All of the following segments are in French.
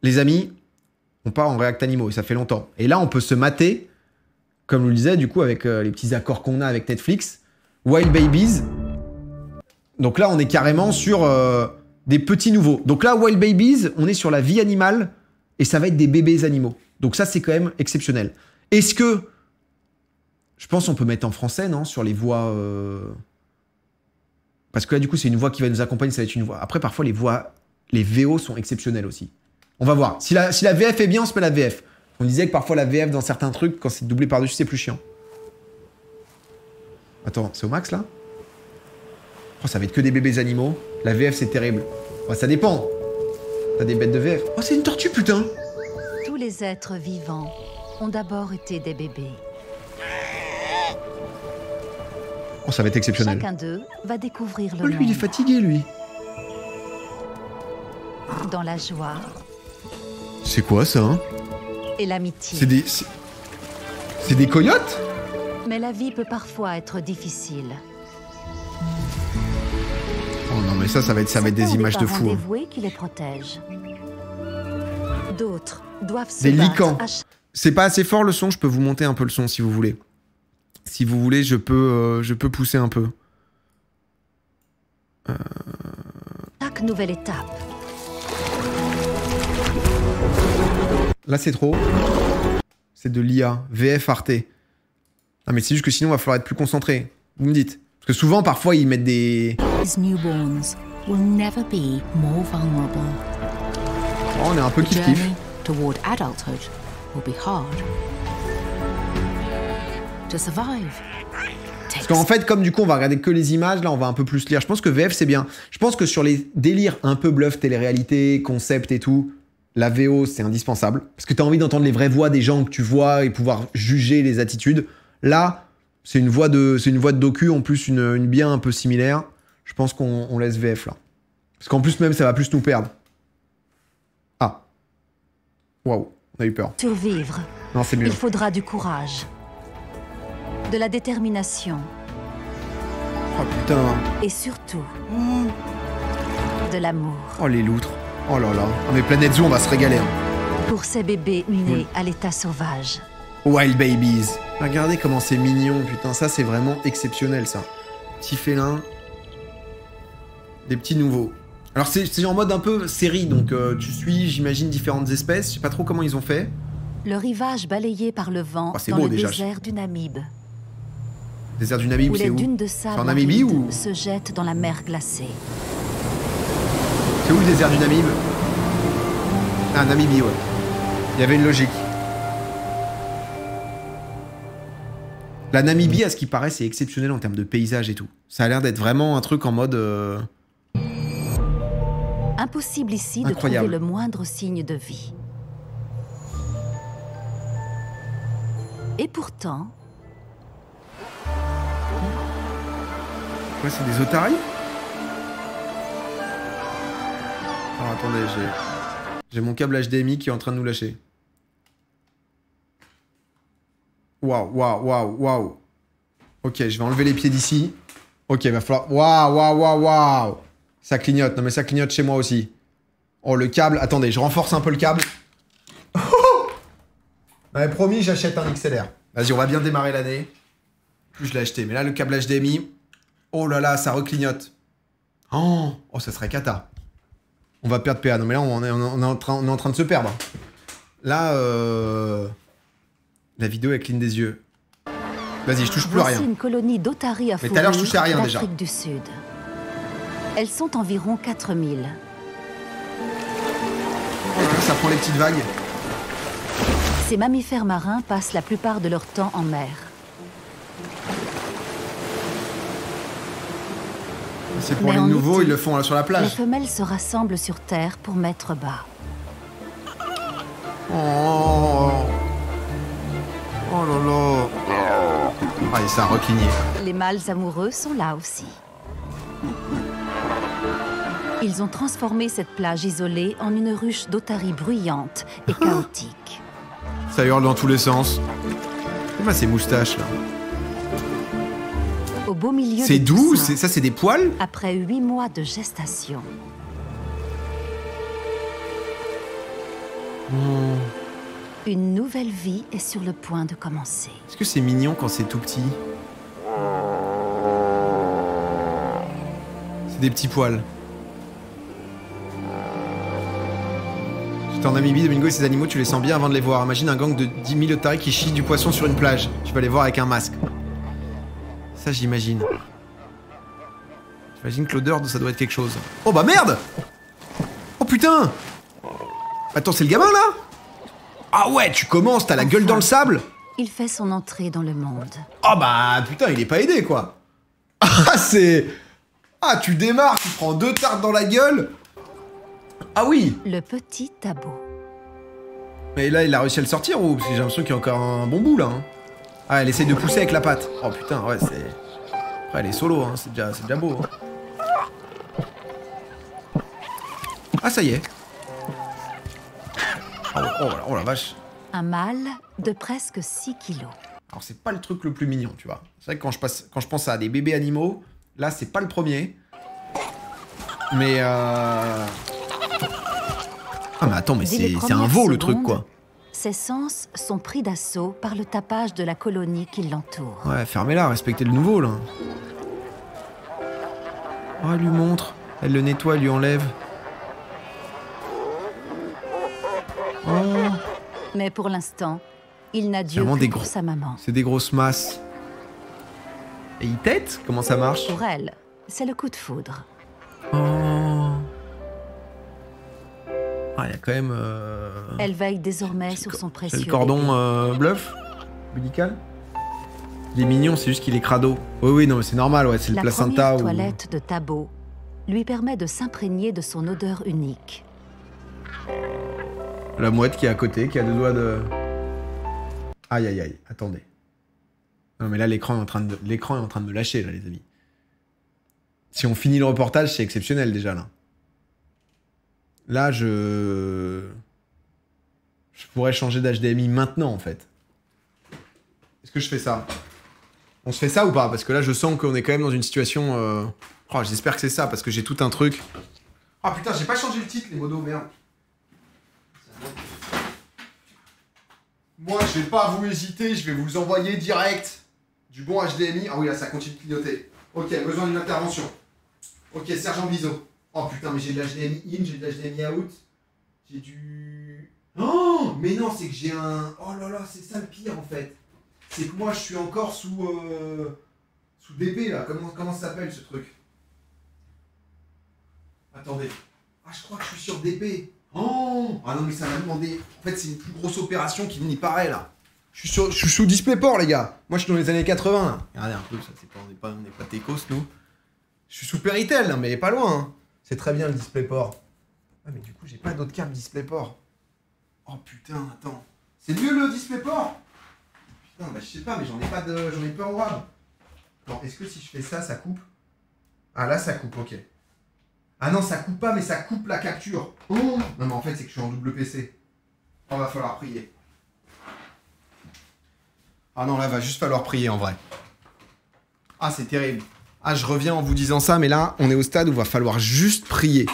les amis, on part en React Animaux, et ça fait longtemps. Et là, on peut se mater, comme je vous le disais, du coup, avec les petits accords qu'on a avec Netflix, Wild Babies. Donc là, on est carrément sur des petits nouveaux. Donc là, Wild Babies, on est sur la vie animale, et ça va être des bébés animaux. Donc ça, c'est quand même exceptionnel. Est-ce que... Je pense qu'on peut mettre en français, non? Sur les voix... Parce que là, du coup, c'est une voix qui va nous accompagner, ça va être une voix. Après, parfois, les voix... Les VO sont exceptionnelles aussi. On va voir. Si la VF est bien, on se met la VF. On disait que parfois, la VF, dans certains trucs, quand c'est doublé par-dessus, c'est plus chiant. Attends, c'est au max, là? Oh, ça va être que des bébés animaux. La VF, c'est terrible. Bah, ça dépend. T'as des bêtes de VF. Oh, c'est une tortue, putain! Tous les êtres vivants ont d'abord été des bébés. Oh, ça va être exceptionnel. Chacun d'eux va découvrir le Oh, lui, il est fatigué, lui. dans la joie C'est quoi, ça, hein? et l'amitié. C'est des coyotes? Mais la vie peut parfois être difficile. Oh non, mais ça va être des images de fou. Dévoués qui les protègent. D'autres doivent se Des battre licans. C'est pas assez fort le son, je peux vous monter un peu le son si vous voulez. Si vous voulez, je peux pousser un peu. Chaque nouvelle étape. Là, c'est trop. C'est de l'IA. VF Arte. Non, mais c'est juste que sinon, il va falloir être plus concentré. Vous me dites. Parce que souvent, parfois, ils mettent des... These newborns will never be more vulnerable. Oh, on est un peu The kiff-kiff. journey toward adulthood will be hard. To survive. Parce qu'en fait, comme du coup, on va regarder que les images, là, on va un peu plus lire. Je pense que VF, c'est bien. Je pense que sur les délires un peu bluff, télé-réalité, concept et tout, la VO, c'est indispensable. Parce que tu as envie d'entendre les vraies voix des gens que tu vois et pouvoir juger les attitudes. Là, c'est une voix de docu, en plus, une bien un peu similaire. Je pense qu'on laisse VF, là. Parce qu'en plus, même, ça va plus nous perdre. Ah. Waouh, on a eu peur. Survivre. Non, c'est mieux. Il faudra du courage. De la détermination. Oh, putain. Et surtout, de l'amour. Oh, les loutres. Oh là là. Oh, mais Planète Zoo, on va se régaler. Hein. Pour ces bébés nés à l'état sauvage. Wild Babies. Regardez comment c'est mignon, putain. Ça, c'est vraiment exceptionnel, ça. Petit félin. Des petits nouveaux. Alors, c'est en mode un peu série. Donc, tu suis, j'imagine, différentes espèces. Je sais pas trop comment ils ont fait. Le rivage balayé par le vent c'est dans beau, le déjà. désert du Namib. Désert du Namib, Où c'est les où? dunes de C'est sable en Namibie arides ou... se jettent dans la mer glacée. C'est où le désert du Namib? Ah, Namibie, ouais. Il y avait une logique. La Namibie, à ce qui paraît, c'est exceptionnel en termes de paysage et tout. Ça a l'air d'être vraiment un truc en mode... Impossible ici Incroyable. de trouver le moindre signe de vie. Et pourtant... Ouais, c'est des otaries? Alors, attendez, j'ai mon câble HDMI qui est en train de nous lâcher. Waouh, waouh, waouh, waouh. Ok, je vais enlever les pieds d'ici. Ok, va falloir... Waouh, waouh, waouh, waouh. Ça clignote. Non, mais ça clignote chez moi aussi. Oh, le câble. Attendez, je renforce un peu le câble. Non, mais promis, j'achète un XLR. Vas-y, on va bien démarrer l'année. Plus je l'ai acheté. Mais là, le câble HDMI... Oh là là, ça reclignote. Oh, ça serait cata. On va perdre PA. Non, mais là, on est en train de se perdre. Là, la vidéo, elle cligne des yeux. Vas-y, je touche plus à Voici rien. une colonie d'otaries à Mais tout à l'heure, je touchais à rien, déjà. d'Afrique du Sud. Elles sont environ 4000. Oh là là, ça prend les petites vagues. Ces mammifères marins passent la plupart de leur temps en mer. C'est pour Mais les en nouveaux, été, ils le font sur la Les plage. femelles se rassemblent sur terre pour mettre bas. Oh, oh là là. Ah, et ça a recligné. Les mâles amoureux sont là aussi. Ils ont transformé cette plage isolée en une ruche d'otaries bruyantes et chaotiques. Ça hurle dans tous les sens. C'est pas ces moustaches là. Au beau milieu C'est des doux, poussins, ça c'est des poils. après 8 mois de gestation. Oh. Une nouvelle vie est sur le point de commencer. Est-ce que c'est mignon quand c'est tout petit? C'est des petits poils. J'étais en Namibie, Domingo, et ces animaux, tu les sens bien avant de les voir. Imagine un gang de 10 000 otaries qui chient du poisson sur une plage. Tu vas les voir avec un masque. Ça, j'imagine. J'imagine que l'odeur, ça doit être quelque chose. Oh bah merde! Oh putain! Attends, c'est le gamin là? Ah ouais, tu commences, t'as la gueule dans le sable? Il fait son entrée dans le monde. Oh bah putain, il est pas aidé quoi. Ah c'est... Ah tu démarres, tu prends 2 tartes dans la gueule. Ah oui. Le petit Tabo. Mais là il a réussi à le sortir ou? Parce que j'ai l'impression qu'il y a encore un bon bout là. Hein. Ah elle essaye de pousser avec la patte. Oh putain ouais c'est... Après elle est solo, hein. C'est déjà beau. Hein. Ah ça y est. Oh la vache. Un mâle de presque 6 kilos. Alors c'est pas le truc le plus mignon, tu vois. C'est vrai que quand je pense à des bébés animaux, là c'est pas le premier. Mais Ah mais attends, mais c'est un veau le truc quoi. Ses sens sont pris d'assaut par le tapage de la colonie qui l'entoure. Ouais, fermez-la, respectez le nouveau là. Oh, elle lui montre, elle le nettoie, elle lui enlève. Oh. Mais pour l'instant, il n'a Dieu que pour sa maman. C'est des grosses masses. Et il tète? Comment ça marche? Pour elle, c'est le coup de foudre. Oh. Ah, il y a quand même... Elle veille désormais sur son précieux C'est le cordon bluff médical. Il est mignon, c'est juste qu'il est crado. Oui, non, mais c'est normal, ouais, c'est le placenta. La première toilette de Tabo lui permet de s'imprégner de son odeur unique. La mouette qui est à côté, qui a 2 doigts de... Aïe, aïe, aïe, attendez. Non, mais là, l'écran est en train de me lâcher, là, les amis. Si on finit le reportage, c'est exceptionnel, déjà, là. Là, je pourrais changer d'HDMI maintenant, en fait. Est-ce que je fais ça? On se fait ça ou pas? Parce que là, je sens qu'on est quand même dans une situation... Oh, j'espère que c'est ça, parce que j'ai tout un truc. Oh putain, j'ai pas changé le titre, les modos, merde. Moi, je vais pas vous hésiter, je vais vous envoyer direct du bon HDMI. Ah oui, là, ça continue de clignoter. Ok, besoin d'une intervention. Ok, Sergent Biseau. Oh putain, mais j'ai de l'HDMI in, j'ai de l'HDMI out. J'ai du... Oh, mais non, c'est que j'ai un... Oh là là, c'est ça le pire, en fait. C'est que moi, je suis encore sous DP, là. Comment ça s'appelle, ce truc? Attendez. Ah, je crois que je suis sur DP. Oh! Ah non, mais ça m'a demandé... En fait, c'est une plus grosse opération qui n'y paraît, là. Je suis sous DisplayPort, les gars. Moi, je suis dans les années 80, là. Regardez un peu, ça, on n'est pas Tecos, nous. Je suis sous Péritel, hein, mais pas loin. Hein. C'est très bien, le DisplayPort. Ah, mais du coup, j'ai pas d'autres câbles DisplayPort. Oh, putain, attends. C'est mieux, le DisplayPort? Putain, bah, je sais pas, mais j'en ai pas en WAV. Alors, est-ce que si je fais ça, ça coupe? Ah, là, ça coupe, ok. Ah non, ça coupe pas, mais ça coupe la capture. Oh non, mais en fait, c'est que je suis en double PC. Oh, va falloir prier. Ah non, là, va juste falloir prier, en vrai. Ah, c'est terrible. Ah, je reviens en vous disant ça, mais là, on est au stade où il va falloir juste prier.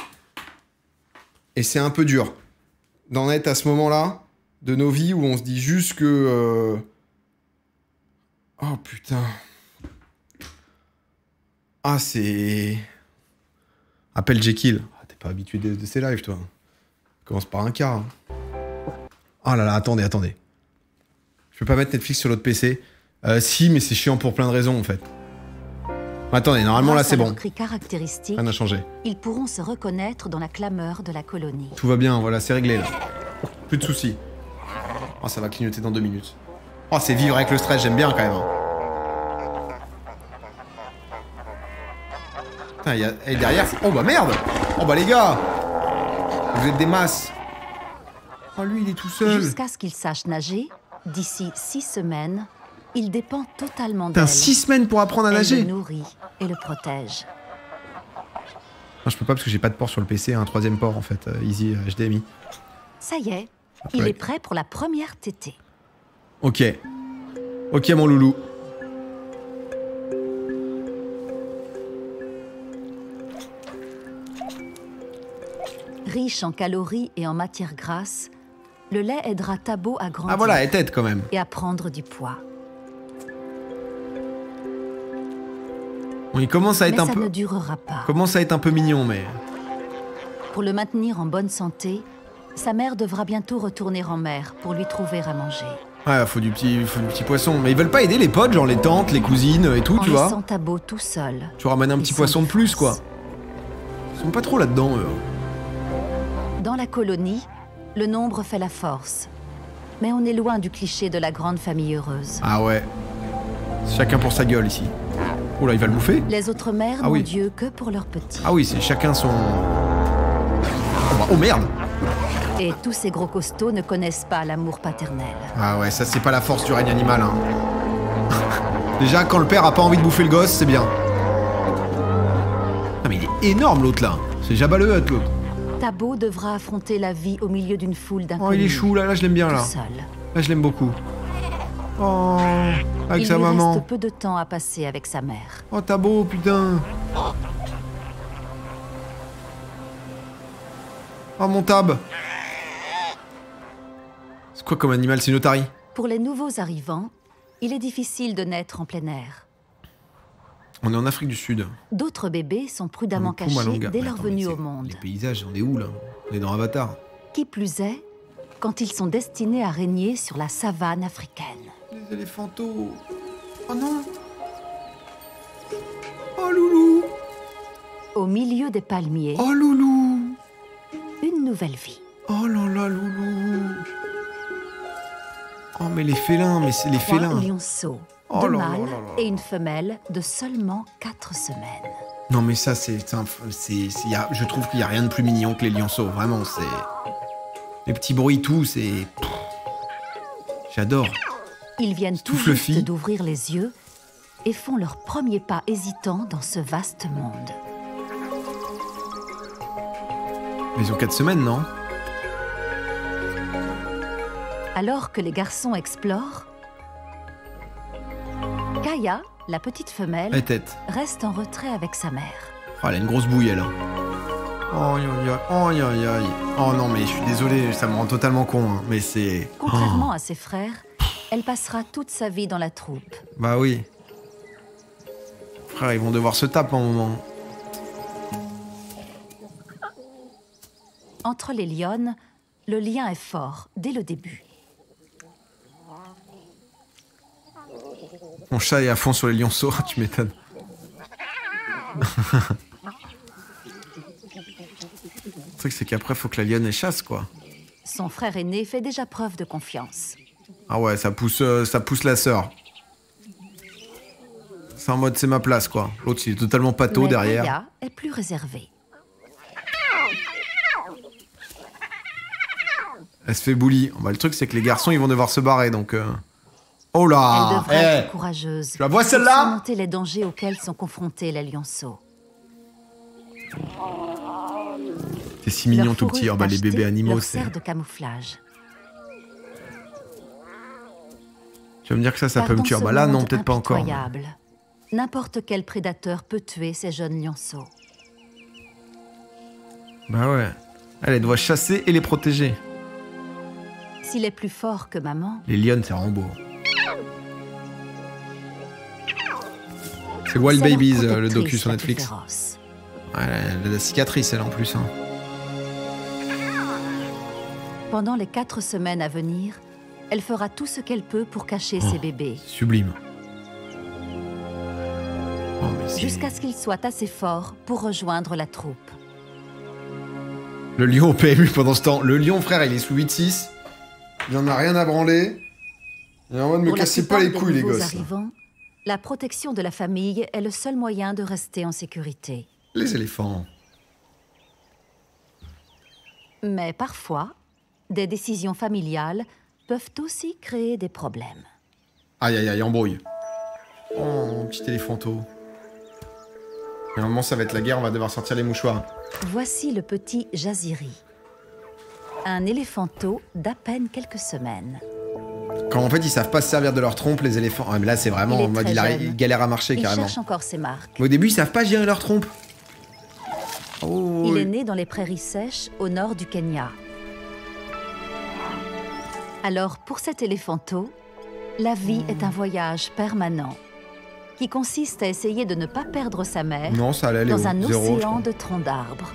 Et c'est un peu dur d'en être à ce moment-là de nos vies où on se dit juste que... Oh, putain. Ah, c'est... Appelle Jekyll. Ah, t'es pas habitué de ces lives, toi. Commence par un quart. Hein. Oh là là, attendez. Je peux pas mettre Netflix sur l'autre PC. Si, mais c'est chiant pour plein de raisons, en fait. Attendez, normalement, là, c'est bon. Cris caractéristiques, rien n'a changé. Ils pourront se reconnaître dans la clameur de la colonie. Tout va bien, voilà, c'est réglé, là. Plus de soucis. Oh, ça va clignoter dans 2 minutes. Oh, c'est vivre avec le stress, j'aime bien, quand même. Hein. Putain, et derrière, oh bah merde! Oh bah les gars! Vous êtes des masses! Oh lui, il est tout seul! Jusqu'à ce qu'il sache nager, d'ici 6 semaines, il dépend totalement d'elle. T'as 6 semaines pour apprendre à nager? Elle le nourrit et le protège. Non, je peux pas parce que j'ai pas de port sur le PC, un 3e port en fait, Easy HDMI. Ça y est, il est prêt pour la première tétée. Ok. Ok mon loulou. Riche en calories et en matières grasses, Le lait aidera Tabo à grandir Ah voilà, elle t'aide quand même. et à prendre du poids. Bon, il commence à être Mais un ça peu... ne durera pas. Commence à être un peu mignon, mais... Pour le maintenir en bonne santé, sa mère devra bientôt retourner en mer pour lui trouver à manger. Ouais, faut du petit poisson. Mais ils veulent pas aider les potes, genre les tantes, les cousines et tout, En tu vois. laissant Tabo tout seul. Tu ramènes un Ils petit sont poisson de plus, défense. quoi. Ils sont pas trop là-dedans, eux. Dans la colonie, le nombre fait la force. Mais on est loin du cliché de la grande famille heureuse. Ah ouais. Chacun pour sa gueule, ici. Oh là, il va le bouffer? Les autres mères Ah n'ont oui. Dieu que pour leurs petits. Ah oui, c'est chacun son... Oh merde! Et tous ces gros costauds ne connaissent pas l'amour paternel. Ah ouais, ça c'est pas la force du règne animal, hein. Déjà, quand le père a pas envie de bouffer le gosse, c'est bien. Ah mais il est énorme, l'autre, là. C'est Jabba le Hutt, l'autre. Tabo devra affronter la vie au milieu d'une foule d'inconnus. Oh, il est chou, là je l'aime bien, Tout là. seul. Là, je l'aime beaucoup. Oh, avec Il sa lui maman. reste peu de temps à passer avec sa mère. Oh, t'as beau, putain. Oh, mon tab. C'est quoi comme animal? C'est une otarie? Pour les nouveaux arrivants, il est difficile de naître en plein air. On est en Afrique du Sud. D'autres bébés sont prudemment Dans le Mpumalanga. cachés dès Mais leur attends, mais venue c'est- au monde. Les paysages, on est où, là? On est dans Avatar. Qui plus est, quand ils sont destinés à régner sur la savane africaine. Les éléphantos. Oh non. Oh, loulou. Au milieu des palmiers, Oh, loulou. une nouvelle vie. Oh là là, loulou. Oh, mais les félins, mais c'est les 3 félins. lionceaux, Oh 2 là là mâles là là. et une femelle de seulement 4 semaines. Non mais ça je trouve qu'il y a rien de plus mignon que les lionceaux, vraiment c'est les petits bruits tout, c'est j'adore. Ils viennent tout Souffle juste fille. d'ouvrir les yeux et font leur premier pas hésitant dans ce vaste monde. Mais ils ont 4 semaines, non? Alors que les garçons explorent, Kaya, la petite femelle, La tête. reste en retrait avec sa mère. Oh, elle a une grosse bouille elle. Oh aïe aïe aïe aïe aïe. Oh non mais je suis désolé, ça me rend totalement con, hein, mais c'est... Contrairement à ses frères, elle passera toute sa vie dans la troupe. Bah oui. Frère, ils vont devoir se taper un moment. Entre les lionnes, le lien est fort dès le début. Mon chat est à fond sur les lionceaux, tu m'étonnes. Le truc c'est qu'après faut que la lionne elle chasse quoi. Son frère aîné fait déjà preuve de confiance. Ah ouais, ça pousse la sœur. C'est en mode c'est ma place quoi. L'autre il est totalement pâteau Mais derrière. Kaya est plus réservée. Elle se fait bully. Bah, le truc c'est que les garçons ils vont devoir se barrer donc... Oh Elle là devra être courageuse. Tu la vois pour celle-là? surmonter les dangers auxquels sont confrontés les lionceaux. C'est si mignon Leur tout petit. fourrure Oh bah les tachetée bébés animaux leur c'est... sert de camouflage. Tu vas me dire que ça Car peut me dans tuer. ce Bah là non monde peut-être pas encore. impitoyable, n'importe quel prédateur peut tuer ces jeunes lionceaux. Bah ouais. Elle doit chasser et les protéger. S'il est plus fort que maman, Les lionnes c'est vraiment beau. C'est Wild c'est leur Babies, le protectrice docu sur la plus Netflix. féroce. Ouais, elle a la cicatrice, elle en plus. Hein. Pendant les 4 semaines à venir, elle fera tout ce qu'elle peut pour cacher Oh. ses bébés, Sublime. Oh, mais c'est- jusqu'à ce qu'ils soient assez forts pour rejoindre la troupe. Le lion au PMU pendant ce temps. Le lion, frère, il est sous 8-6. Il en a rien à branler. Il est en mode me Pour la cassez pas les plupart couilles, des les nouveaux gosses. arrivants, la protection de la famille est le seul moyen de rester en sécurité. Les éléphants. Mais parfois, des décisions familiales peuvent aussi créer des problèmes. Aïe, aïe, aïe, embrouille. Oh, mon petit éléphanto. Et à un moment, ça va être la guerre, on va devoir sortir les mouchoirs. Voici le petit Jaziri, un éléphanto d'à peine quelques semaines. Quand en fait, ils savent pas se servir de leur trompe, les éléphants. Ah, mais là, c'est vraiment Il est en mode très jeune. il galère à marcher Il carrément. cherche encore ses marques. Mais au début, ils savent pas gérer leur trompe. Oh, Il est né dans les prairies sèches au nord du Kenya. Alors, pour cet éléphanteau, la vie est un voyage permanent qui consiste à essayer de ne pas perdre sa mère Non, ça allait, dans Léo. un 0, je océan crois. de troncs d'arbres.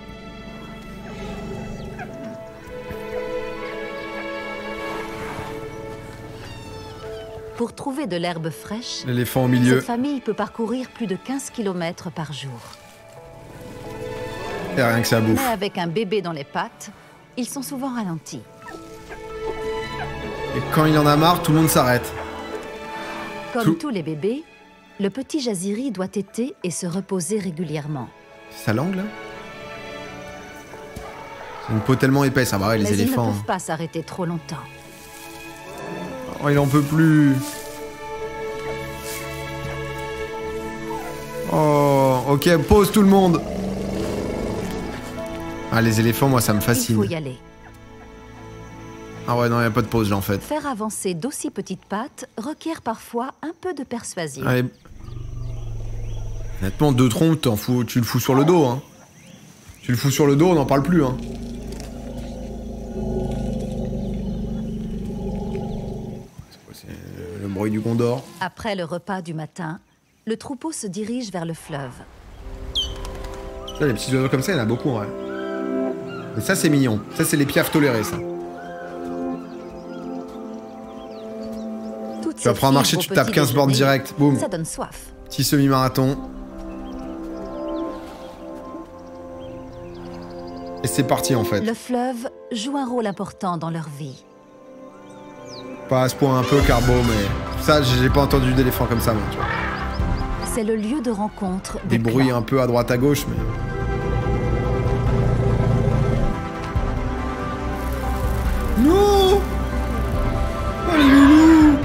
Pour trouver de l'herbe fraîche, L'éléphant au milieu. cette famille peut parcourir plus de 15 km par jour. Et rien que ça bouffe. Mais avec un bébé dans les pattes, ils sont souvent ralentis. Et quand il en a marre, tout le monde s'arrête. Comme Tout- tous les bébés, le petit Jaziri doit téter et se reposer régulièrement. C'est sa langue, là? C'est une peau tellement épaisse. Ah bah ouais, les Mais ils ne éléphants. peuvent pas s'arrêter trop longtemps. Oh, il en peut plus. Oh, ok, pause tout le monde. Ah, les éléphants, moi, ça me Il faut fascine. y aller. Ah ouais, non, y a pas de pause, là, en fait. Faire avancer d'aussi petites pattes requiert parfois un peu de persuasion. Allez. Honnêtement, deux trompes, tu le fous sur le dos, hein. Tu le fous sur le dos, on n'en parle plus, hein. C'est quoi, c'est le bruit du Gondor. Après le repas du matin, le troupeau se dirige vers le fleuve. Là, les petits oiseaux comme ça, il y en a beaucoup, ouais. Mais ça, c'est mignon. Ça, c'est les piafs tolérés, ça. Toutes Tu vas ces prendre un marché, fibres tu au tapes petit 15 bornes déjeuner, direct. Boum. Ça donne soif. Petit semi-marathon. Et c'est parti, en fait. Le fleuve joue un rôle important dans leur vie. Pas à ce point un peu carbo, mais... Ça, j'ai pas entendu d'éléphant comme ça, moi, tu vois. C'est le lieu de rencontre Des bruits clans. un peu à droite à gauche, mais... Non. Oh, les loulous.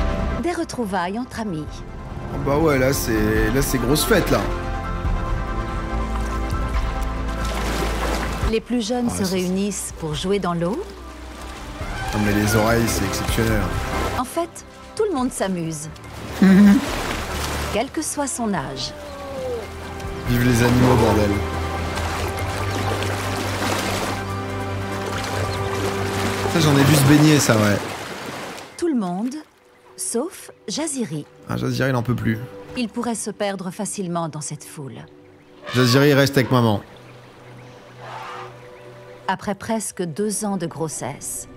Des retrouvailles entre amis. Ah bah ouais, là, c'est grosse fête, là. Les plus jeunes Ah, se c'est- réunissent pour jouer dans l'eau. Non, mais les oreilles, c'est exceptionnel. En fait, tout le monde s'amuse. Quel que soit son âge. Vive les animaux, bordel. Ça, j'en ai vu se baigner, ça, ouais. Tout le monde, sauf Jaziri. Ah, Jaziri, il en peut plus. Il pourrait se perdre facilement dans cette foule. Jaziri, il reste avec maman. Après presque 2 ans de grossesse.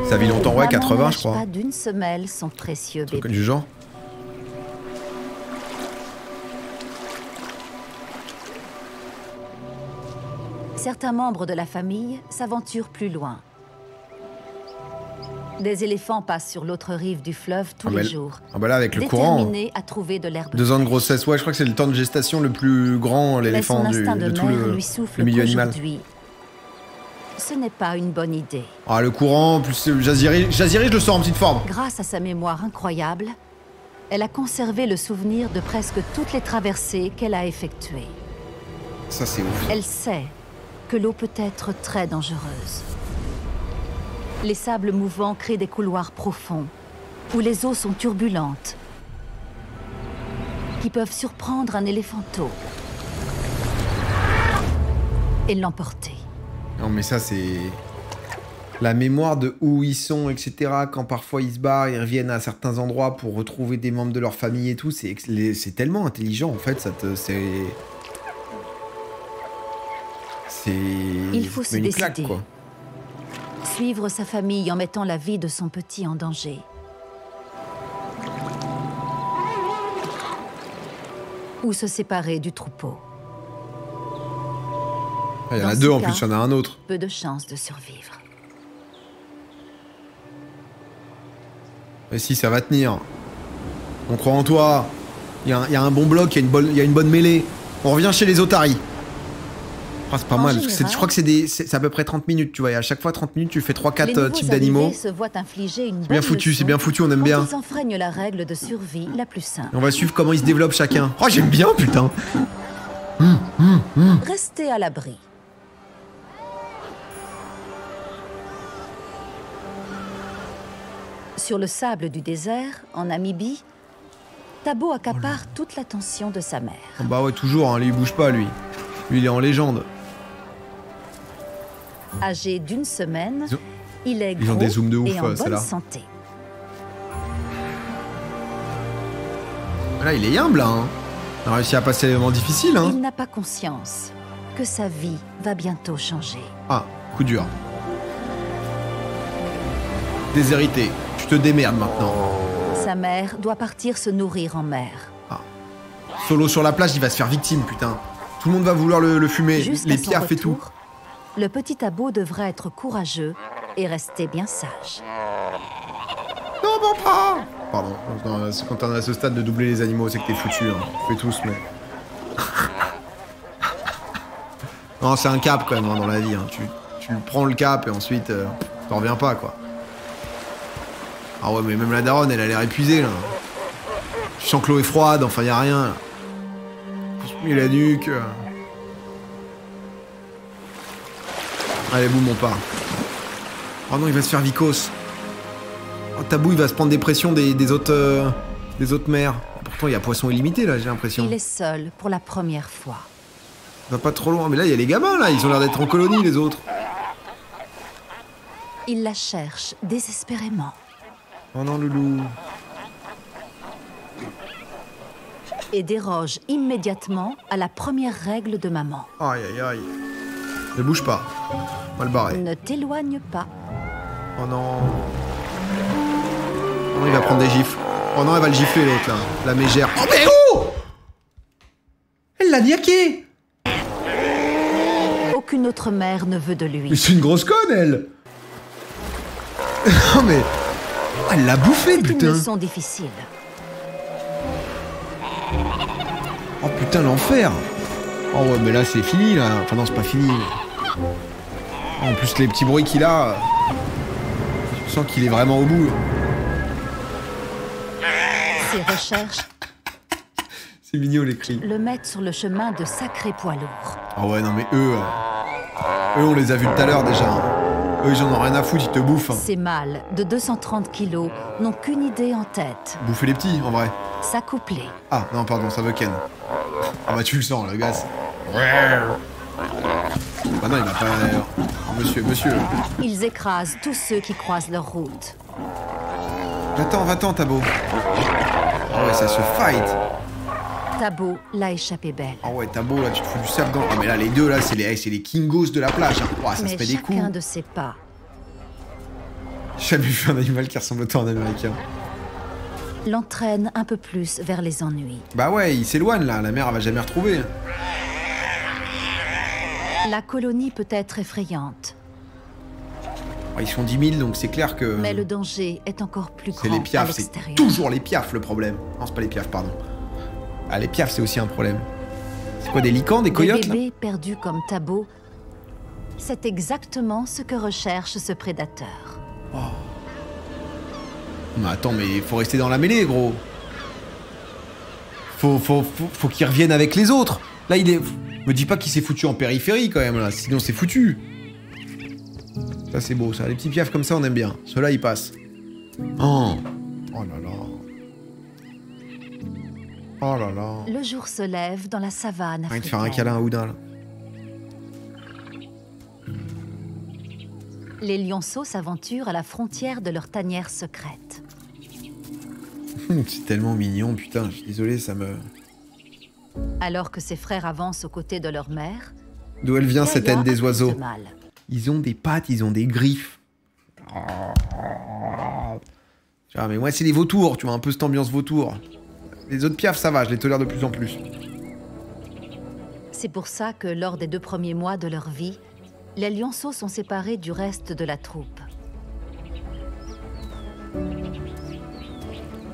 Ça vit longtemps, ouais, Maman 80, je ne lâche crois. pas d'une semelle son précieux Truc bébé. du genre. Certains membres de la famille s'aventurent plus loin. Des éléphants passent sur l'autre rive du fleuve tous les jours, Ah bah là, avec le courant. déterminés à trouver de l'herbe 2 ans de fraîche. grossesse, ouais, je crois que c'est le temps de gestation le plus grand, Mais l'éléphant son instinct de de tout mère le lui souffle milieu animal. qu'aujourd'hui, ce n'est pas une bonne idée. Ah, le courant, plus Jaziri, je le sens en petite forme. Grâce à sa mémoire incroyable, elle a conservé le souvenir de presque toutes les traversées qu'elle a effectuées. Ça, c'est ouf. Elle sait que l'eau peut être très dangereuse. Les sables mouvants créent des couloirs profonds, où les eaux sont turbulentes, qui peuvent surprendre un éléphanteau et l'emporter. Non, mais ça, c'est... La mémoire de où ils sont, etc. Quand parfois ils se barrent, ils reviennent à certains endroits pour retrouver des membres de leur famille et tout. C'est tellement intelligent, en fait. Il faut se une claque, décider. quoi. Suivre sa famille en mettant la vie de son petit en danger. Ou se séparer du troupeau. Ah, il y en Dans a ce 2 en cas- plus, il y en a un autre. Peu de chances de survivre. Mais si, ça va tenir. On croit en toi. Il y a un bon bloc, il y a une bonne mêlée. On revient chez les Otaries. Ah, c'est pas En mal. Parce que général- je crois que c'est à peu près 30 minutes, tu vois. Et à chaque fois, 30 minutes, tu fais 3-4 Les nouveaux types d'animaux. arrivés se voient infliger une bien bonne foutu, leçon c'est bien foutu, on aime quand bien. Ils enfreignent la règle de survie la plus simple. Et on va suivre comment ils se développent chacun. Oh, j'aime bien, putain. Restez à l'abri. Sur le sable du désert, en Namibie, Thabo accapare toute l'attention de sa mère. Ah bah ouais, toujours, hein, lui, il bouge pas, lui. Lui, il est en légende. Âgé d'1 semaine, Il est Ils ont gros des zooms de ouf, et en bonne celle-là. santé. Là, il est humble, là. Hein. Il a réussi à passer les moments difficiles. Hein. Il n'a pas conscience que sa vie va bientôt changer. Ah, coup dur. Déshérité. Tu te démerdes maintenant. Sa mère doit partir se nourrir en mer. Solo sur la plage, il va se faire victime, putain. Tout le monde va vouloir le fumer. Jusqu'à Les son piafs et tout. retour, le petit Abo devrait être courageux et rester bien sage. Non, bon, pas. Pardon. Non, c'est quand t'en as à ce stade de doubler les animaux, c'est que t'es foutu. Hein. On fait tous, mais... non, c'est un cap, quand même, hein, dans la vie. Hein. Tu prends le cap et ensuite, t'en reviens pas, quoi. Ah ouais, mais même la daronne, elle a l'air épuisée, là. Je sens que l'eau est froide, enfin, y a rien, là. Pousse-moi la nuque. Allez, boum, on part. Oh non, il va se faire vicose. Oh, Tabou, il va se prendre des pressions des autres mers. Pourtant, il y a poisson illimité, là, j'ai l'impression. Il est seul pour la première fois. Va pas trop loin. Mais là, il y a les gamins, là. Ils ont l'air d'être en colonie, les autres. Il la cherche désespérément. Oh non, loulou. Et déroge immédiatement à la première règle de maman. Aïe, aïe, aïe. Ne bouge pas. On va le barrer. Ne t'éloigne pas. Oh non. Oh non, il va prendre des gifles. Oh non, elle va le gifler, l'autre, là. La mégère. Oh, mais oh! Elle l'a niaqué! Aucune autre mère ne veut de Mais lui. c'est une grosse conne, elle! Non, mais... oh, elle l'a bouffé, C'est une putain! leçon difficile. Oh, putain, l'enfer! Oh, ouais, mais là, c'est fini, là. Enfin, non, c'est pas fini. Oh, en plus, les petits bruits qu'il a... je sens qu'il est vraiment au bout. Ses recherches C'est mignon, les cris. le mettent sur le chemin de sacrés poids lourds. Ah ouais, non, mais eux, on les a vus tout à l'heure, déjà. Eux, ils en ont rien à foutre, ils te bouffent. Hein. Ces mâles de 230 kilos n'ont qu'une idée en tête. Bouffer les petits, en vrai. S'accoupler. Ah, non, pardon, ça veut Ken. Ah bah, tu le sens, le gars. Bah non, il va pas... Oh, monsieur. Ils écrasent tous ceux qui croisent leur route. Va-t'en, Tabo. Ah ouais, ça se fight. Tabo l'a échappé belle. Ah ouais, Tabo, là, tu te fous du cerf dedans. Ah, mais là, les deux, là, c'est les kingos de la plage. Hein. Ouah, ça Mais se fait des coups. chacun de ses pas J'ai jamais vu un animal qui ressemble autant à un américain. l'entraîne un peu plus vers les ennuis. Bah ouais, il s'éloigne, là. La mère, elle va jamais retrouver. La colonie peut être effrayante, Oh, ils sont 10 000, donc c'est clair que... mais le danger est encore plus c'est grand les à piafs, c'est l'extérieur. toujours les piafs, le problème. Non, c'est pas les piafs, pardon. Ah, les piafs, c'est aussi un problème. C'est quoi, des licans, des coyotes, Des là? bébés perdus comme Tabo, c'est exactement ce que recherche ce prédateur. Mais attends, mais faut rester dans la mêlée, gros. Faut qu'il revienne avec les autres. Là, il est... Me dis pas qu'il s'est foutu en périphérie, quand même, là. Sinon, c'est foutu. Ça, c'est beau, ça. Les petits piafs comme ça, on aime bien. Ceux-là, ils passent. Oh. Oh là là. Oh là là. Le jour se lève dans la savane Rien de africaine. faire un câlin à Oudin, là. Les lionceaux s'aventurent à la frontière de leur tanière secrète. C'est tellement mignon, putain. Je suis désolé, ça me... Alors que ses frères avancent aux côtés de leur mère, D'où elle vient, cette Gaïa haine des a plus oiseaux? de mal. Ils ont des pattes, ils ont des griffes. Tu vois, mais moi, c'est les vautours, tu vois, un peu cette ambiance vautour. Les autres piafs, ça va, je les tolère de plus en plus. C'est pour ça que lors des 2 premiers mois de leur vie, les lionceaux sont séparés du reste de la troupe.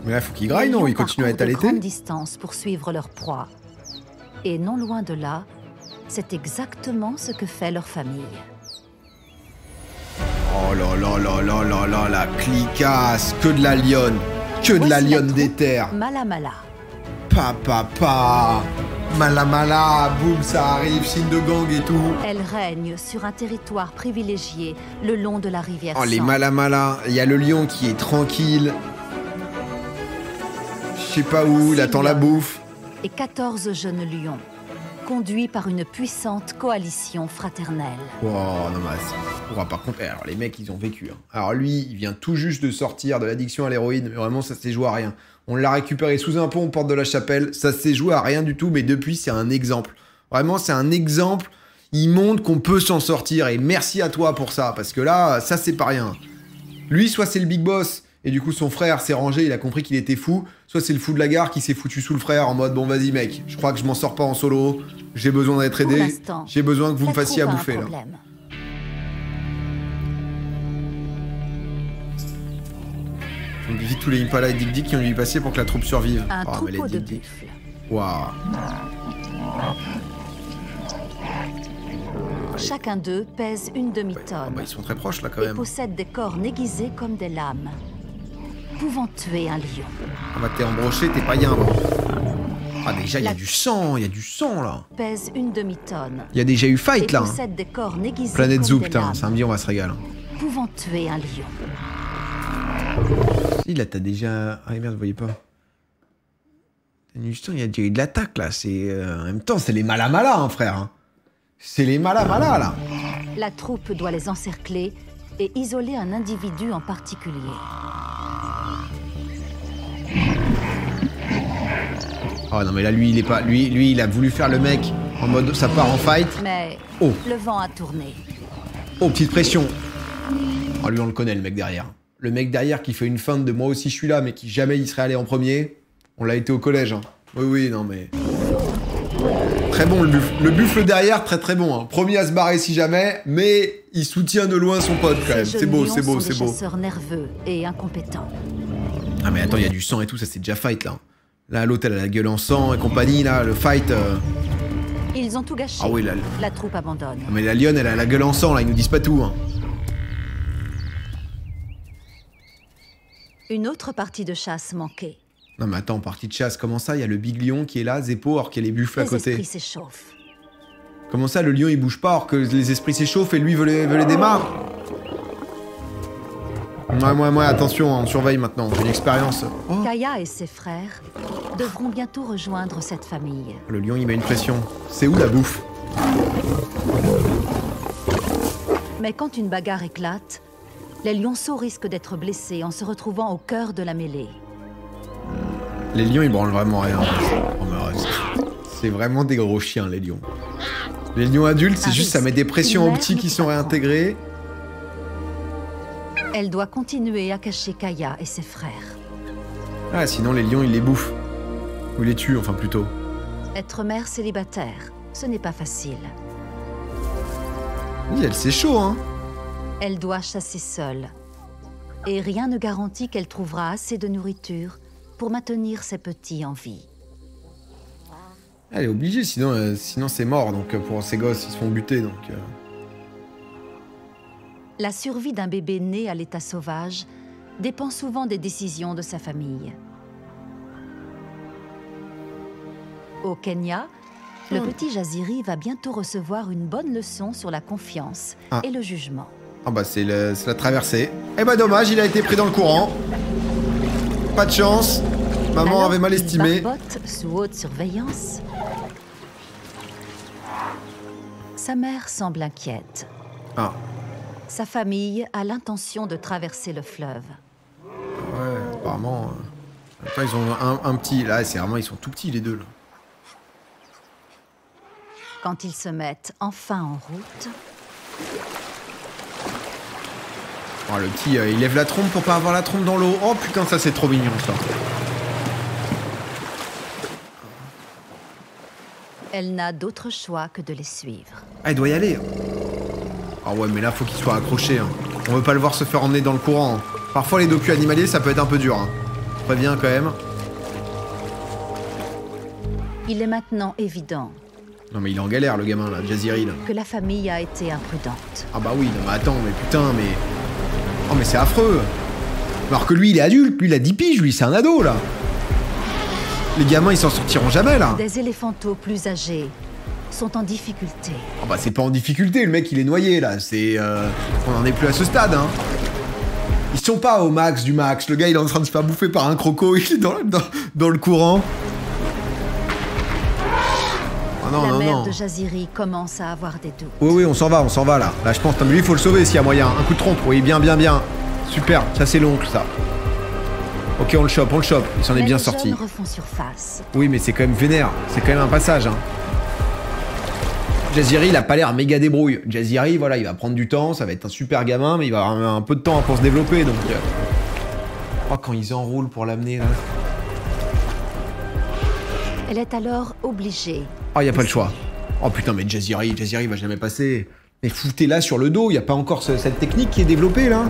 Mais là, faut qu'ils graillent, non? Ils continuent à être de allaités? grande distance pour suivre leur proie. Et non loin de là, c'est exactement ce que fait leur famille. Oh là là là là là là, la clicasse! Que de la lionne! Que de la Voici lionne troupe des terres! Mala Mala. Pa! Mala mala! Boum, ça arrive, signe de gang et tout! Elle règne sur un territoire privilégié le long de la rivière Oh, les Sang. mala! Il y a le lion qui est tranquille. Je sais pas où, il attend la bouffe. Et 14 jeunes lions, conduits par une puissante coalition fraternelle. Oh, non, mais par contre, alors les mecs, ils ont vécu. Hein. Alors lui, il vient tout juste de sortir de l'addiction à l'héroïne, mais vraiment, ça s'est joué à rien. On l'a récupéré sous un pont aux portes de la chapelle, ça s'est joué à rien du tout, mais depuis, c'est un exemple. Vraiment, c'est un exemple. Il montre qu'on peut s'en sortir, et merci à toi pour ça, parce que là, ça, c'est pas rien. Lui, soit c'est le big boss, et du coup, son frère s'est rangé, il a compris qu'il était fou, soit c'est le fou de la gare qui s'est foutu sous le frère en mode, bon, vas-y, mec, je crois que je m'en sors pas en solo, j'ai besoin d'être aidé, j'ai besoin que vous me fassiez à bouffer, là. On visite tous les Impala et Dik Dik qui ont dû y passer pour que la troupe survive. Un troupeau de buffles. Waouh. Chacun d'eux pèse une demi-tonne. Ils sont très proches là quand et même. Possèdent des corps aiguisés comme des lames, pouvant tuer un lion. Ah bah t'es embroché, t'es païen. Ah déjà il y a du sang là. Pèse une demi-tonne. Il y a déjà eu fight là. Possède des corps aiguisés Planète Zoo, comme des lames, samedi on va se régaler. Pouvant tuer un lion. Si là t'as déjà... Ah merde, vous voyez pas. Il y a déjà eu de l'attaque là, c'est... En même temps c'est les mala hein frère. Hein. C'est les mala là. La troupe doit les encercler et isoler un individu en particulier. Oh non mais là lui il est pas... Lui il a voulu faire le mec en mode ça part en fight. Mais le vent a tourné. Oh petite pression. Oh lui on le connaît le mec derrière. Le mec derrière qui fait une feinte de moi aussi je suis là mais qui jamais il serait allé en premier. On l'a été au collège hein. Oui non mais... Très bon le buffle. Le buffle derrière, très bon. Hein. Premier à se barrer si jamais, mais il soutient de loin son pote quand même. C'est beau. Ces chasseurs nerveux et incompétents. Ah mais attends, il y a du sang et tout, ça c'est déjà fight là. Là l'autre elle a la gueule en sang et compagnie, là le fight... Ils ont tout gâché. Ah oui, la troupe abandonne. Ah, mais la lionne elle a la gueule en sang là, ils nous disent pas tout. Hein. Une autre partie de chasse manquait. Non mais attends, partie de chasse, comment ça? Il y a le big lion qui est là, Zeppo, alors qu'il y a les buffles à côté. Les esprits s'échauffent. Comment ça, le lion il bouge pas alors que les esprits s'échauffent et lui veut les démarrer? Ouais, attention, on surveille maintenant, j'ai une expérience. Oh. Kaya et ses frères devront bientôt rejoindre cette famille. Le lion il met une pression. C'est où la bouffe? Mais quand une bagarre éclate, les lionceaux risquent d'être blessés en se retrouvant au cœur de la mêlée. Les lions, ils branlent vraiment rien. C'est vraiment des gros chiens, les lions. Les lions adultes, c'est juste ça met des pressions aux petits qui sont réintégrés. Elle doit continuer à cacher Kaya et ses frères. Ah, sinon les lions, ils les bouffent. Ou les tuent, enfin plutôt. Être mère célibataire, ce n'est pas facile. Oui, elle, c'est chaud, hein. Elle doit chasser seule. Et rien ne garantit qu'elle trouvera assez de nourriture pour maintenir ses petits en vie. Elle est obligée, sinon c'est mort, donc pour ces gosses, ils se font buter, donc... La survie d'un bébé né à l'état sauvage dépend souvent des décisions de sa famille. Au Kenya, le petit Jaziri va bientôt recevoir une bonne leçon sur la confiance et le jugement. Ah bah c'est la traversée. Eh bah dommage, il a été pris dans le courant. Pas de chance. Maman avait mal estimé. Barbotte sous haute surveillance. Sa mère semble inquiète. Ah. Sa famille a l'intention de traverser le fleuve. Ouais, apparemment... Enfin, ils ont un petit... Là, c'est vraiment... Ils sont tout petits, les deux, là. Quand ils se mettent enfin en route... Oh, le petit, il lève la trompe pour pas avoir la trompe dans l'eau. Oh, putain, ça, c'est trop mignon, ça. Elle n'a d'autre choix que de les suivre. Ah, il doit y aller. Ah ouais, mais là, faut qu'il soit accroché. Hein. On veut pas le voir se faire emmener dans le courant. Hein. Parfois, les docus animaliers, ça peut être un peu dur. Hein. Je préviens quand même. Il est maintenant évident... Non, mais il est en galère, le gamin, là, Jaziri, là. Que la famille a été imprudente. Ah bah oui, non, mais attends, mais putain, mais... Oh, mais c'est affreux. Alors que lui, il est adulte. Lui, il a 10 piges, lui, c'est un ado, là. Les gamins, ils s'en sortiront jamais, là. Des éléphanteaux plus âgés sont en difficulté. Oh bah c'est pas en difficulté, le mec il est noyé là, c'est... On en est plus à ce stade, hein. Ils sont pas au max du max, le gars il est en train de se faire bouffer par un croco, il est dans le courant. Ah non, La non, mère non. de Jaziri commence à avoir des doutes. Oui, on s'en va là. Là, je pense, lui, il faut le sauver s'il y a moyen. Un coup de trompe, oui, bien. Super, ça c'est l'oncle, ça. Ok, on le chope. Il s'en est Mais bien les sorti. jeunes refont surface. Oui, mais c'est quand même vénère. C'est quand même un passage, hein. Jaziri, il a pas l'air méga débrouille. Jaziri, voilà, il va prendre du temps, ça va être un super gamin, mais il va avoir un peu de temps pour se développer, donc... Oh, quand ils enroulent pour l'amener, là... Elle est alors obligée. Oh, y a pas le choix. Oh putain, mais Jaziri va jamais passer. Mais foutez-la sur le dos, y a pas encore cette technique qui est développée, là.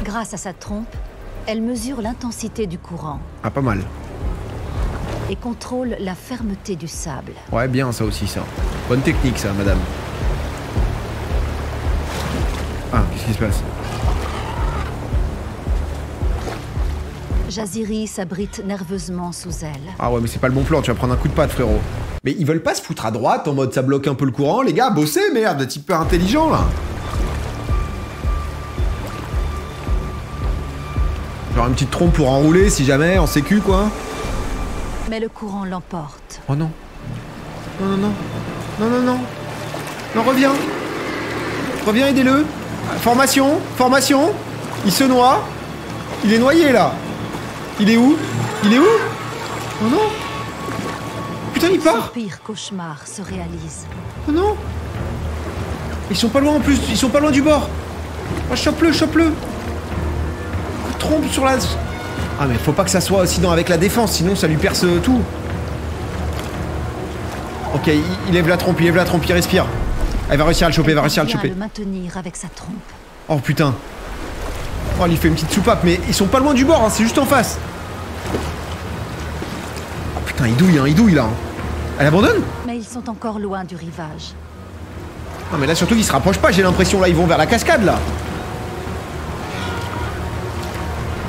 Grâce à sa trompe, elle mesure l'intensité du courant Ah, pas mal. et contrôle la fermeté du sable. Ouais, bien, ça aussi, ça. Bonne technique, ça, madame. Ah, qu'est-ce qui se passe? Jaziri s'abrite nerveusement sous elle. Ah ouais, mais c'est pas le bon plan, tu vas prendre un coup de patte, frérot. Mais ils veulent pas se foutre à droite, en mode ça bloque un peu le courant. Les gars, bossez, merde, vous êtes hyper intelligent, là. Genre une petite trompe pour enrouler, si jamais, en sécu, quoi. Mais le courant l'emporte. Oh non. Non. Non, reviens. Reviens, aidez-le. Formation. Il se noie. Il est noyé, là. Il est où? Oh non. Putain, il Son part. pire cauchemar se réalise. Oh non. Ils sont pas loin, en plus. Ils sont pas loin du bord. Oh, chope-le. Trompe sur la... Ah, mais faut pas que ça soit aussi avec la défense, sinon ça lui perce tout. Ok, il lève la trompe, il respire. Elle va réussir à le choper, Le maintenir avec sa trompe. Oh putain. Oh, il lui fait une petite soupape, mais ils sont pas loin du bord, hein, c'est juste en face. Oh putain, il douille là. Elle abandonne? Mais ils sont encore loin du rivage. Non mais là surtout ils se rapprochent pas, j'ai l'impression, là ils vont vers la cascade là.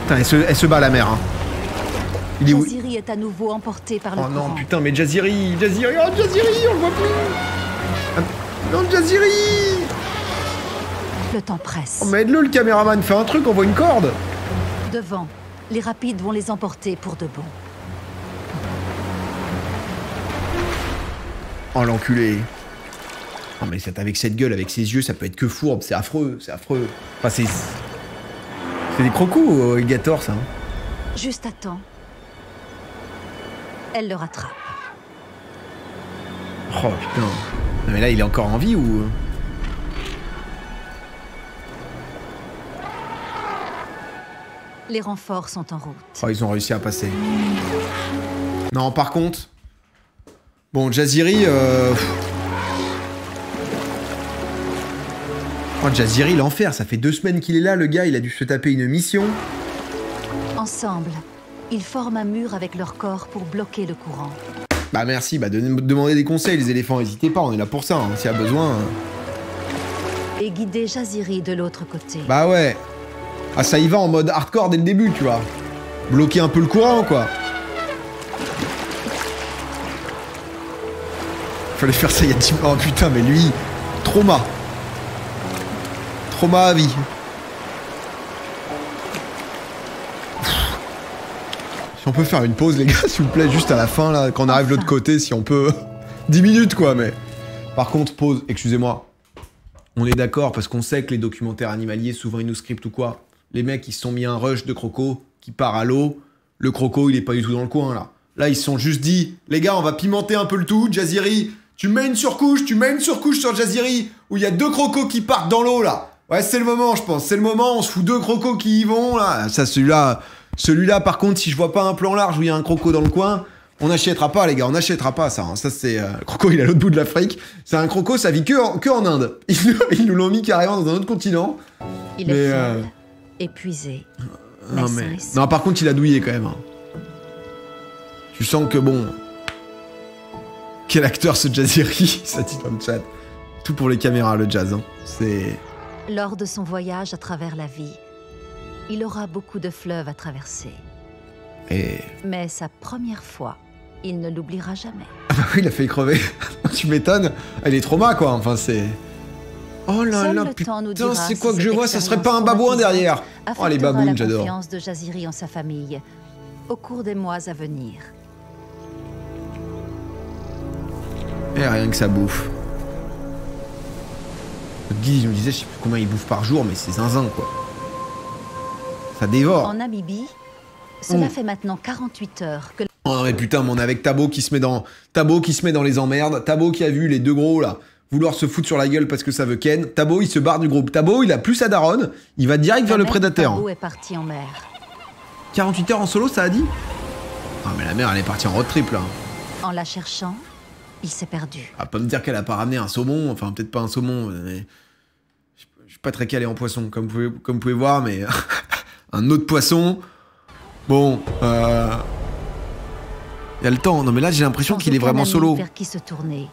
Putain, elle se bat la mère, hein. Il est où? Jaziri est à nouveau emporté par le Oh courant. non, putain, mais Jaziri, on le voit plus. Ah, non, Jaziri. Le temps presse. Oh, mais aide-le, le caméraman, fais un truc, envoie une corde. Devant, les rapides vont les emporter pour de bon. Oh, l'enculé. Oh, mais avec cette gueule, avec ses yeux, ça peut être que fourbe, c'est affreux. Enfin, c'est des crocos, Alligator, ça. Hein. Juste à temps. Elle le rattrape. Oh, putain. Non, mais là, il est encore en vie ou... Les renforts sont en route. Oh, ils ont réussi à passer. Non, par contre... Bon, Jaziri... Oh, Jaziri, l'enfer. Ça fait 2 semaines qu'il est là, le gars. Il a dû se taper une mission. Ensemble, ils forment un mur avec leur corps pour bloquer le courant. Bah merci, bah demandez des conseils, les éléphants. N'hésitez pas, on est là pour ça, hein, s'il y a besoin. Et guider Jaziri de l'autre côté. Bah ouais. Ah, ça y va en mode hardcore dès le début, tu vois. Bloquer un peu le courant, quoi. Fallait faire ça il y a 10 mois. Oh putain, mais lui, trauma. Trauma à vie. Si on peut faire une pause, les gars, s'il vous plaît, juste à la fin, là, quand on arrive de l'autre côté, si on peut... 10 minutes, quoi, mais... Par contre, pause, excusez-moi. On est d'accord, parce qu'on sait que les documentaires animaliers, souvent, ils nous scriptent ou quoi. Les mecs, ils se sont mis un rush de croco qui part à l'eau. Le croco, il est pas du tout dans le coin, là. Là, ils se sont juste dit, les gars, on va pimenter un peu le tout. Jaziri, tu mets une surcouche sur Jaziri, où il y a 2 crocos qui partent dans l'eau, là. Ouais, c'est le moment, je pense. C'est le moment, on se fout 2 crocos qui y vont, là. Ça, celui-là, par contre, si je vois pas un plan large où il y a un croco dans le coin, on n'achètera pas, les gars, on n'achètera pas ça. Hein. Ça, c'est... le croco, il est à l'autre bout de l'Afrique. C'est un croco, ça vit que en Inde. Ils nous l'ont mis carrément dans un autre continent. Il est faible, épuisé. Non, mais... Non, par contre, il a douillé, quand même. Hein. Tu sens que, bon... Quel acteur, ce Jaziri, ça dit dans le chat. Tout pour les caméras, le jazz. Hein. C'est... Lors de son voyage à travers la vie, il aura beaucoup de fleuves à traverser. Et... Mais sa première fois, il ne l'oubliera jamais. Ah bah oui, il a failli crever. Tu m'étonnes. Elle est trauma, quoi. Enfin, c'est... Oh là Seul là, le temps nous putain, dira c'est quoi si que je cette vois? Ça serait expérience pas un babouin traumatisante derrière. Oh, les affectera babouins, la j'adore. confiance de Jaziri en sa famille au cours des mois à venir. Et rien que ça bouffe. Le guide, je me disais, je sais plus combien il bouffe par jour, mais c'est zinzin, quoi. Ça dévore. En Namibie, cela fait maintenant 48 heures que... Oh non mais putain, mais on est avec Tabo qui se met dans... Tabo qui se met dans les emmerdes. Tabo qui a vu les deux gros, là, vouloir se foutre sur la gueule parce que ça veut Ken. Tabo, il se barre du groupe. Tabo, il a plus sa daronne. Il va direct vers le prédateur. Tabo est parti en mer. 48 heures en solo, ça a dit? Ah mais la mère, elle est partie en road trip, là. En la cherchant, il s'est perdu. Ah, pas me dire qu'elle a pas ramené un saumon. Enfin, peut-être pas un saumon, mais... Je suis pas très calé en poisson, comme vous pouvez voir, mais... un autre poisson... Bon, il y a le temps. Non mais là j'ai l'impression qu'il est vraiment solo. Vers qui se tourner.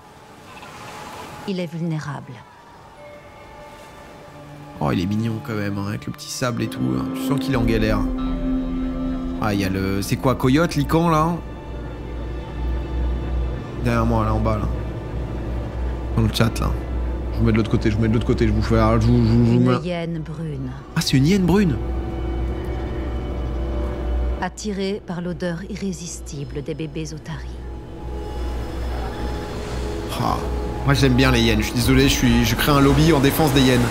Il est vulnérable. Oh il est mignon quand même, hein, avec le petit sable et tout. Hein. Je sens qu'il est en galère. Ah il y a le... C'est quoi, coyote, lican là? Derrière moi là en bas là. Dans le chat là. Je vous mets de l'autre côté, je vous vous fais... Une hyène brune. Ah c'est une hyène brune. Attiré par l'odeur irrésistible des bébés otaries. Ah, moi j'aime bien les hyènes, je suis désolé, je crée un lobby en défense des hyènes.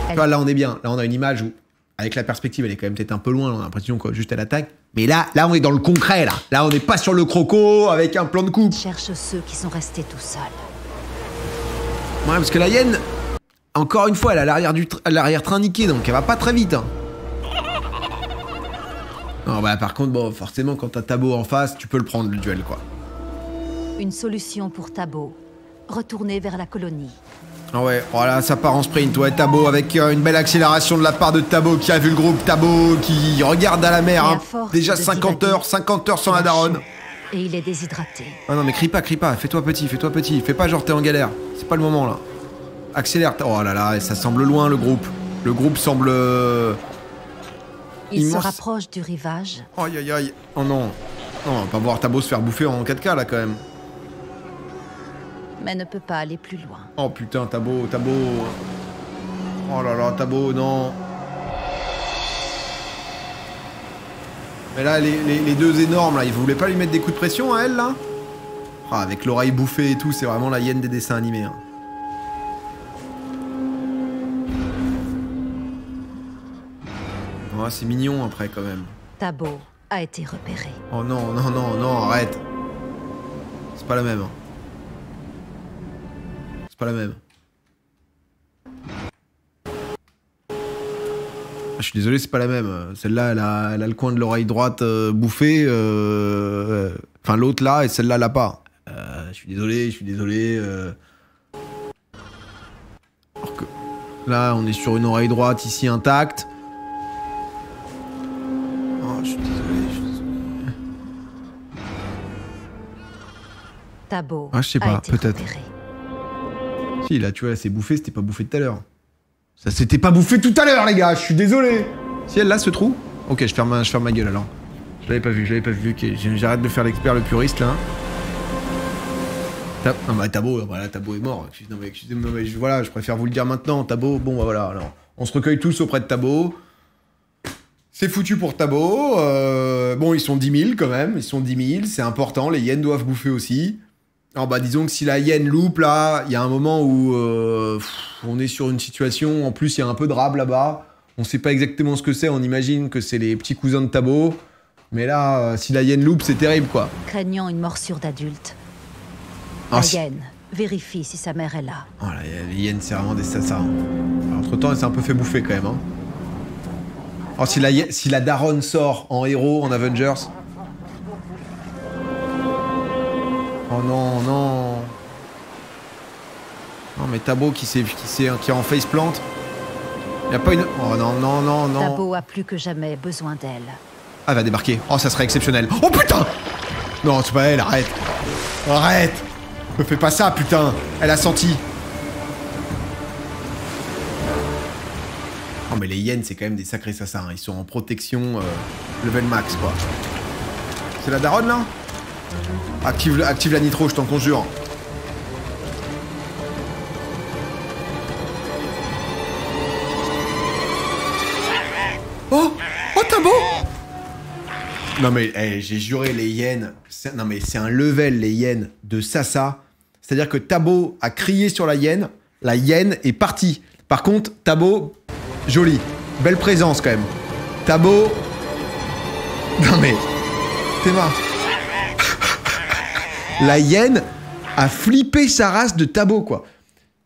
Tu vois, là on est bien, là on a une image où, avec la perspective, elle est quand même peut-être un peu loin, on a l'impression que juste elle attaque. Mais là on est dans le concret là. Là on n'est pas sur le croco avec un plan de coupe. Cherche ceux qui sont restés tout seuls. Ouais, parce que la hyène, encore une fois, elle a l'arrière-train niqué, donc elle va pas très vite. Hein. Non, bah par contre, bon, forcément, quand t'as Tabo en face, tu peux le prendre, le duel, quoi. Une solution pour Tabo. Retourner vers la colonie. Ah ouais, voilà, ça part en sprint, ouais, Tabo, avec une belle accélération de la part de Tabo, qui a vu le groupe, Tabo, qui regarde à la mer, hein. Déjà 50 heures sans la daronne. Et il est déshydraté. Ah non, mais crie pas, fais-toi petit, fais pas genre t'es en galère, c'est pas le moment, là. Accélère, oh là là, ça semble loin, le groupe. Le groupe semble... Il se rapproche du rivage. Aïe aïe aïe. Oh non. Non, on va pas voir Tabo se faire bouffer en 4K là quand même. Mais ne peut pas aller plus loin. Oh putain, Tabo. Oh là là, Tabo, non. Mais là, les deux énormes là, ils voulaient pas lui mettre des coups de pression à elle là? Ah, avec l'oreille bouffée et tout, c'est vraiment la hyène des dessins animés. Hein. Oh, c'est mignon après quand même. Tabo a été repéré. Oh non, arrête. C'est pas la même. C'est pas la même. Je suis désolé, c'est pas la même. Celle-là, elle a le coin de l'oreille droite bouffé. Enfin, l'autre là, et celle-là, elle l'a pas. Je suis désolé. Alors que là, on est sur une oreille droite ici intacte. Oh, je suis désolé. Tabo. Ah, je sais pas, peut-être. Si, là, tu vois, c'est bouffé, c'était pas bouffé tout à l'heure. Ça s'était pas bouffé tout à l'heure, les gars, je suis désolé. Si elle là, ce trou. Ok, je ferme ma gueule alors. Je l'avais pas vu. Okay, j'arrête de faire l'expert, le puriste là. Non, bah Tabo, voilà, Tabo est mort. Non, mais excusez-moi, mais voilà, je préfère vous le dire maintenant. Tabo, bon, bah voilà, alors. On se recueille tous auprès de Tabo. C'est foutu pour Tabo. Bon, ils sont 10 000 quand même. Ils sont 10 000, c'est important. Les hyènes doivent bouffer aussi. Alors bah disons que si la hyène loupe là, il y a un moment où on est sur une situation, en plus il y a un peu de rab là-bas, on sait pas exactement ce que c'est, on imagine que c'est les petits cousins de Tabo, mais là, si la hyène loupe, c'est terrible quoi. Craignant une morsure d'adulte, la hyène vérifie si sa mère est là. Oh là, les hyènes c'est vraiment des sassas. Entre temps elle s'est un peu fait bouffer quand même. Hein. Oh, si la daronne sort en héros, en Avengers... Oh non. Non mais Tabo qui est en faceplant. Y a pas une... Oh non. Tabo a plus que jamais besoin d'elle. Ah, elle va débarquer. Oh, ça serait exceptionnel. Oh putain! Non, c'est pas elle, arrête. Arrête! Me fais pas ça, putain! Elle a senti. Oh mais les hyènes, c'est quand même des sacrés sassins. Ils sont en protection level max, quoi. C'est la daronne, là? Active la nitro, je t'en conjure. Oh Tabo. Non mais hey, j'ai juré les hyènes. Non mais c'est un level les hyènes de Sasa. C'est-à-dire que Tabo a crié sur la hyène est partie. Par contre, Tabo, joli. Belle présence quand même. Tabo... Non mais... T'es marre. La hyène a flippé sa race de Tabo, quoi.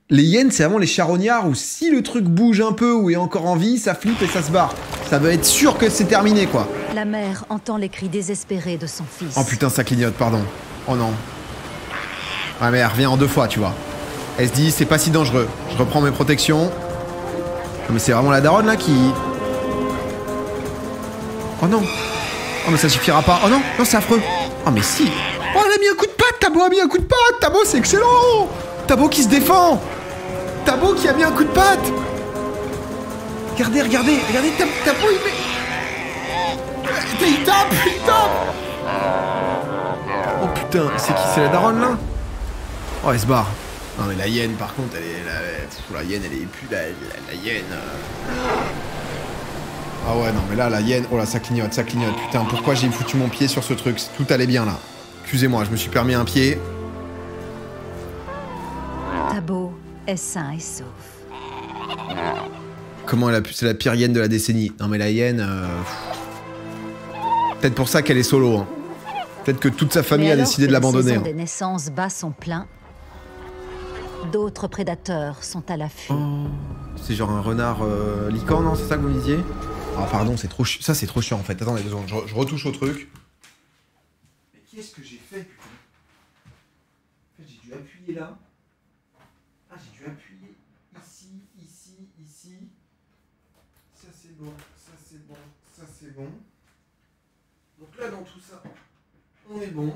Les hyènes, c'est vraiment les charognards où si le truc bouge un peu ou est encore en vie, ça flippe et ça se barre. Ça veut être sûr que c'est terminé, quoi. La mère entend les cris désespérés de son fils. Oh putain, ça clignote, pardon. Oh non. Ah mais elle revient en 2 fois, tu vois. Elle se dit, c'est pas si dangereux. Je reprends mes protections. Non mais c'est vraiment la daronne, là, qui... Oh non. Oh mais ça suffira pas. Oh non, non, c'est affreux. Oh mais si. Oh, elle a mis un coup de patte, Tabo a mis un coup de patte. Tabo, c'est excellent. Tabo qui se défend. Tabo qui a mis un coup de patte. Regardez, regardez, regardez, Tabo, il met... Il tape. Oh putain, c'est qui? C'est la daronne, là? Oh, elle se barre. Non mais la hyène, par contre, elle est... La hyène, elle est plus... La hyène... Ah ouais, non mais là, la hyène... Oh là, ça clignote. Putain, pourquoi j'ai foutu mon pied sur ce truc? Tout allait bien, là. Excusez-moi, je me suis permis un pied. Tabo est sain et sauf. Comment elle a pu... C'est la pire hyène de la décennie. Non mais la hyène... Peut-être pour ça qu'elle est solo, hein. Peut-être que toute sa famille a décidé de l'abandonner. La saison des naissances bat son plein. D'autres prédateurs sont à l'affût. Oh, c'est genre un renard licorne, non? C'est ça que vous me disiez? Ah pardon, c'est trop ça c'est trop chiant en fait. Attendez 2 secondes, je retouche au truc. Mais qu'est-ce que j'ai fait, putain? En fait, j'ai dû appuyer là. Ah, j'ai dû appuyer ici. Ça c'est bon, ça c'est bon. Donc là dans tout ça, on est bon.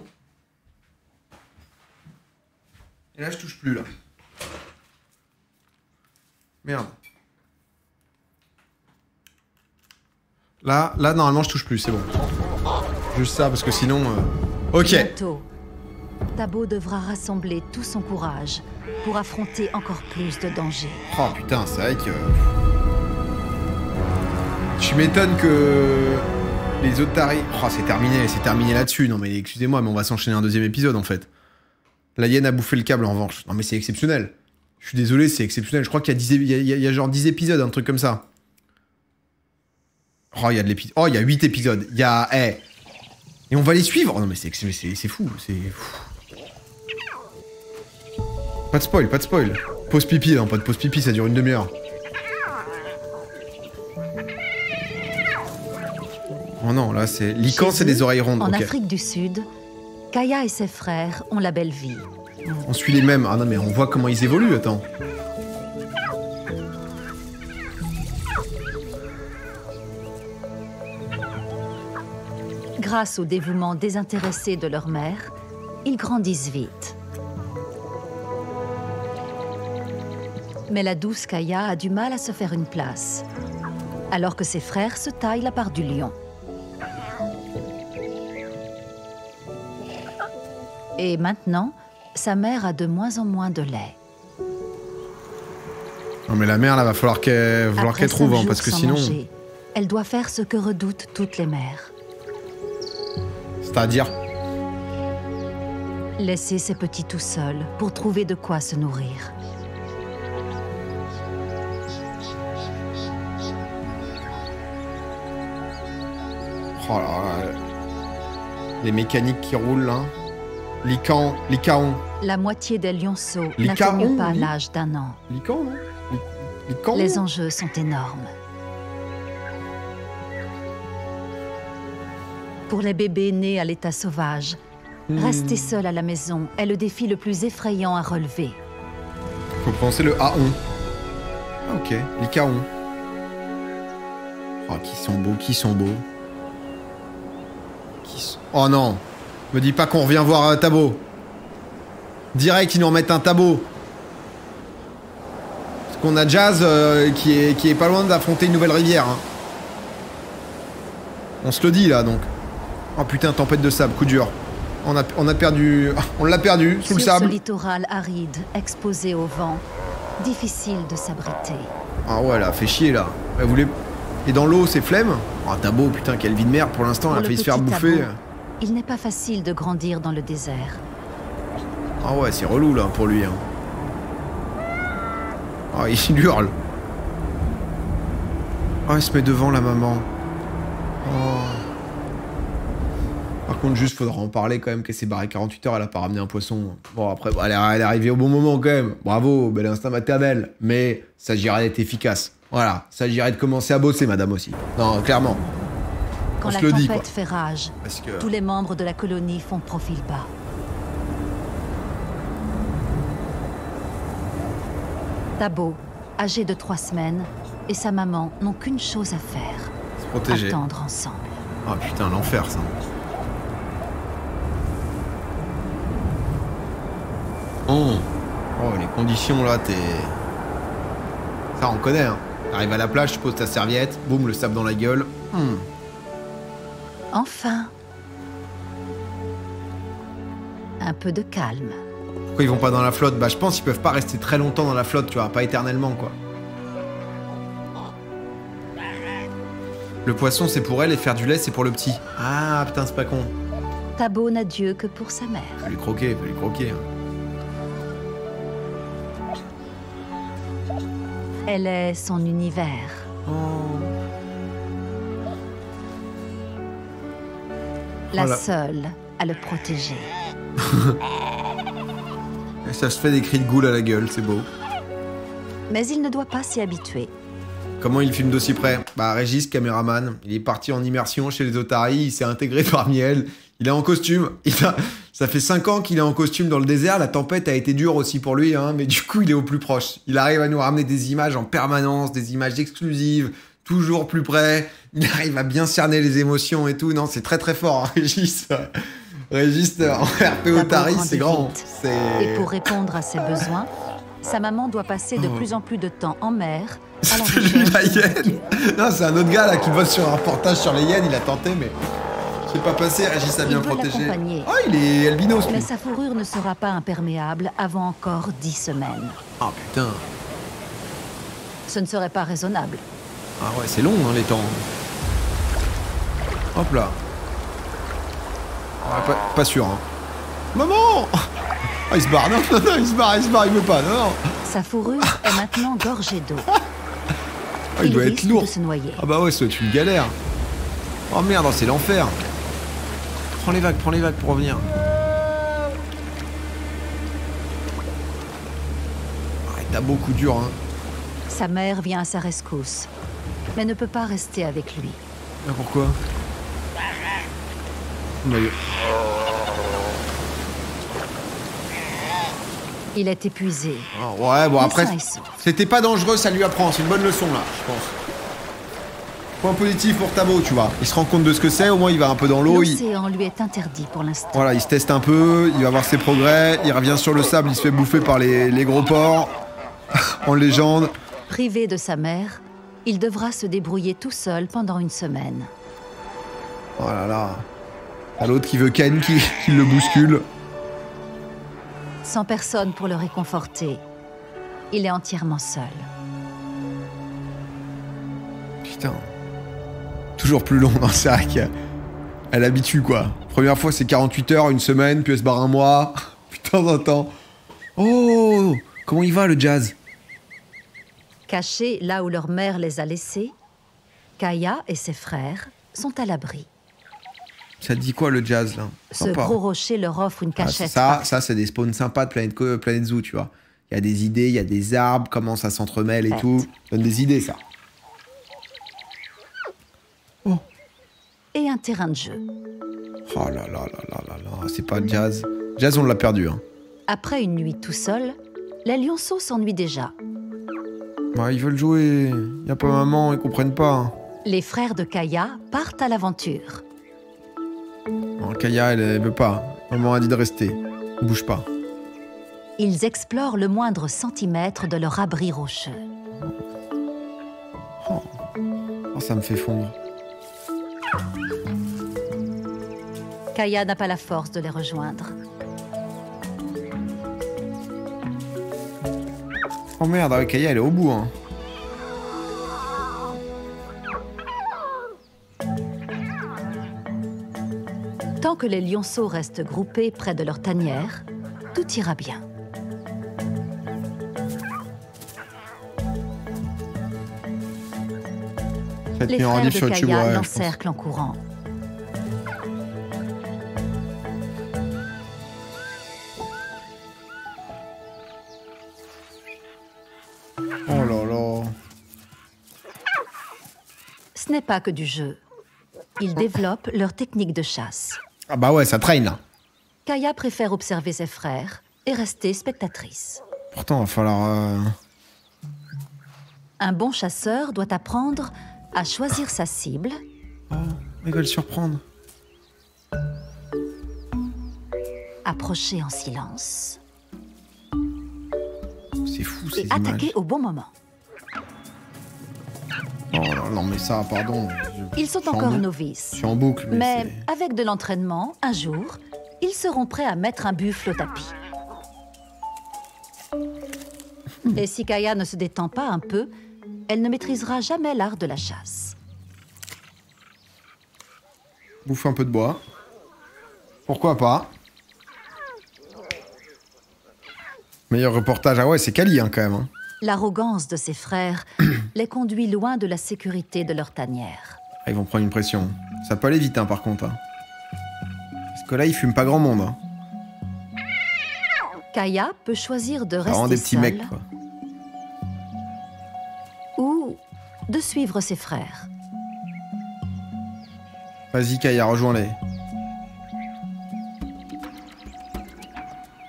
Et là je touche plus là. Merde. Là, normalement, je touche plus, c'est bon. Juste ça, parce que sinon... Ok. Bientôt, Tabo devra rassembler tout son courage pour affronter encore plus de dangers. Oh putain, c'est vrai que... Je m'étonne que... Les autres tarés... Oh, c'est terminé là-dessus. Non mais excusez-moi, mais on va s'enchaîner un 2e épisode, en fait. La hyène a bouffé le câble, en revanche. Non mais c'est exceptionnel. Je suis désolé, c'est exceptionnel. Je crois qu'il y a genre 10 épisodes, un truc comme ça. Oh, il y a de l'épisode. Oh, il y a 8 épisodes. Il y a... Et on va les suivre. Oh non, mais c'est fou. C'est fou. Pas de spoil. Pause pipi, non, pas de pause pipi, ça dure une demi-heure. Oh non, là, c'est... Lycan, c'est des oreilles rondes. En okay. Afrique du Sud, Kaya et ses frères ont la belle vie. On suit les mêmes. Ah non, mais on voit comment ils évoluent, attends. Grâce au dévouement désintéressé de leur mère, ils grandissent vite. Mais la douce Kaya a du mal à se faire une place, alors que ses frères se taillent la part du lion. Et maintenant, sa mère a de moins en moins de lait. Non mais la mère, là, va falloir qu'elle trouve, hein, parce que sinon... Manger, elle doit faire ce que redoutent toutes les mères. C'est-à-dire... Laisser ses petits tout seuls pour trouver de quoi se nourrir. Oh là là. Les mécaniques qui roulent, là. Lycaon. La moitié des lionceaux Lycaon, n'atteignent pas oui. l'âge d'1 an. Lycan, non? Lycan? Les enjeux sont énormes. Pour les bébés nés à l'état sauvage, rester seul à la maison est le défi le plus effrayant à relever. Faut penser le Aon. Ah, ok, Lycaon. Oh, qui sont beaux. Oh non. Me dis pas qu'on revient voir Tabo. Direct, ils nous remettent un Tabo. Parce qu'on a Jazz qui est pas loin d'affronter une nouvelle rivière. Hein. On se le dit là donc. Oh putain, tempête de sable, coup dur. On a perdu. On l'a perdu sous le sable. Sur ce littoral aride, exposé au vent, difficile de s'abriter. Ah ouais, là, fait chier là. Elle voulait... Et dans l'eau, c'est flemme. Oh, Tabo, putain, quelle vie de merde pour l'instant, elle a failli se faire bouffer. Il n'est pas facile de grandir dans le désert. Ah ouais, c'est relou là pour lui. Hein. Ah, il hurle. Ah, il se met devant la maman. Oh. Par contre, juste, faudra en parler quand même qu'elle s'est barrée 48 heures, elle a pas ramené un poisson. Bon, après, elle est arrivée au bon moment quand même. Bravo, bel instinct maternel. Mais s'agirait d'être efficace. Voilà, s'agirait de commencer à bosser, madame aussi. Non, clairement. Quand la tempête fait rage, tous les membres de la colonie font profil bas. Tabo, âgé de 3 semaines, et sa maman n'ont qu'une chose à faire. Se protéger. Attendre ensemble. Oh putain, l'enfer ça. Oh, les conditions là, t'es... Ça, on connaît, hein. T'arrives à la plage, tu poses ta serviette, boum, le sable dans la gueule. Enfin. Un peu de calme. Pourquoi ils vont pas dans la flotte? Bah, je pense qu'ils peuvent pas rester très longtemps dans la flotte, tu vois, pas éternellement, quoi. Le poisson, c'est pour elle, et faire du lait, c'est pour le petit. Ah, putain, c'est pas con. Tabo n'a Dieu que pour sa mère. Faut lui croquer, faut lui croquer. Elle est son univers. Oh. La seule à le protéger. Ça se fait des cris de goule à la gueule, c'est beau. Mais il ne doit pas s'y habituer. Comment il filme d'aussi près? Bah, Régis, caméraman, il est parti en immersion chez les Otaries, il s'est intégré parmi elles. Il est en costume. Ça fait 5 ans qu'il est en costume dans le désert. La tempête a été dure aussi pour lui, hein, mais du coup, il est au plus proche. Il arrive à nous ramener des images en permanence, des images exclusives, toujours plus près. Il arrive à bien cerner les émotions et tout. Non, c'est très très fort, hein, Régis. Régis en RP Otaries, c'est grand. Et pour répondre à ses besoins, sa maman doit passer de plus en plus de temps en mer. C'est lui la hyène. Non, c'est un autre gars là qui bosse sur un reportage sur les hyènes. Il a tenté, mais c'est pas passé. Régis a bien protégé. Oh, il est albinos. Mais sa fourrure ne sera pas imperméable avant encore 10 semaines. Ah putain. Ce ne serait pas raisonnable. Ah ouais, c'est long hein, les temps. Hop là. Ah, pas sûr. Hein. Maman. Ah, il se barre. Non, il se barre, il veut pas. Non. Sa fourrure est maintenant gorgée d'eau. Ah, il doit être lourd. De se noyer. Ah bah ouais, ça doit être une galère. Oh merde, c'est l'enfer. Prends les vagues pour revenir. Ah, t'as beaucoup dur, hein. Sa mère vient à sa rescousse, mais ne peut pas rester avec lui. Ah, pourquoi? Il est épuisé. Oh, ouais, bon après, c'était pas dangereux, ça lui apprend. C'est une bonne leçon là, je pense. Point positif pour Tabo, tu vois. Il se rend compte de ce que c'est, au moins il va un peu dans l'eau. L'océan lui est interdit pour l'instant. Voilà, il se teste un peu, il va voir ses progrès, il revient sur le sable, il se fait bouffer par les gros porcs. En légende. Privé de sa mère, il devra se débrouiller tout seul pendant une semaine. Oh là là. T'as l'autre qui veut Ken qui le bouscule. Sans personne pour le réconforter, il est entièrement seul. Putain. Toujours plus long, non, c'est vrai qu'elle habitue quoi. Première fois c'est 48 heures, une semaine, puis elle se barre un mois. Putain d'un temps. Oh, comment il va le Jazz? Cachés là où leur mère les a laissés, Kaya et ses frères sont à l'abri. Ça te dit quoi le Jazz là? Ce gros rocher leur offre une cachette. Ça c'est des spawns sympas de Planet Zoo, tu vois. Il y a des idées, il y a des arbres, comment ça s'entremêle et tout. Ça donne des idées ça. Oh. Et un terrain de jeu. Oh là là là là là là, c'est pas Jazz. Jazz on l'a perdu. Hein. Après une nuit tout seul, les lionceaux s'ennuient déjà. Ouais, ils veulent jouer. Y a pas maman, ils comprennent pas. Hein. Les frères de Kaya partent à l'aventure. Non, Kaya, elle veut pas. Maman a dit de rester. Ne bouge pas. Ils explorent le moindre centimètre de leur abri rocheux. Oh, ça me fait fondre. Kaya n'a pas la force de les rejoindre. Oh merde, Kaya, elle est au bout. Hein. Tant que les lionceaux restent groupés près de leur tanière, tout ira bien. Les frères de Kaya l'encerclent en courant. Oh là là. Ce n'est pas que du jeu. Ils développent leur technique de chasse. Ah bah ouais, ça traîne là. Kaya préfère observer ses frères et rester spectatrice. Pourtant, il va falloir... Un bon chasseur doit apprendre à choisir sa cible. Oh, il va le surprendre. Approcher en silence. C'est fou ces et images. attaquer au bon moment. Oh là, non mais ça, pardon. Ils sont encore novices. Je suis en boucle, mais avec de l'entraînement, un jour, ils seront prêts à mettre un buffle au tapis. Et si Kaya ne se détend pas un peu, elle ne maîtrisera jamais l'art de la chasse. Bouffe un peu de bois. Pourquoi pas? Meilleur reportage. Ah ouais, c'est quali hein, quand même. Hein. L'arrogance de ses frères les conduit loin de la sécurité de leur tanière. Ah, ils vont prendre une pression. Ça peut aller vite hein, par contre. Hein. Parce que là, ils fument pas grand monde. Hein. Kaya peut choisir de rester vraiment des petits seule mecs, quoi. ou de suivre ses frères. Vas-y Kaya, rejoins-les.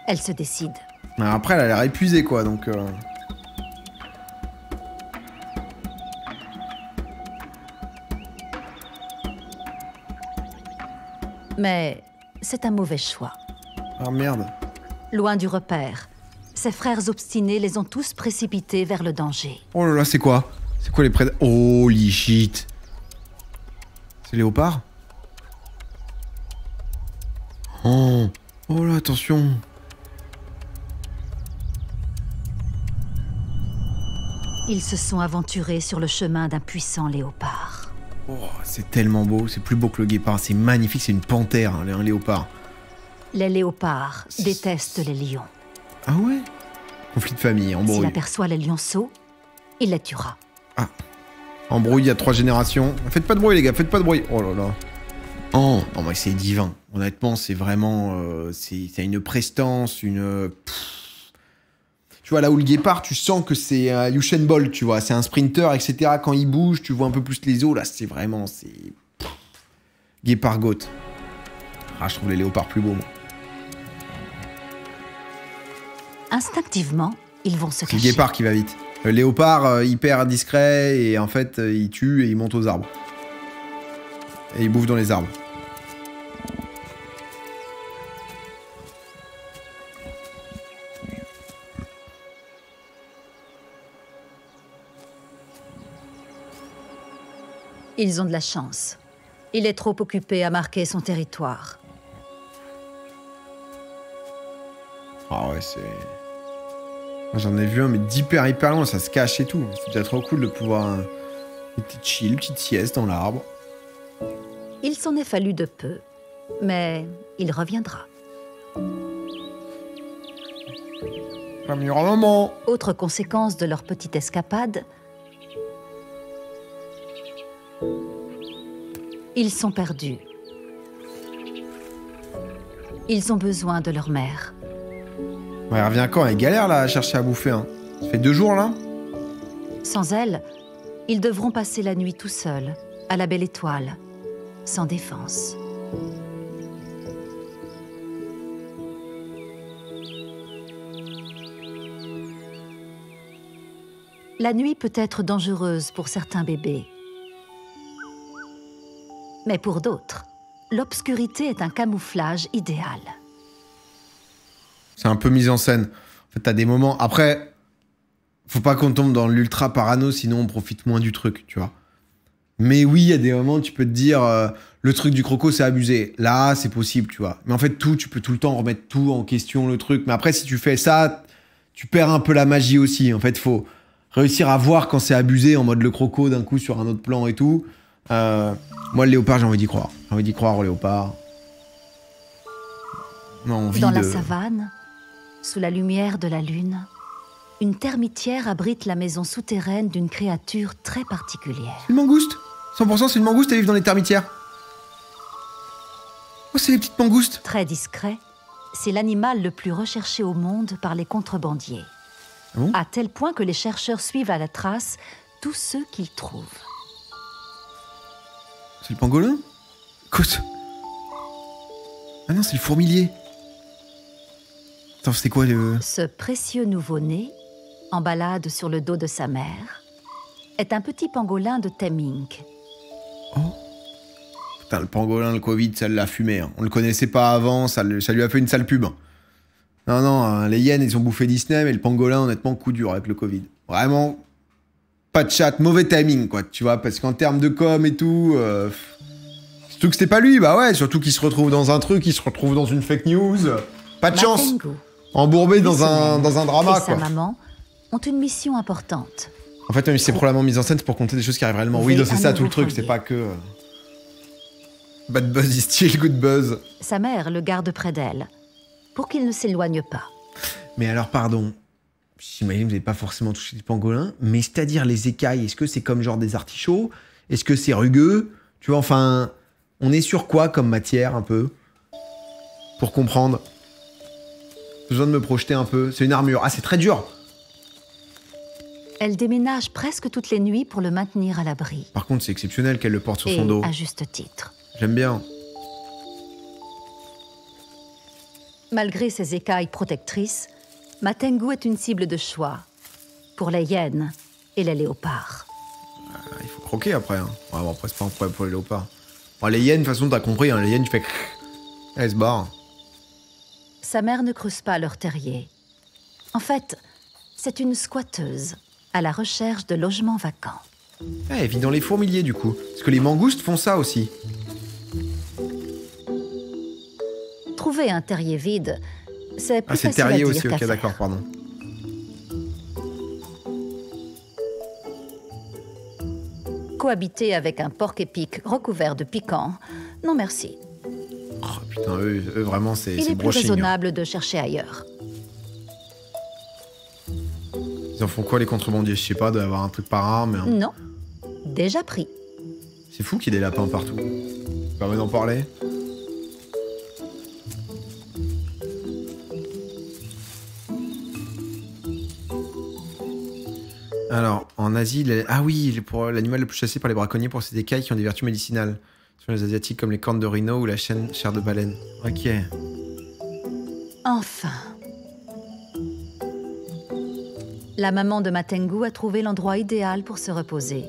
Elle se décide. Après, elle a l'air épuisée, quoi, donc... Mais c'est un mauvais choix. Ah merde. Loin du repère, ses frères obstinés les ont tous précipités vers le danger. Oh là là, c'est quoi? C'est quoi les prédateurs? Holy shit. C'est léopard? Oh. Oh là, attention. Ils se sont aventurés sur le chemin d'un puissant léopard. Oh, c'est tellement beau. C'est plus beau que le guépard. C'est magnifique. C'est une panthère, hein, un léopard. Les léopards détestent les lions. Ah ouais? Conflit de famille, embrouille. S'il aperçoit les lionceaux, il les tuera. Ah. Embrouille il y a 3 générations. Faites pas de bruit, les gars. Faites pas de bruit. Oh là là. Oh, non, mais c'est divin. Honnêtement, c'est vraiment... c'est une prestance, une... Tu vois, là où le guépard, tu sens que c'est Usain Bolt, tu vois. C'est un sprinter, etc. Quand il bouge, tu vois un peu plus les os. Là, c'est vraiment... c'est guépard goat. Ah, je trouve les léopards plus beaux, moi. Instinctivement, ils vont se C'est cacher. le guépard qui va vite. Le léopard, hyper discret, et en fait, il tue et il monte aux arbres. Et il bouffe dans les arbres. Ils ont de la chance. Il est trop occupé à marquer son territoire. Ah ouais, c'est... J'en ai vu un, mais d'hyper loin, ça se cache et tout. C'est déjà trop cool de pouvoir... une petite chill, une petite sieste dans l'arbre. Il s'en est fallu de peu, mais il reviendra. Un meilleur moment. Autre conséquence de leur petite escapade, ils sont perdus. Ils ont besoin de leur mère. Ouais, elle revient quand? Elle galère là à chercher à bouffer. Hein. Ça fait 2 jours là. Sans elle, ils devront passer la nuit tout seuls, à la belle étoile, sans défense. La nuit peut être dangereuse pour certains bébés. Mais pour d'autres, l'obscurité est un camouflage idéal. C'est un peu mise en scène. En fait, t'as des moments... Après, faut pas qu'on tombe dans l'ultra parano, sinon on profite moins du truc, tu vois. Mais oui, il y a des moments où tu peux te dire... le truc du croco, c'est abusé. Là, c'est possible, tu vois. Mais en fait, tu peux tout le temps remettre tout en question, le truc. Mais après, si tu fais ça, tu perds un peu la magie aussi. En fait, faut réussir à voir quand c'est abusé, en mode le croco d'un coup sur un autre plan et tout. Moi, le léopard, j'ai envie d'y croire. J'ai envie d'y croire au léopard. On a envie Dans de... la savane, Sous la lumière de la lune, une termitière abrite la maison souterraine d'une créature très particulière. Une mangouste. 100% c'est une mangouste, elle vit dans les termitières. Oh, c'est les petites mangoustes. Très discret, c'est l'animal le plus recherché au monde par les contrebandiers. Ah bon? À tel point que les chercheurs suivent à la trace tous ceux qu'ils trouvent. C'est le pangolin? Écoute. Ah non, c'est le fourmilier. Attends, c'était quoi le... Ce précieux nouveau-né, en balade sur le dos de sa mère, est un petit pangolin de Temminck. Oh. Putain, le pangolin, le Covid, ça l'a fumé. Hein. On le connaissait pas avant, ça lui a fait une sale pub. Non, non, hein, les hyènes, ils ont bouffé Disney, mais le pangolin, honnêtement, coup dur avec le Covid. Vraiment, pas de chat, mauvais timing, quoi, tu vois, parce qu'en termes de com et tout... Surtout que c'était pas lui, bah ouais, surtout qu'il se retrouve dans un truc, il se retrouve dans une fake news. Pas de chance. Embourbé dans un drama, et quoi. sa maman ont une mission importante. En fait, c'est probablement mis en scène, c'est pour compter des choses qui arrivent réellement. Oui, c'est ça tout le truc, c'est pas que... Bad buzz is still good buzz. Sa mère le garde près d'elle, pour qu'il ne s'éloigne pas. Mais alors, pardon, j'imagine que vous n'avez pas forcément touché du pangolin, mais c'est-à-dire les écailles, est-ce que c'est comme genre des artichauts? Est-ce que c'est rugueux? Tu vois, enfin, on est sur quoi comme matière, un peu? Pour comprendre. J'ai besoin de me projeter un peu. C'est une armure. Ah, c'est très dur. Elle déménage presque toutes les nuits pour le maintenir à l'abri. Par contre, c'est exceptionnel qu'elle le porte sur son dos. Et à juste titre. J'aime bien. Malgré ses écailles protectrices, Matengu est une cible de choix pour les hyènes et les léopards. Il faut croquer après. Hein. Ouais, bon, après, c'est pas un problème pour les léopards. Bon, les hyènes, de toute façon, t'as compris. Hein, les hyènes, tu fais... Elles se barrent. Sa mère ne creuse pas leur terrier. En fait, c'est une squatteuse à la recherche de logements vacants. Elle vit dans les fourmiliers, du coup. Parce que les mangoustes font ça aussi. Trouver un terrier vide, c'est plus c'est facile terrier à dire aussi, qu'à ok, faire. d'accord, pardon. Cohabiter avec un porc-épic recouvert de piquant, non merci. Oh putain, eux vraiment, c'est Il est plus brushing. raisonnable de chercher ailleurs. Ils en font quoi, les contrebandiers? Je sais pas, doit y avoir un truc pas rare, mais... Non, déjà pris. C'est fou qu'il y ait des lapins partout. Ça permet d'en parler. Alors, en Asie, ah oui, pour l'animal le plus chassé par les braconniers pour ses écailles qui ont des vertus médicinales. Sur les Asiatiques comme les cornes de rhino ou la chair de baleine. Ok. Enfin. La maman de Matengu a trouvé l'endroit idéal pour se reposer.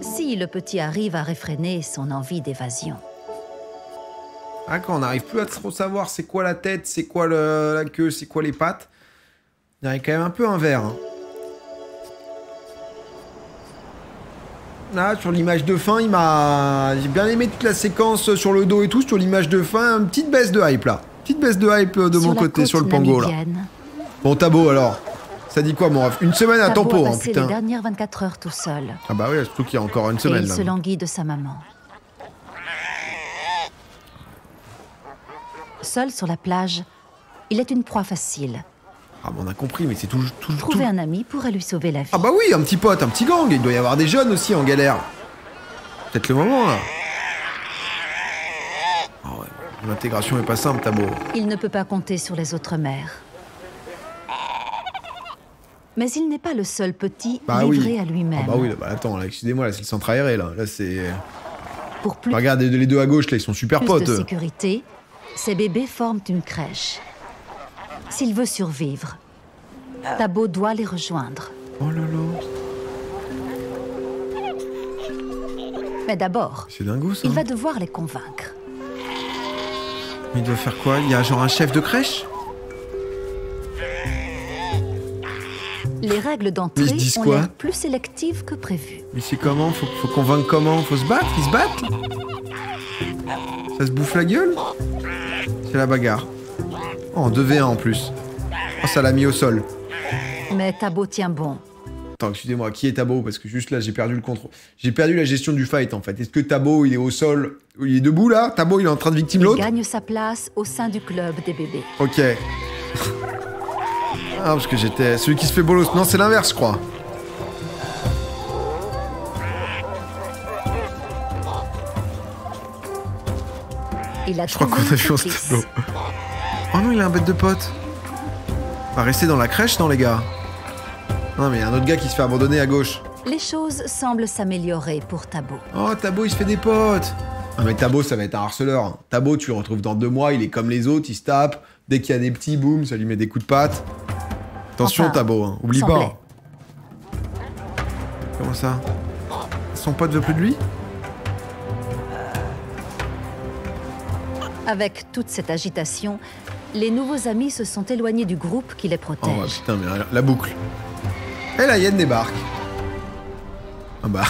Si le petit arrive à réfréner son envie d'évasion. Ah, quand on n'arrive plus à trop savoir c'est quoi la tête, c'est quoi la queue, c'est quoi les pattes, il y a quand même un peu un verre. Hein. Là, sur l'image de fin, j'ai bien aimé toute la séquence sur le dos et tout. Sur l'image de fin, une petite baisse de hype là. Petite baisse de hype de mon côté sur le pango là. Bon, Tabo alors. Ça dit quoi, mon ref? Une semaine à tempo, hein, putain. Les dernières 24 heures tout seul. Ah bah oui, surtout qu'il y a encore une semaine. Et il là, se languit de sa maman. Seul sur la plage, il est une proie facile. Ah bah on a compris, mais c'est tout... Trouver un ami pourrait lui sauver la vie. Ah bah oui, un petit pote, un petit gang. Il doit y avoir des jeunes aussi en galère. Peut-être le moment, là. Ah ouais, l'intégration est pas simple, Tabo. Il ne peut pas compter sur les autres mères. Mais il n'est pas le seul petit livré à lui-même. Ah bah oui, bah attends, là, excusez-moi, là c'est le centre aéré, là. Là c'est... Pour plus regarde, les deux à gauche, là, ils sont super potes. de sécurité, ces bébés forment une crèche. S'il veut survivre, Tabo doit les rejoindre. Oh là là. Mais d'abord, c'est dingo, ça. Il va devoir les convaincre. Mais il doit faire quoi? Il y a genre un chef de crèche? Les règles d'entrée ont l'air plus sélectives que prévu. Mais c'est comment? Faut convaincre comment? Faut se battre? Ils se battent? Ça se bouffe la gueule? C'est la bagarre. Oh, en 2v1 en plus. Oh, ça l'a mis au sol. Mais Tabo tient bon. Attends, excusez-moi, qui est Tabo? Parce que juste là, j'ai perdu le contrôle. J'ai perdu la gestion du fight, en fait. Est-ce que Tabo, il est au sol? Il est debout, là? Tabo, il est en train de victime Il l'autre? gagne sa place au sein du club des bébés. Ok. Ah, parce que j'étais... Celui qui se fait bolos. Non, c'est l'inverse, je crois. Je crois qu'on a vu en tableau. Oh non, il a un bête de pote. On va rester dans la crèche, non, les gars? Non, mais il y a un autre gars qui se fait abandonner à gauche. Les choses semblent s'améliorer pour Tabo. Oh, Tabo, il se fait des potes. Ah, mais Tabo, ça va être un harceleur. Tabo, tu le retrouves dans 2 mois, il est comme les autres, il se tape. Dès qu'il y a des petits, boum, ça lui met des coups de patte. Attention, Enfin, Tabo, hein. Oublie semblait. pas. Comment ça? Son pote veut plus de lui? Avec toute cette agitation, les nouveaux amis se sont éloignés du groupe qui les protège. Oh, putain, mais la boucle. Et la hyène débarque. Ah bah...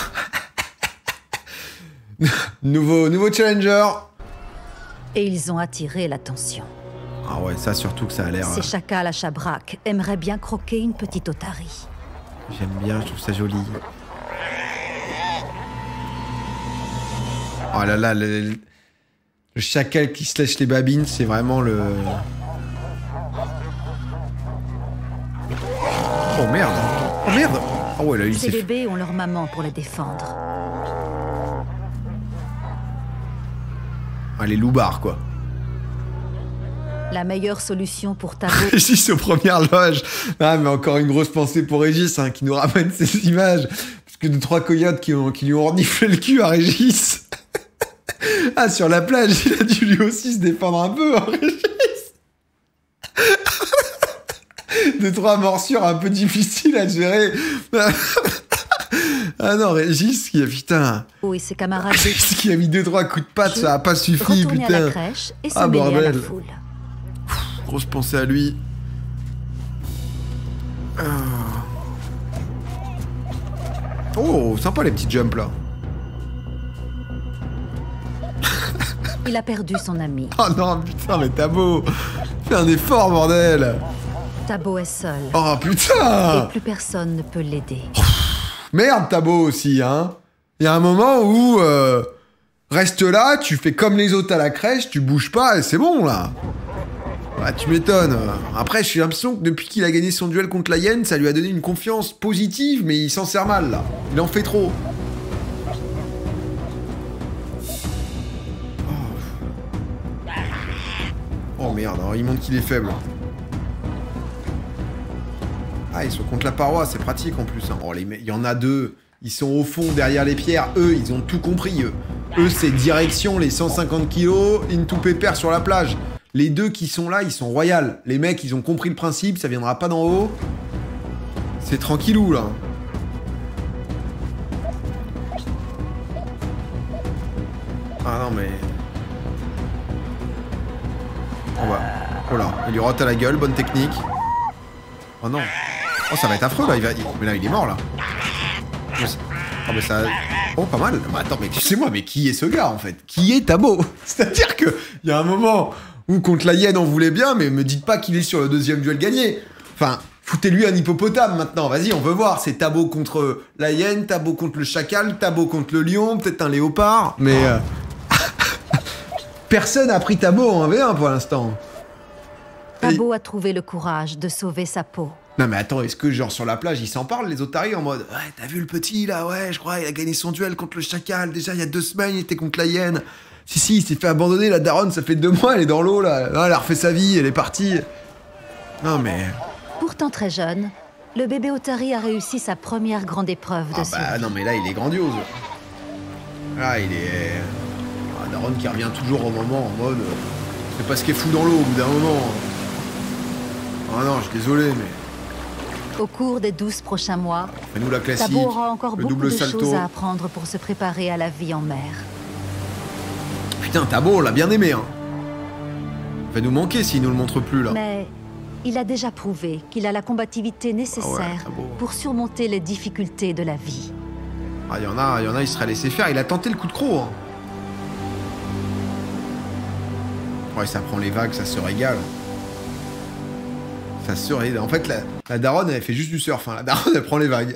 nouveau challenger. Et ils ont attiré l'attention. Ah ouais, ça surtout que ça a l'air... Ces chacals à chabrac aimeraient bien croquer une petite otarie. J'aime bien, je trouve ça joli. Oh là là, le chacal qui se lèche les babines, c'est vraiment le... Oh merde. Oh merde. Oh ouais, là, il Ces s'est... bébés ont leur maman pour les défendre. Ah, les loupards, quoi. La meilleure solution pour Tabo... Régis aux premières loges. Ah, mais encore une grosse pensée pour Régis, hein, qui nous ramène ces images. Parce que 2-3 coyotes qui lui ont reniflé le cul à Régis. Ah, sur la plage, il a dû lui aussi se défendre un peu, hein, Régis. 2-3 morsures un peu difficiles à gérer. Ah non, Régis, qui a, putain... et ses camarades Régis qui a mis 2-3 coups de patte, ça a pas suffi, retourner putain. à la crèche et se Ah, mêler à la bordel. foule. Grosse pensée à lui. Ah. Oh, sympa les petits jumps là. Il a perdu son ami. Oh non, putain, mais Tabo, fais un effort, bordel. Tabo est seul. Oh putain. Et plus personne ne peut l'aider. Merde, Tabo aussi, hein. Il y a un moment où reste là, tu fais comme les autres à la crèche, tu bouges pas et c'est bon là. Bah, tu m'étonnes. Après, j'ai l'impression que depuis qu'il a gagné son duel contre la hyène, ça lui a donné une confiance positive, mais il s'en sert mal là. Il en fait trop. Oh merde, alors il montre qu'il est faible. Ah, ils sont contre la paroi, c'est pratique en plus. Hein. Oh, il y en a 2. Ils sont au fond, derrière les pierres. Eux, ils ont tout compris, eux. Eux, c'est direction, les 150 kilos, into pépère sur la plage. Les 2 qui sont là, ils sont royales. Les mecs, ils ont compris le principe, ça viendra pas d'en haut. C'est tranquillou, là. Ah non, mais... Oh bah... Oh là, il lui rote à la gueule, bonne technique. Oh non. Oh, ça va être affreux, là. Mais là, il est mort, là. Oh, mais ça... Oh, pas mal. Bah, attends, mais excusez-moi, mais qui est ce gars, en fait? Qui est Tabo? C'est-à-dire que il y a un moment où, contre la hyène, on voulait bien, mais me dites pas qu'il est sur le 2e duel gagné. Enfin, foutez-lui un hippopotame, maintenant. Vas-y, on veut voir. C'est Tabo contre la hyène, Tabo contre le chacal, Tabo contre le lion, peut-être un léopard, mais... Personne n'a pris Tabo en 1v1 pour l'instant. Tabo a trouvé le courage de sauver sa peau. Non mais attends, est-ce que genre sur la plage, ils s'en parlent les otaries en mode « Ouais, t'as vu le petit là? Ouais, je crois, il a gagné son duel contre le chacal. Déjà, il y a 2 semaines, il était contre la hyène. Si, il s'est fait abandonner, la daronne, ça fait 2 mois, elle est dans l'eau là. Ah, elle a refait sa vie, elle est partie. » Non mais... Pourtant très jeune, le bébé otari a réussi sa première grande épreuve de Ah survie. bah non mais là, il est grandiose. Là, il est... Ah, daronne qui revient toujours au moment en mode... C'est pas ce qui est fou dans l'eau au bout d'un moment. Ah non, je suis désolé, mais... Au cours des 12 prochains mois, Fais-nous la classique, Tabo aura encore le beaucoup double de salto. choses à apprendre pour se préparer à la vie en mer. Putain, Tabo, on l'a bien aimé, hein. Il va nous manquer s'il nous le montre plus, là. Mais il a déjà prouvé qu'il a la combativité nécessaire Tabo. pour surmonter les difficultés de la vie. Ah, il y en a, il serait laissé faire. Il a tenté le coup de croc, hein. Ouais, ça prend les vagues, ça se régale. Ça serait... En fait, la daronne, elle fait juste du surf. Hein. La daronne, elle prend les vagues.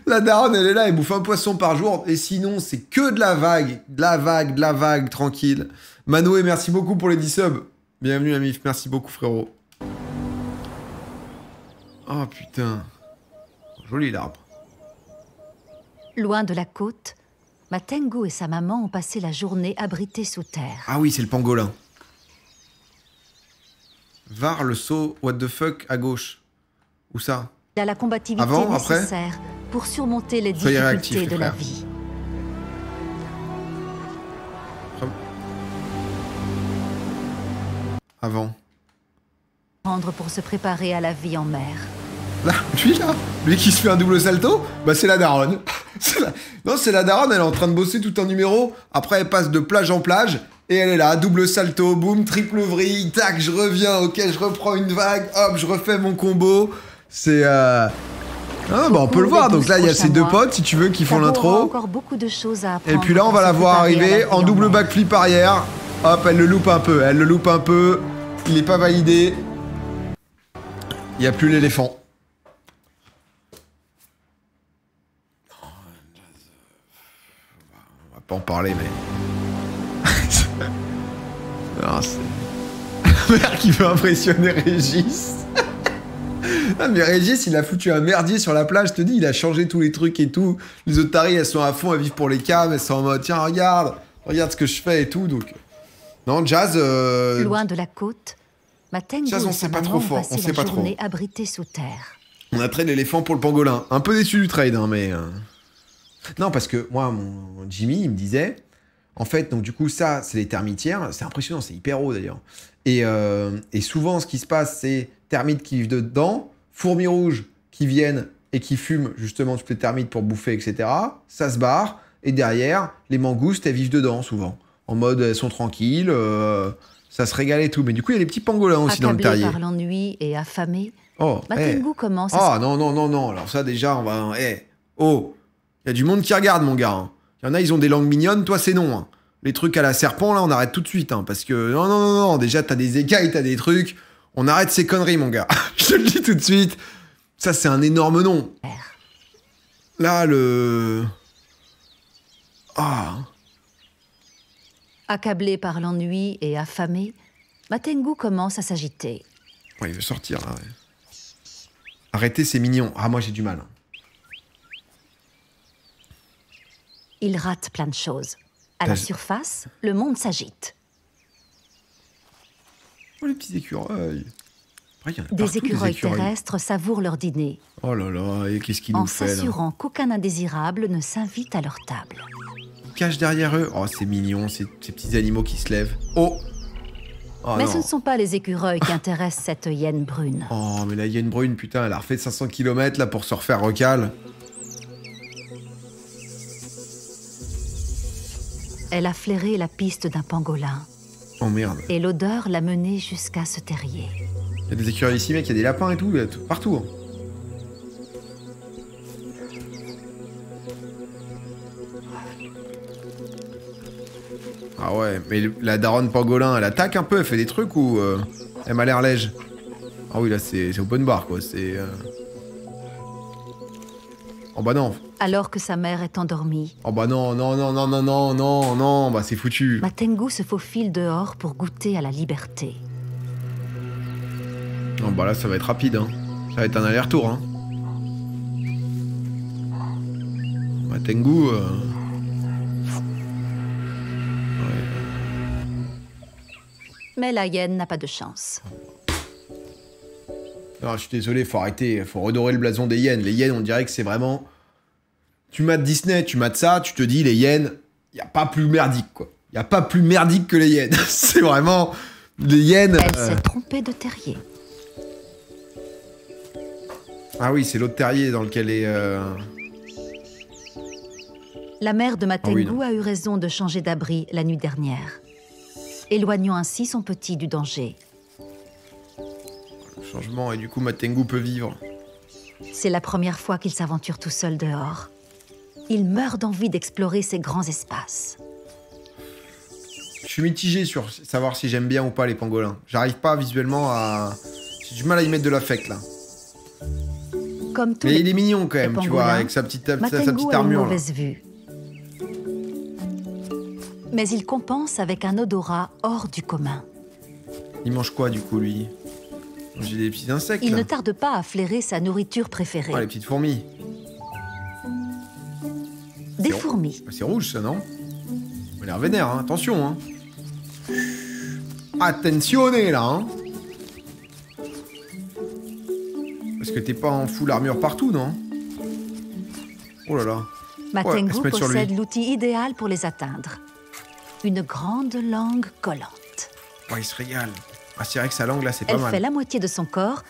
La daronne, elle est là, elle bouffe un poisson par jour. Et sinon, c'est que de la vague. De la vague, tranquille. Manoé, merci beaucoup pour les 10 subs. Bienvenue, Amif. Merci beaucoup, frérot. Oh, putain. Joli, l'arbre. Loin de la côte, Matengu et sa maman ont passé la journée abrités sous terre. Ah oui, c'est le pangolin. Var, le saut, what the fuck, à gauche. Où ça? Il a la combativité Avant, nécessaire pour surmonter les Soyez difficultés réactifs, de la frères. vie. Avant. Prendre pour se préparer à la vie en mer. Là, lui qui se fait un double salto, bah c'est la daronne. Non, c'est la daronne, elle est en train de bosser tout un numéro. Après, elle passe de plage en plage. Et elle est là, double salto, boum, triple vrille, tac, je reviens, ok, je reprends une vague, hop, je refais mon combo. C'est... Ah, bah on peut le voir, donc là, il y a ces deux potes, si tu veux, qui font l'intro. Encore beaucoup de choses à apprendre. Et puis là, on va la voir arriver en double backflip arrière. Hop, elle le loupe un peu, il est pas validé. Il n'y a plus l'éléphant. On va pas en parler, mais... Non, c'est... La mère qui veut impressionner Régis. Ah, mais Régis, il a foutu un merdier sur la plage, je te dis, il a changé tous les trucs et tout. Les autres taris, elles sont à fond, elles vivent pour les cams, elles sont en mode, tiens, regarde ce que je fais et tout, donc... Non, Jazz... Loin de la côte, Matengu Jazz, on et sait sa pas maman trop ont fort, passé on sait la pas trop. journée abrités sous terre. On a trade l'éléphant pour le pangolin. Un peu déçu du trade, hein, mais... Non, parce que moi, mon Jimmy, il me disait... En fait, donc du coup, ça, c'est les termitières. C'est impressionnant, c'est hyper haut d'ailleurs. Et souvent, ce qui se passe, c'est termites qui vivent dedans, fourmis rouges qui viennent et qui fument justement toutes les termites pour bouffer, etc. Ça se barre. Et derrière, les mangoustes, elles vivent dedans souvent. En mode, elles sont tranquilles, ça se régale et tout. Mais du coup, il y a les petits pangolins aussi dans le Accablé terrier. par l'ennui et affamé, Oh, Matengu commence à Ah non. Alors ça, déjà, on va... Oh, il y a du monde qui regarde, mon gars. Hein. Il y en a, ils ont des langues mignonnes, toi, c'est non. Hein. Les trucs à la serpent, là, on arrête tout de suite. Hein, parce que, non. Déjà, t'as des écailles, t'as des trucs. On arrête ces conneries, mon gars. Je te le dis tout de suite. Ça, c'est un énorme nom. Là, le... Ah. Accablé par l'ennui et affamé, Matengu commence à s'agiter. Ouais, il veut sortir, là, ouais. Arrêtez, c'est mignon. Ah, moi, j'ai du mal. Il rate plein de choses. À la surface, le monde s'agite. Oh, les petits écureuils. Après, il y en a Des partout, écureuils terrestres savourent leur dîner, Oh là là, et qu'est-ce qu'il en nous fait, là? s'assurant qu'aucun indésirable ne s'invite à leur table. Ils cachent derrière eux. Oh, c'est mignon, ces petits animaux qui se lèvent. Oh, Mais non. ce ne sont pas les écureuils qui intéressent cette hyène brune. Oh, mais la hyène brune, putain, elle a refait 500 km là pour se refaire recal. Elle a flairé la piste d'un pangolin, Oh merde. et l'odeur l'a menée jusqu'à ce terrier. Il y a des écureuils ici, mec, il y a des lapins et tout, il y a tout partout. Hein. Ah ouais, mais la daronne pangolin, elle attaque un peu, elle fait des trucs ou elle m'a l'air lège. Ah oui, là, c'est open bar, quoi, c'est... Oh bah non. Alors que sa mère est endormie, Oh bah non, bah c'est foutu. Matengu se faufile dehors pour goûter à la liberté. Non bah là, ça va être rapide, hein. Ça va être un aller-retour, hein. Matengu... Mais la hyène n'a pas de chance. Non, je suis désolé, faut arrêter, faut redorer le blason des hyènes. Les hyènes, on dirait que c'est vraiment... Tu mates Disney, tu mates ça, tu te dis, les hyènes, y a pas plus merdique, quoi. Y a pas plus merdique que les hyènes. C'est vraiment... Les hyènes... Elle s'est trompée de terrier. Ah oui, c'est l'autre terrier dans lequel est... La mère de Matengu non. a eu raison de changer d'abri la nuit dernière, éloignant ainsi son petit du danger. Le changement, et du coup, Matengu peut vivre. C'est la première fois qu'il s'aventure tout seul dehors. Il meurt d'envie d'explorer ces grands espaces. Je suis mitigé sur savoir si j'aime bien ou pas les pangolins. J'arrive pas visuellement à... J'ai du mal à y mettre de l'affect, là. Comme tous Mais les il est mignon, quand même, tu vois, pangolins, avec sa petite Matengu a une armure. Là. mauvaise vue. Mais il compense avec un odorat hors du commun. Il mange quoi, du coup, lui? J'ai des petits insectes, Il là. ne tarde pas à flairer sa nourriture préférée. Oh, les petites fourmis. Des fourmis. C'est rouge, ça, non? On a l'air vénère, hein. Attention, hein. Attentionné, là, hein. Parce que t'es pas en full armure partout, non? Oh là là. Matengu elle se met sur lui. possède l'outil idéal pour les atteindre. Une grande langue collante. Oh, il se régale. Ah, c'est vrai que sa langue, là, c'est pas Elle mal. fait la moitié de son corps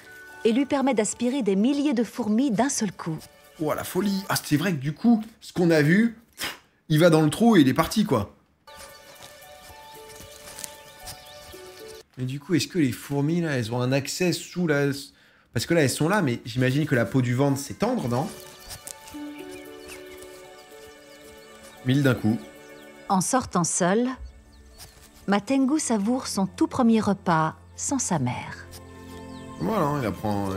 et lui permet d'aspirer des milliers de fourmis d'un seul coup. Oh, la folie. Ah, c'est vrai que du coup, ce qu'on a vu, il va dans le trou et il est parti, quoi. Mais du coup, est-ce que les fourmis, là, elles ont un accès sous la... Parce que là, elles sont là, mais j'imagine que la peau du ventre, c'est tendre, non? 1000 d'un coup. En sortant seul, Matengu savoure son tout premier repas sans sa mère. Voilà, hein, il apprend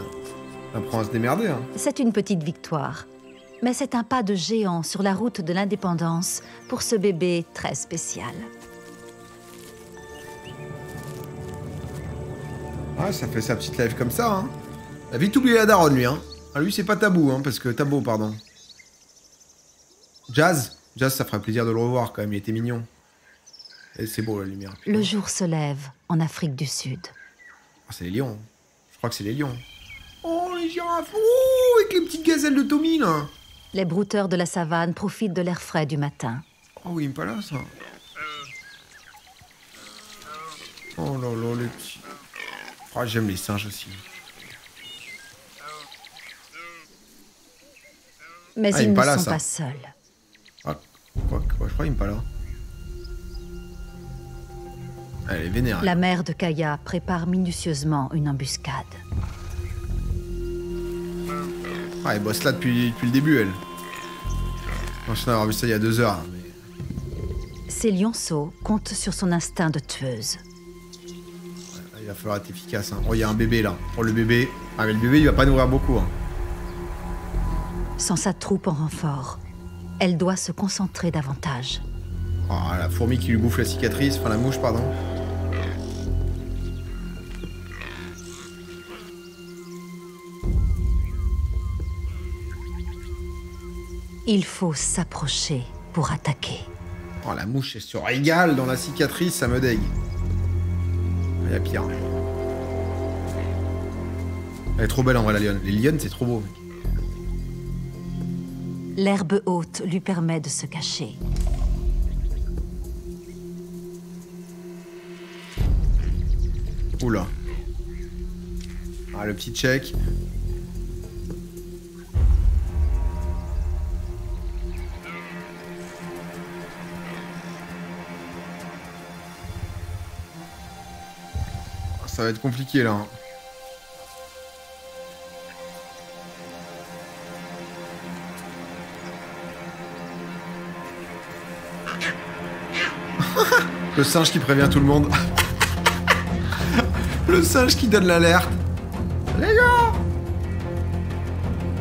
à se démerder. Hein. C'est une petite victoire. Mais c'est un pas de géant sur la route de l'indépendance pour ce bébé très spécial. Ouais, ça fait sa petite live comme ça. Hein. Il a vite oublié la daronne, lui. Hein. Ah, lui, c'est pas tabou, hein, parce que tabou, pardon. Jazz, ça ferait plaisir de le revoir quand même, il était mignon. Et c'est beau la lumière. Putain. Le jour se lève en Afrique du Sud. Oh, c'est les lions. Je crois que c'est les lions. Oh, les girafes. Oh, avec les petites gazelles de Tommy, là. Les brouteurs de la savane profitent de l'air frais du matin. Oh oui, pas là, ça. Oh là là, les petits... Oh, j'aime les singes aussi. Mais Ah, ils ne Impala, sont ça. pas seuls. Ah, quoi, je crois qu'il me pas là. Elle est vénère. La mère de Kaya prépare minutieusement une embuscade. Ah, elle bosse là depuis le début, elle. Je pense avoir vu ça il y a 2 heures. Mais... Ces lionceaux comptent sur son instinct de tueuse. Il va falloir être efficace. Hein. Oh, il y a un bébé là. Oh, le bébé. Ah, mais le bébé, il va pas nourrir beaucoup. Hein. Sans sa troupe en renfort, elle doit se concentrer davantage. Oh, la fourmi qui lui bouffe la cicatrice. Enfin, la mouche, pardon. Il faut s'approcher pour attaquer. Oh, la mouche, elle se régale dans la cicatrice, ça me dégue. Il y a pire. Elle est trop belle en vrai, la lionne. Les lionnes, c'est trop beau. Mec. L'herbe haute lui permet de se cacher. Oula. Ah, le petit check. Ça va être compliqué là. Hein. Le singe qui prévient tout le monde. Le singe qui donne l'alerte. Les gars!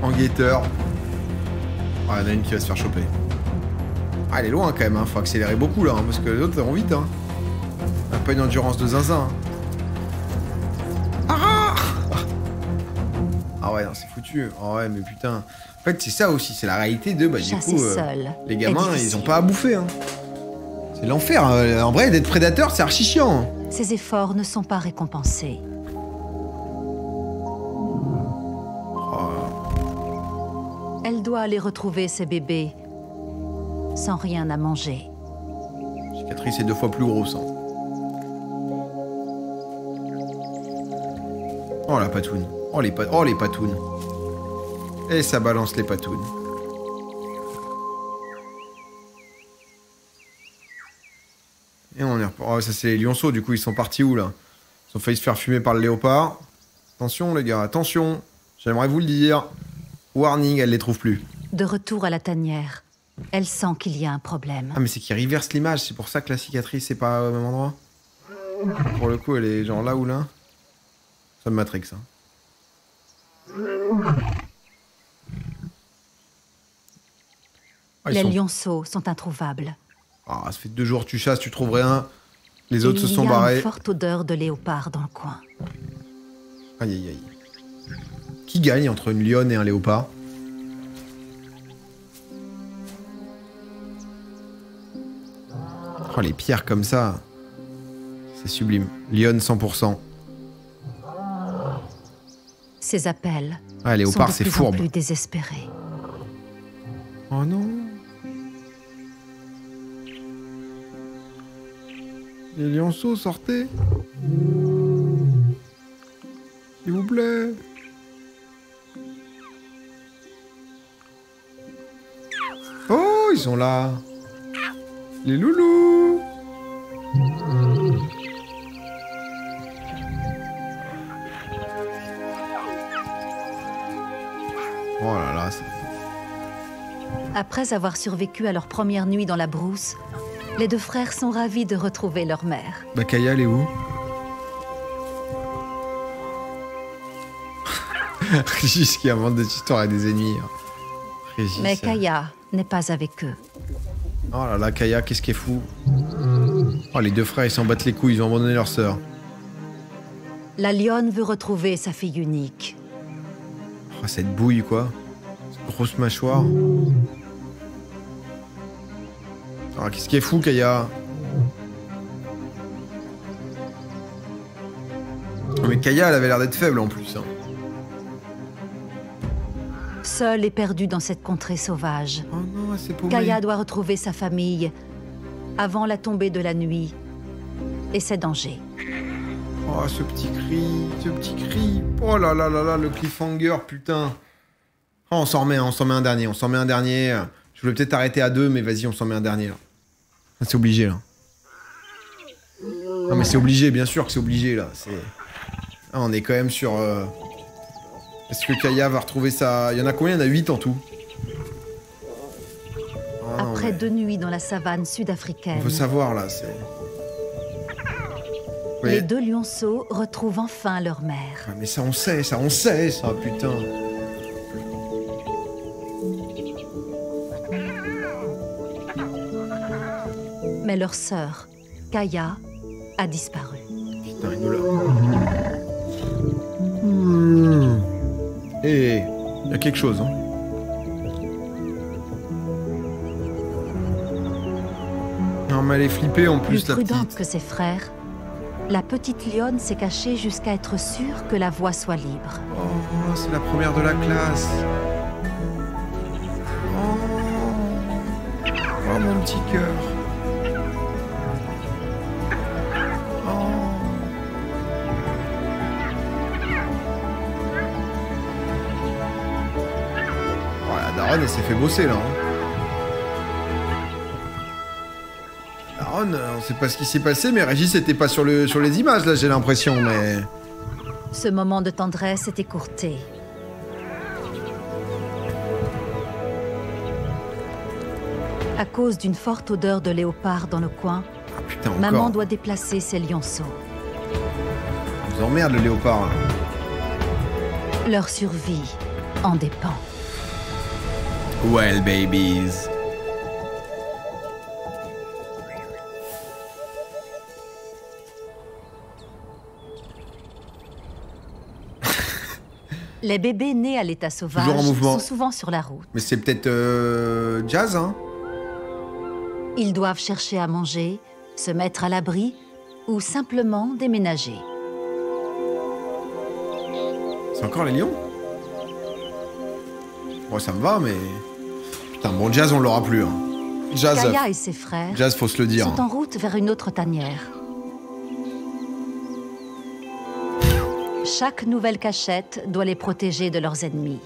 En guetteur. Ah, il y en a une qui va se faire choper. Ah, elle est loin quand même, hein. Faut accélérer beaucoup là, hein, parce que les autres vont vite. Hein. On a pas une endurance de zinzin. Hein. Ah ouais, non, c'est foutu. Ah ouais, mais putain. En fait, c'est ça aussi, c'est la réalité de... Bah, du Chasser coup, seul les est gamins, difficile. ils ont pas à bouffer. Hein. C'est l'enfer. En vrai, d'être prédateur, c'est archi chiant. Hein. Ses efforts ne sont pas récompensés. Elle doit aller retrouver ses bébés sans rien à manger. La cicatrice est 2 fois plus grosse. Hein. Oh la patoune. Oh les patounes. Et ça balance les patounes. Et on est oh, ça c'est les lionceaux, du coup ils sont partis où là? Ils ont failli se faire fumer par le léopard. Attention les gars, attention. J'aimerais vous le dire. Warning, elle les trouve plus. De retour à la tanière, elle sent qu'il y a un problème. Ah mais c'est qu'il reverse l'image, c'est pour ça que la cicatrice c'est pas au même endroit. Pour le coup elle est genre là ou là. Ça me matrix, ça. Les lionceaux sont introuvables. Ah, ça fait 2 jours que tu chasses, tu trouves rien. Les autres se sont Il y a barrés. une forte odeur de léopard dans le coin. Aïe, aïe, aïe. Qui gagne entre une lionne et un léopard? Oh, les pierres comme ça. C'est sublime. Lionne 100%. Ces appels Ah, léopard, sont c'est de plus en fourbe. plus désespérés. Oh non. Les lionceaux, sortez. S'il vous plaît. Oh, ils sont là. Les loulous. Oh là là, c'est... Après avoir survécu à leur première nuit dans la brousse, les 2 frères sont ravis de retrouver leur mère. Bah Kaya, elle est où? Régis qui invente des histoires et des ennemis. Régis, Mais Kaya n'est pas avec eux. Oh là là, Kaya, qu'est-ce qui est fou. Oh, les 2 frères, ils s'en battent les couilles, ils ont abandonné leur sœur. La lionne veut retrouver sa fille unique. Oh, cette bouille, quoi. Cette grosse mâchoire. Oh, qu'est-ce qui est fou, Kaya. Oh, mais Kaya, elle avait l'air d'être faible, en plus. Hein. Seule et perdue dans cette contrée sauvage, Oh non, c'est paumé. Kaya doit retrouver sa famille avant la tombée de la nuit et ses dangers. Oh, ce petit cri. Oh là là là là, le cliffhanger, putain. Oh, on s'en remet un dernier, Je voulais peut-être arrêter à 2, mais vas-y, on s'en met un dernier, là. Ah, c'est obligé, là. Non, mais c'est obligé, bien sûr que c'est obligé, là. Ah, on est quand même sur... Est-ce que Kaya va retrouver sa... Il y en a combien? Il y en a 8 en tout. Oh, non, Après mais... 2 nuits dans la savane sud-africaine, On veut savoir, là, c'est... les 2 lionceaux retrouvent enfin leur mère. Ah, mais ça, on sait, ça, putain. Mais leur sœur, Kaya, a disparu. Putain, il nous l'a... Et il y a quelque chose, hein. Non, mais elle est flippée en plus, Plus la prudente petite. que ses frères, la petite lionne s'est cachée jusqu'à être sûre que la voie soit libre. Oh, c'est la première de la classe. Oh, mon petit cœur. Oh, la daronne, elle s'est fait bosser, là. Hein. La daronne, on sait pas ce qui s'est passé, mais Régis était pas sur les images, là, j'ai l'impression, mais... Ce moment de tendresse est écourté. À cause d'une forte odeur de léopard dans le coin, Ah putain, encore. maman doit déplacer ses lionceaux. On nous emmerde, le léopard, là. Leur survie en dépend. Well, babies. Les bébés nés à l'état sauvage Toujours en mouvement. sont souvent sur la route. Mais c'est peut-être Jazz, hein? Ils doivent chercher à manger, se mettre à l'abri ou simplement déménager. C'est encore les lions? Bon, ça me va, mais... Putain, bon, Jazz, on l'aura plus, hein. Jazz, Kaya et ses frères Jazz, faut se le dire. sont en route vers une autre tanière. Chaque nouvelle cachette doit les protéger de leurs ennemis.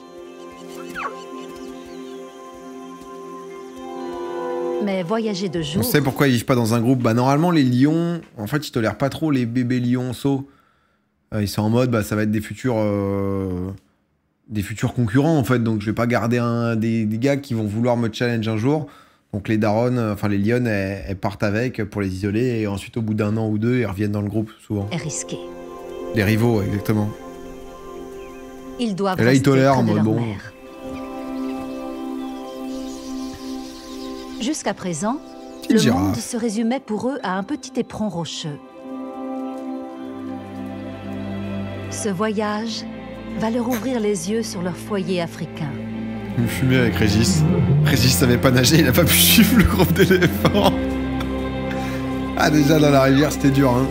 Mais voyager de jour... On sait pourquoi ils vivent pas dans un groupe. Bah, normalement, les lions, en fait, ils tolèrent pas trop les bébés lionceaux. Ils sont en mode, bah, ça va être des futurs concurrents, en fait. Donc, je vais pas garder des gars qui vont vouloir me challenge un jour. Donc, les daronnes, enfin, les lionnes, elles partent avec pour les isoler. Et ensuite, au bout d'1 an ou 2, elles reviennent dans le groupe, souvent. est risqué. Les rivaux, exactement. Ils doivent Et là, ils rester tolèrent en près de mode leur bon. mère. Jusqu'à présent, Petite le girafe. monde se résumait pour eux à un petit éperon rocheux. Ce voyage va leur ouvrir les yeux sur leur foyer africain. Une fumée avec Régis. Régis savait pas nager, il a pas pu suivre le groupe d'éléphants. Ah, déjà dans la rivière, c'était dur, hein.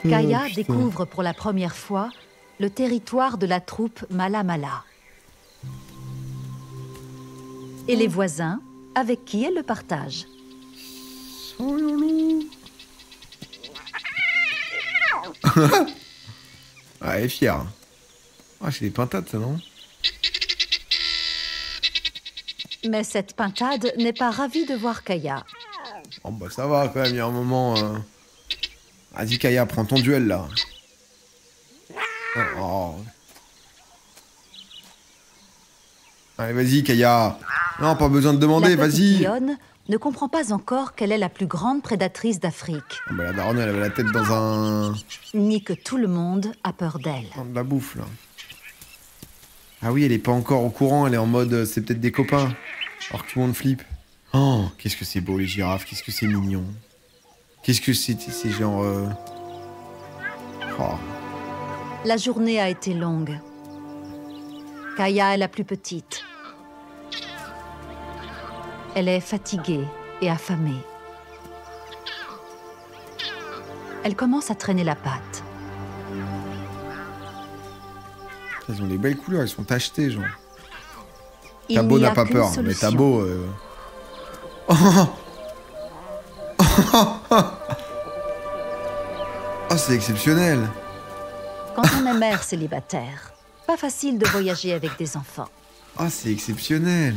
Kaya Oh, putain. découvre pour la première fois le territoire de la troupe Mala Mala. Et les voisins avec qui elle le partage. Oh, loulou. Ah, elle est fière. Ah, c'est des pintades, ça, non? Mais cette pintade n'est pas ravie de voir Kaya. Oh, bah ça va, quand même, il y a un moment... Vas-y, Kaya, prends ton duel, là. Oh. Allez, vas-y, Kaya. Non, pas besoin de demander, La petite vas-y. lionne ne comprend pas encore qu'elle est la plus grande prédatrice d'Afrique, Ah, bah, la daronne, elle avait la tête dans un... ni que tout le monde a peur d'elle. Dans de la bouffe, là. Ah oui, elle est pas encore au courant, elle est en mode... c'est peut-être des copains. Alors que tout le monde flippe. Oh, qu'est-ce que c'est beau, les girafes. Qu'est-ce que c'est mignon. Qu'est-ce que c'est genre... Oh. La journée a été longue. Kaya est la plus petite. Elle est fatiguée et affamée. Elle commence à traîner la patte. Ils ont des belles couleurs, ils sont tachetées, genre. Il Tabo n'y n'a a pas qu'une peur, mais solution. Tabo... Oh, c'est exceptionnel. Quand on est mère célibataire, pas facile de voyager avec des enfants. Oh, c'est exceptionnel.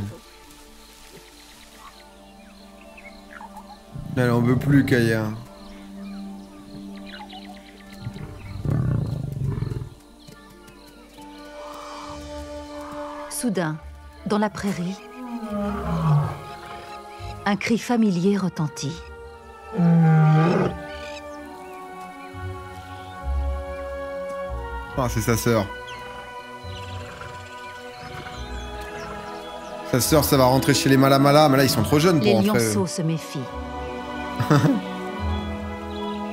Elle en veut plus, Kaya. Soudain, dans la prairie, un cri familier retentit. Ah, c'est sa sœur. Sa sœur, ça va rentrer chez les Malamala, mais là, ils sont trop jeunes Les pour rentrer. lionceaux se méfient.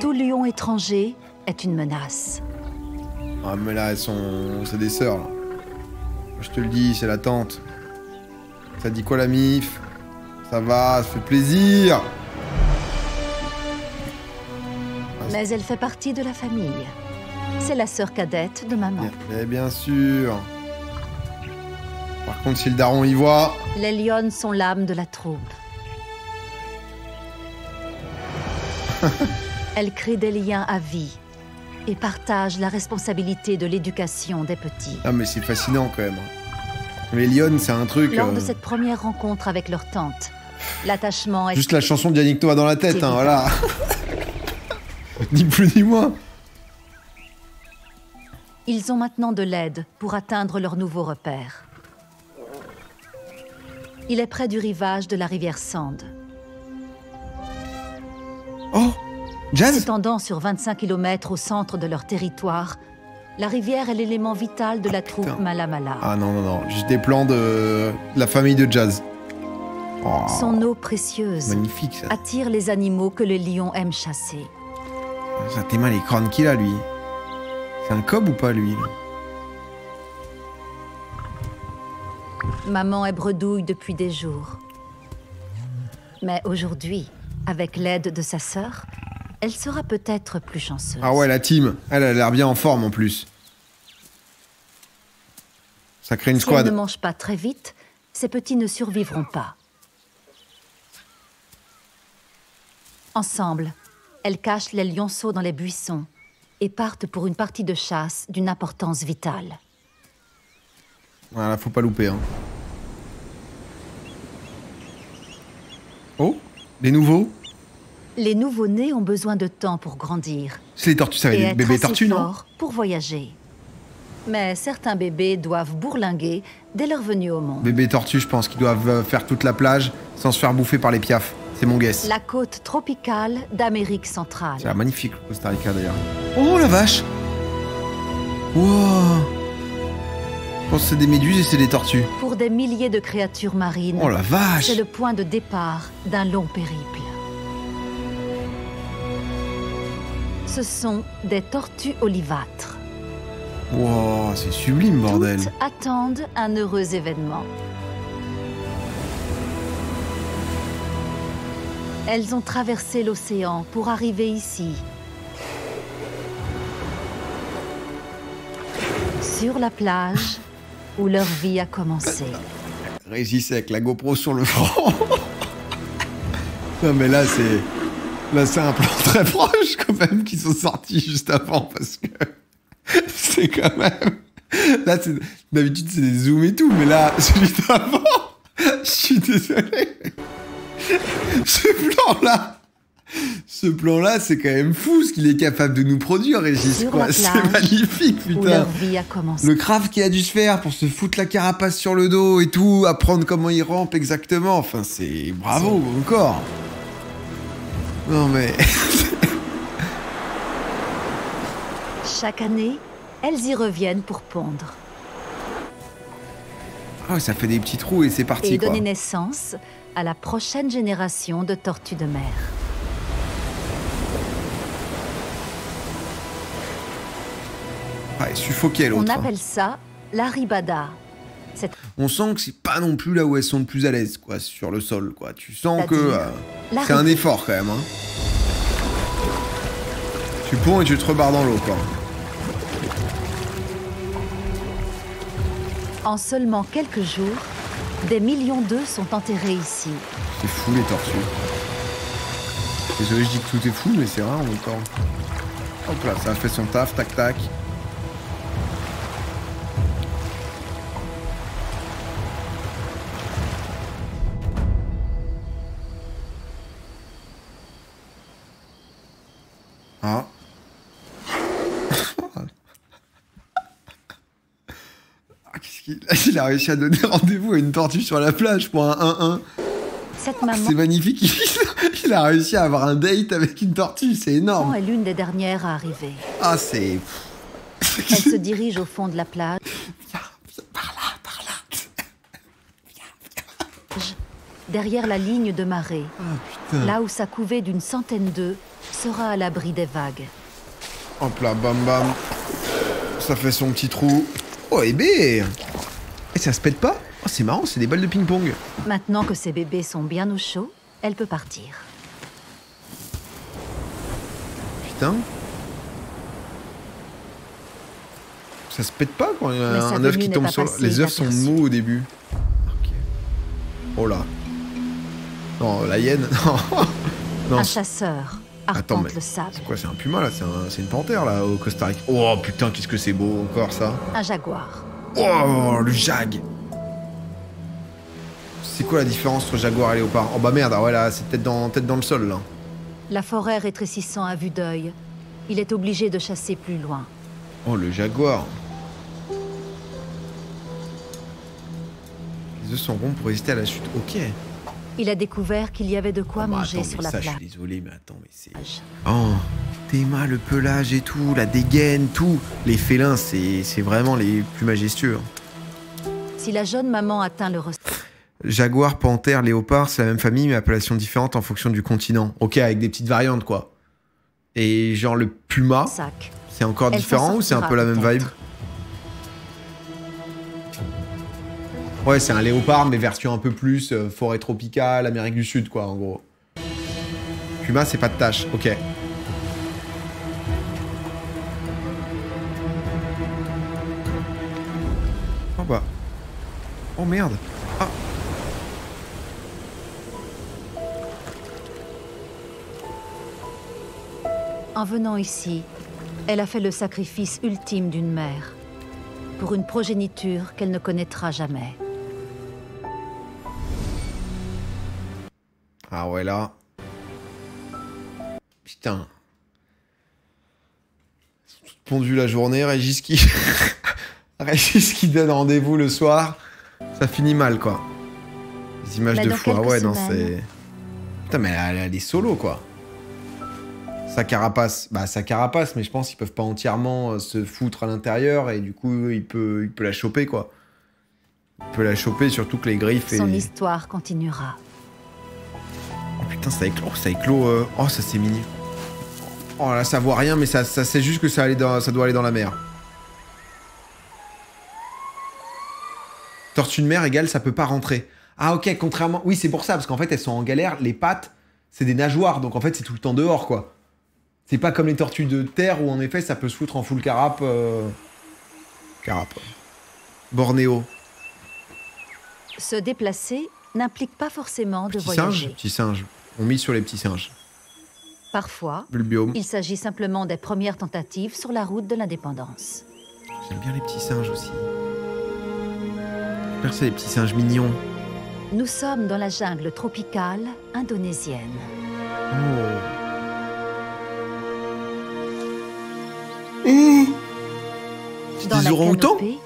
Tout lion étranger est une menace. Ah, mais là, elles sont... c'est des sœurs, là. Je te le dis, c'est la tante. Ça dit quoi, la mif? Ça va, ça fait plaisir. Mais elle fait partie de la famille. C'est la sœur cadette de maman. Bien sûr. Par contre, si le daron y voit... Les lionnes sont l'âme de la troupe. Elles créent des liens à vie et partagent la responsabilité de l'éducation des petits. Ah, mais c'est fascinant, quand même. Les lionnes, c'est un truc... Lors de cette première rencontre avec leur tante, l'attachement est... Juste la chanson de Yannick Noah dans la tête, C'est hein, évident. voilà. Ni plus ni moins. Ils ont maintenant de l'aide pour atteindre leur nouveau repère. Il est près du rivage de la rivière Sand. Oh, Jazz. S'étendant sur 25 km au centre de leur territoire, la rivière est l'élément vital de la troupe Putain. Mala Mala. Ah non, non, non, juste des plans de la famille de Jazz. Oh, Son eau précieuse magnifique, ça. attire les animaux que le lion aime chasser. Ça t'es mal les crânes qu'il a, lui. C'est un cob ou pas, lui là? Maman est bredouille depuis des jours. Mais aujourd'hui, avec l'aide de sa sœur, elle sera peut-être plus chanceuse. Ah ouais, la team. Elle a l'air bien en forme, en plus. Ça crée une Si elle squad. ne mange pas très vite, ses petits ne survivront pas. Ensemble, elles cachent les lionceaux dans les buissons et partent pour une partie de chasse d'une importance vitale. Voilà, faut pas louper, hein. Oh, les nouveaux. Les nouveau-nés ont besoin de temps pour grandir C'est les tortues, ça va et être être des bébés assez tortues, non? forts pour voyager. Mais certains bébés doivent bourlinguer dès leur venue au monde. Bébés tortues, je pense, qu'ils doivent faire toute la plage sans se faire bouffer par les piafs. C'est mon guess. La côte tropicale d'Amérique centrale. C'est magnifique, le Costa Rica d'ailleurs. Oh la vache! Wow! Je pense que c'est des méduses et c'est des tortues. Pour des milliers de créatures marines, Oh la vache! c'est le point de départ d'un long périple. Ce sont des tortues olivâtres. Wow, c'est sublime, bordel. Toutes attendent un heureux événement. Elles ont traversé l'océan pour arriver ici. Sur la plage où leur vie a commencé. Régis avec la GoPro sur le front. Non mais là c'est... Là c'est un plan très proche quand même qui sont sortis juste avant parce que... C'est quand même... Là c'est... D'habitude c'est des zooms et tout mais là celui d'avant... Je suis désolé. Ce plan-là, c'est quand même fou ce qu'il est capable de nous produire, Régis, quoi. C'est magnifique, putain. Où leur vie a commencé. Le craft qu'il a dû se faire pour se foutre la carapace sur le dos et tout, apprendre comment il rampe exactement. Enfin, c'est... Bravo, encore. Non, mais... Chaque année, elles y reviennent pour pondre. Ah, ça fait des petits trous et c'est parti, et quoi. donner naissance à la prochaine génération de tortues de mer. Ouais, suffoquer On l'autre. appelle ça la ribada. On sent que c'est pas non plus là où elles sont le plus à l'aise, quoi, sur le sol, quoi. Tu sens que la c'est un effort, quand même, hein. Tu ponds et tu te rebarres dans l'eau, quoi. En seulement quelques jours, des millions d'œufs sont enterrés ici. C'est fou, les tortues. Désolé, je dis que tout est fou, mais c'est rare en même temps. Hop là, ça a fait son taf, tac tac. Ah. Il a réussi à donner rendez-vous à une tortue sur la plage pour un 1-1. Cette maman C'est magnifique. Il a réussi à avoir un date avec une tortue, c'est énorme. est l'une des dernières à arriver. Ah, c'est... Elle se dirige au fond de la plage. Viens, par là. Derrière la ligne de marée, Ah, putain. là où sa couvée d'une centaine d'œufs sera à l'abri des vagues. Hop là, bam bam. Ça fait son petit trou. Oh, et bé. Et ça se pète pas? Oh, c'est marrant, c'est des balles de ping-pong. Maintenant que ses bébés sont bien au chaud, elle peut partir. Putain. Ça se pète pas quand il y a Mais sa un œuf venue qui n'est tombe pas sur... passée Les œufs sont inaperçue. mous au début. Ok. Oh là. Non, la hyène. Non. Un chasseur Attends, arpente mais le sable. c'est quoi? C'est un puma là? C'est une panthère là au Costa Rica. Oh putain, qu'est-ce que c'est beau encore ça. Un jaguar. Oh, le jag. C'est quoi la différence entre jaguar et léopard? Oh bah merde, ah ouais là, c'est peut-être dans le sol là. La forêt rétrécissant à vue d'œil, il est obligé de chasser plus loin. Oh, le jaguar. Les œufs sont ronds pour résister à la chute. Ok. Il a découvert qu'il y avait de quoi Oh, bah, manger attends, sur mais la ça, je plage. suis désolé, mais attends, mais c'est... Oh, Théma, le pelage et tout, la dégaine, tout. Les félins, c'est vraiment les plus majestueux. Si la jeune maman atteint le ressort, Jaguar, panthère, léopard, c'est la même famille, mais appellation différente en fonction du continent. Ok, avec des petites variantes, quoi. Et genre le puma, sac. c'est encore Elle différent s'en ou c'est un peu la même sortira vibe? peut-être. Ouais, c'est un léopard, mais version un peu plus forêt tropicale, Amérique du Sud, quoi, en gros. Puma, c'est pas de tache, ok. Oh bah. Oh merde. Ah. En venant ici, elle a fait le sacrifice ultime d'une mère pour une progéniture qu'elle ne connaîtra jamais. Ah ouais, là. Putain. Ils sont toutes pondues la journée, Régis qui... Régis qui donne rendez-vous le soir. Ça finit mal, quoi. Les images Mais de dans fou. Ah quelques ouais, non, semaines, Putain, mais elle est solo, quoi. Sa carapace, bah sa carapace, mais je pense qu'ils peuvent pas entièrement se foutre à l'intérieur et du coup il peut la choper quoi. Il peut la choper surtout que les griffes et... Son histoire continuera. Oh putain ça éclot, oh ça c'est mignon. Oh là ça voit rien mais ça c'est juste que ça doit aller dans la mer. Tortue de mer égale ça peut pas rentrer. Ah ok contrairement, oui c'est pour ça parce qu'en fait elles sont en galère, les pattes c'est des nageoires donc en fait c'est tout le temps dehors quoi. C'est pas comme les tortues de terre où en effet ça peut se foutre en full carape. Carape. Bornéo. Se déplacer n'implique pas forcément de voyager. Petits singes. On mise sur les petits singes. Parfois, Le biome. il s'agit simplement des premières tentatives sur la route de l'indépendance. J'aime bien les petits singes aussi. J'espère que c'est des petits singes mignons. Nous sommes dans la jungle tropicale indonésienne. Oh. Dans Des la orang-outans canopée,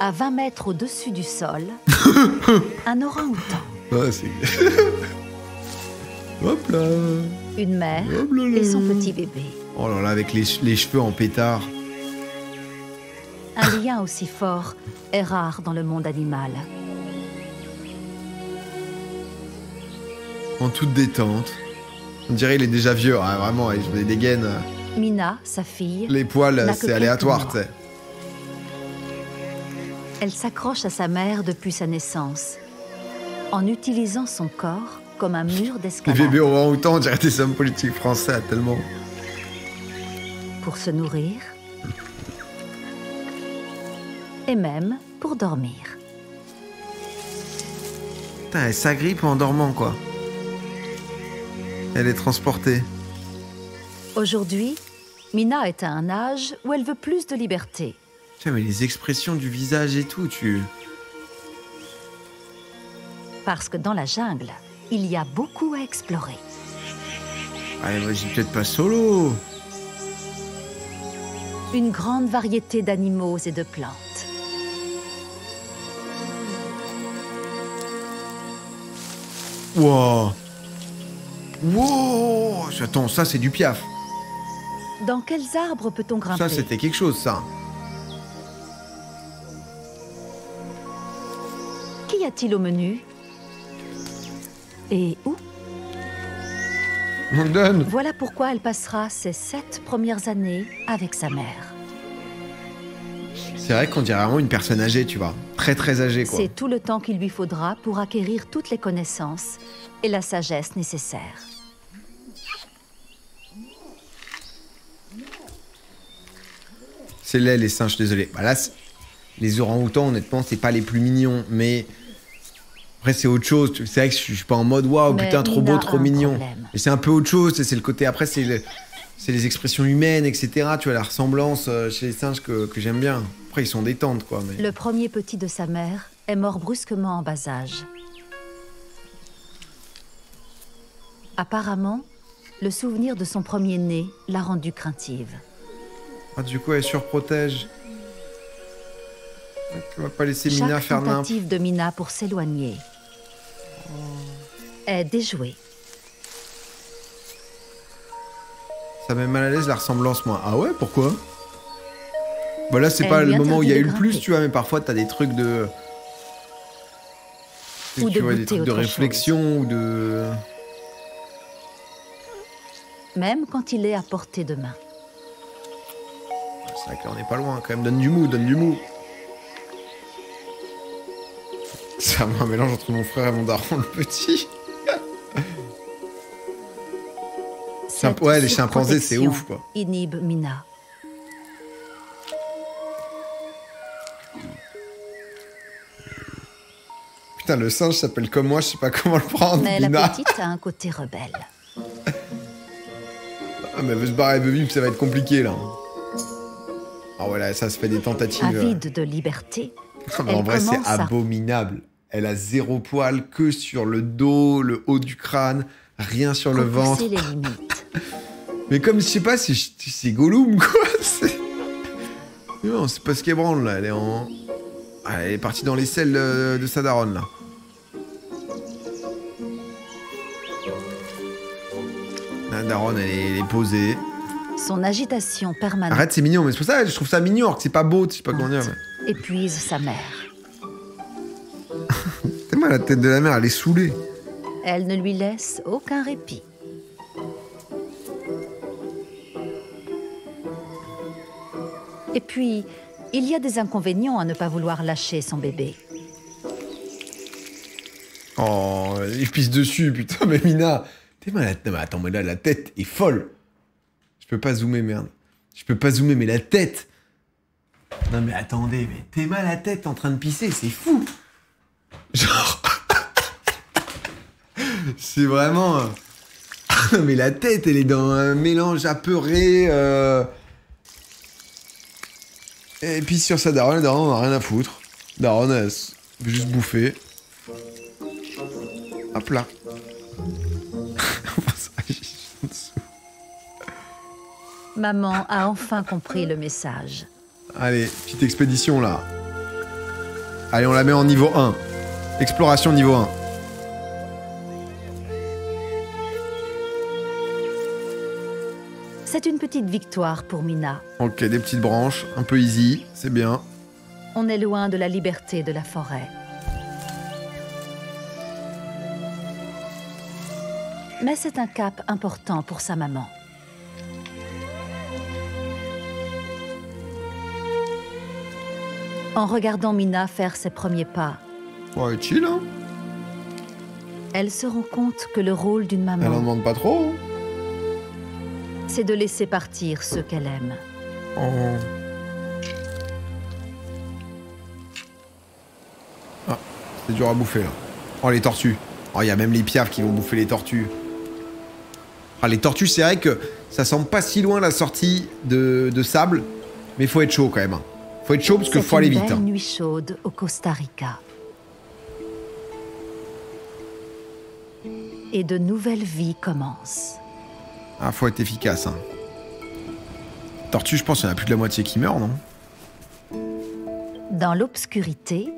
à 20 mètres au-dessus du sol, un orang-outan. Ah, c'est... Hop là. Une mère Hop là là. et son petit bébé. Oh là là, avec les cheveux en pétard. Un lien aussi fort est rare dans le monde animal. En toute détente. On dirait il est déjà vieux. Ah, vraiment, il fait des gaines. Mina, sa fille, Les poils, n'a que c'est quelques aléatoire, mois. tu sais. Elle s'accroche à sa mère depuis sa naissance, en utilisant son corps comme un mur Les d'escalade. bébés orang-outans, on dirait des hommes politiques français, à tellement. Pour se nourrir et même pour dormir. Putain, elle s'agrippe en dormant, quoi. Elle est transportée. Aujourd'hui, Mina est à un âge où elle veut plus de liberté. Tiens, mais les expressions du visage et tout, Parce que dans la jungle, il y a beaucoup à explorer. Allez, vas-y, peut-être pas solo. Une grande variété d'animaux et de plantes. Wow. Wow. Attends, ça, c'est du piaf. Dans quels arbres peut-on grimper? Ça, c'était quelque chose, ça. Qu'y a-t-il au menu? Et où? On donne. Voilà pourquoi elle passera ses 7 premières années avec sa mère. C'est vrai qu'on dirait vraiment une personne âgée, tu vois. Très, très âgée, quoi. C'est tout le temps qu'il lui faudra pour acquérir toutes les connaissances et la sagesse nécessaires. C'est laid, les singes, désolé. Bah là, les orang-outans, honnêtement, c'est pas les plus mignons, mais... Après, c'est autre chose. C'est vrai que je suis pas en mode, waouh, Mais putain, trop beau, Mina trop a un mignon. problème. Mais c'est un peu autre chose, c'est le côté... Après, c'est les expressions humaines, etc. Tu vois, la ressemblance chez les singes que j'aime bien. Après, ils sont détentes, quoi. Mais... Le premier petit de sa mère est mort brusquement en bas âge. Apparemment, le souvenir de son premier-né l'a rendue craintive. Ah, du coup, elle surprotège. On va pas laisser Mina Chaque faire n'importe. tentative de Mina pour s'éloigner est déjouée. Ça met mal à l'aise la ressemblance, moi. Ah ouais, pourquoi? Bah là, c'est Elle pas lui le moment où il y a eu interdit le de plus, grimper. tu vois, mais parfois, t'as des trucs de... Ou tu de vois, des goûter trucs de autre réflexion ou de... Même quand il est à portée de main. C'est vrai que là, on n'est pas loin, quand même. Donne du mou, donne du mou. C'est vraiment un mélange entre mon frère et mon daron, le petit. Cette Ouais, les chimpanzés, c'est surprotection ouf, quoi. Inhibe Mina. Putain, le singe s'appelle comme moi, je sais pas comment le prendre, Mais la Mina. petite a un côté rebelle. Ah, mais elle veut se barrer, elle veut vivre, ça va être compliqué, là. Ah ouais, là, ça se fait des tentatives. Avide de liberté, Ah, mais en elle vrai, c'est commence à- abominable. Elle a 0 poil, que sur le dos, le haut du crâne, rien sur le ventre. repousser les limites. Mais comme, je sais pas, c'est Gollum, quoi. Non, c'est pas ce qu'elle branle, là. Elle est en... Ah, elle est partie dans les selles de sa daronne, là. Daronne, elle est posée. Son agitation permanente Arrête, c'est mignon, mais c'est pour ça que je trouve ça mignon, alors que c'est pas beau, je sais pas comment dire. Mais... épuise sa mère. C'est moi, la tête de la mère, elle est saoulée. Elle ne lui laisse aucun répit. Et puis, il y a des inconvénients à ne pas vouloir lâcher son bébé. Oh, il pisse dessus, putain, mais Mina, t'es malade. Non, mais attends, mais là, la tête est folle. Je peux pas zoomer, merde. Je peux pas zoomer, mais la tête. Non, mais attendez, mais t'es mal à la tête en train de pisser, c'est fou. Genre. C'est vraiment. Non, mais la tête, elle est dans un mélange apeuré. Et puis sur sa daronne, la daronne, on a rien à foutre. Daronne, elle veut juste bouffer. Hop là. Maman a enfin compris le message. Allez, petite expédition là. Allez, on la met en niveau 1. Exploration niveau 1. C'est une petite victoire pour Mina. Ok, des petites branches, un peu easy, c'est bien. On est loin de la liberté de la forêt. Mais c'est un cap important pour sa maman. En regardant Mina faire ses premiers pas, Ouais, chill, hein. elle se rend compte que le rôle d'une Elle en maman, demande pas trop. c'est de laisser partir ceux qu'elle aime. Oh. Ah, c'est dur à bouffer là. Oh, les tortues. Oh, il y a même les piafs qui vont bouffer les tortues. Ah, les tortues, c'est vrai que ça semble pas si loin la sortie de sable, mais faut être chaud quand même. Hein. Faut être chaud parce qu'il faut aller vite. C'est une Hein. belle nuit chaude au Costa Rica. Et de nouvelles vies commencent. Ah, faut être efficace. Hein. Tortue, je pense qu'il y en a plus de la moitié qui meurt, non? Dans l'obscurité,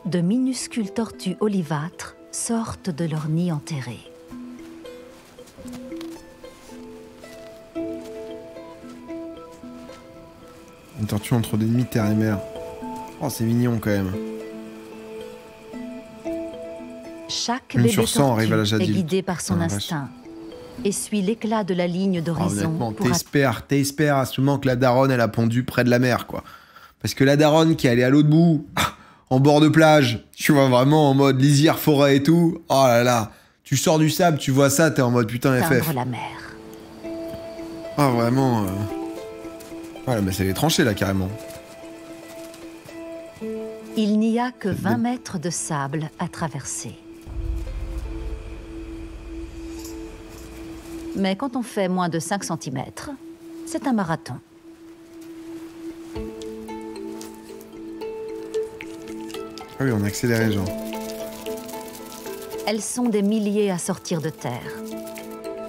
de minuscules tortues olivâtres sortent de leur nid enterré. Une tortue entre des ennemis terre et mer. Oh, c'est mignon quand même. Chaque Une bébé sur 100 arrive à tortue l'âge est adulte. guidé par son Ah, la vache. instinct et suit l'éclat de la ligne Oh, d'horizon honnêtement, pour t'espères à ce moment que la daronne, elle a pondu près de la mer, quoi. Parce que la daronne qui est allée à l'autre bout, en bord de plage, tu vois, vraiment en mode lisière forêt et tout, oh là là, tu sors du sable, tu vois ça, t'es en mode putain FF. atteindre la mer. Ah, vraiment. Voilà, mais c'est les tranchées là, carrément. Il n'y a que 20 mètres de sable à traverser. Mais quand on fait moins de 5 cm, c'est un marathon. Ah oui, on a accéléré, genre. Elles sont des milliers à sortir de terre.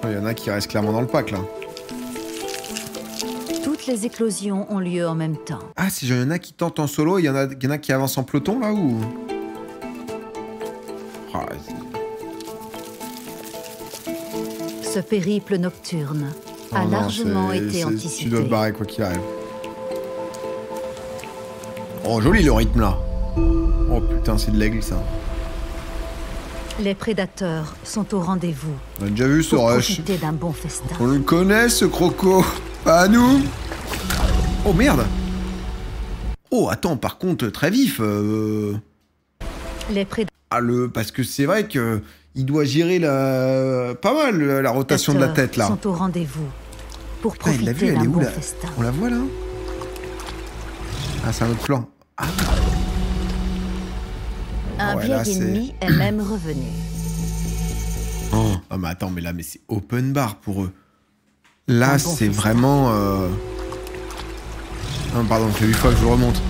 Il y en a qui restent clairement dans le pack, là. Toutes les éclosions ont lieu en même temps. Ah, si il y en a qui tentent en solo, il y en a qui avancent en peloton, là, ou... Ah, Ce périple nocturne a non, largement c'est- été c'est- anticipé. Tu dois te barrer, quoi qu'il arrive. Oh, joli le rythme, là. Oh, putain, c'est de l'aigle, ça. Les prédateurs sont au rendez-vous On a déjà vu ce pour rush. profiter d'un bon festin. On le connaît, ce croco. Pas à nous. Oh, merde. Oh, attends, par contre, très vif. Les prédateurs Parce que c'est vrai que il doit gérer pas mal la rotation de la tête, là. sont au rendez-vous pour Putain, il l'a vu, profiter elle est d'un où, bon là? festin. On la voit, là? Ah, c'est un autre plan. Ah, Un ouais, vieil là, c'est- ennemi est même revenu. oh. Ah, mais attends, mais là, mais c'est open bar pour eux. Là, Un bon c'est festin. vraiment... Non, pardon, fait 8 fois que je remonte.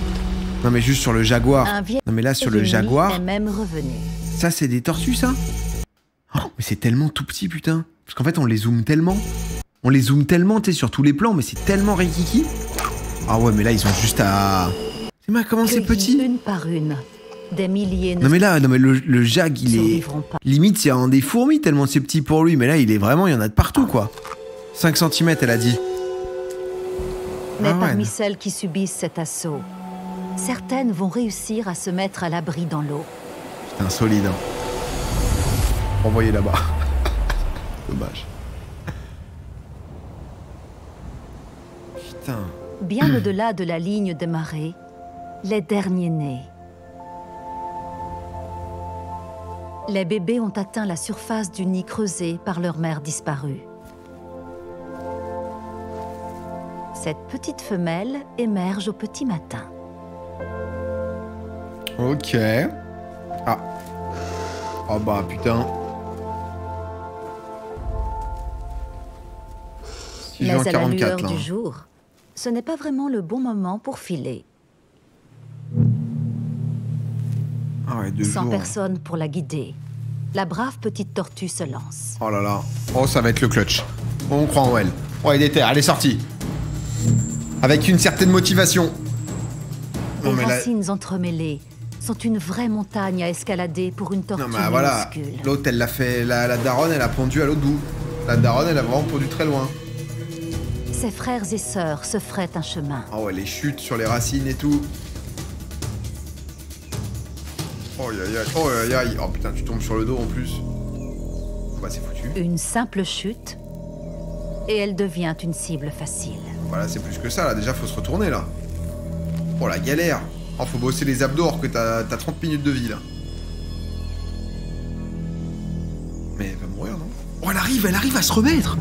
Non, mais juste sur le jaguar. Un vieil Non, mais là, sur le ennemi jaguar, est même revenu. ça, c'est des tortues, ça? Oh, mais c'est tellement tout petit, putain. Parce qu'en fait, on les zoome tellement. On les zoome tellement, tu sais, sur tous les plans, mais c'est tellement rikiki. Ah ouais, mais là, ils ont juste à... C'est mal, comment c'est Cueillis petit? une par une. Des milliers ne Non, mais là, le jag, il est... survivront pas. Limite, c'est un des fourmis, tellement c'est petit pour lui. Mais là, il est vraiment... Il y en a de partout, quoi. 5 cm, elle a dit. Mais Ah ouais. parmi celles qui subissent cet assaut, certaines vont réussir à se mettre à l'abri dans l'eau. Putain, solide. Hein. Envoyez là-bas. Dommage. Putain. Bien au-delà de la ligne des marées, les derniers nés. Les bébés ont atteint la surface du nid creusé par leur mère disparue. Cette petite femelle émerge au petit matin. Ok. Ah. Oh bah putain. Si Mais j'ai en à la 44 lueur là. du jour, ce n'est pas vraiment le bon moment pour filer. Ah ouais, 2 Sans jours. personne pour la guider, la brave petite tortue se lance. Oh là là. Oh, ça va être le clutch. On croit en elle. Oh, elle est déter, elle est sortie. Avec une certaine motivation. Les Non mais là... racines entremêlées sont une vraie montagne à escalader pour une tortue Non mais voilà. minuscule. L'autre, elle l'a fait... La daronne, elle a pondu à l'autre bout. La daronne, elle a vraiment pondu très loin. Ses frères et sœurs se feraient un chemin. Oh ouais, les chutes sur les racines et tout. Oh aïe aïe aïe. Oh aïe aïe. Oh putain, tu tombes sur le dos en plus. Bah c'est foutu. Une simple chute, et elle devient une cible facile. Voilà, c'est plus que ça là. Déjà, faut se retourner là. Oh la galère. Oh, faut bosser les abdos alors que t'as 30 minutes de vie là. Mais elle va mourir, non? Oh, elle arrive à se remettre.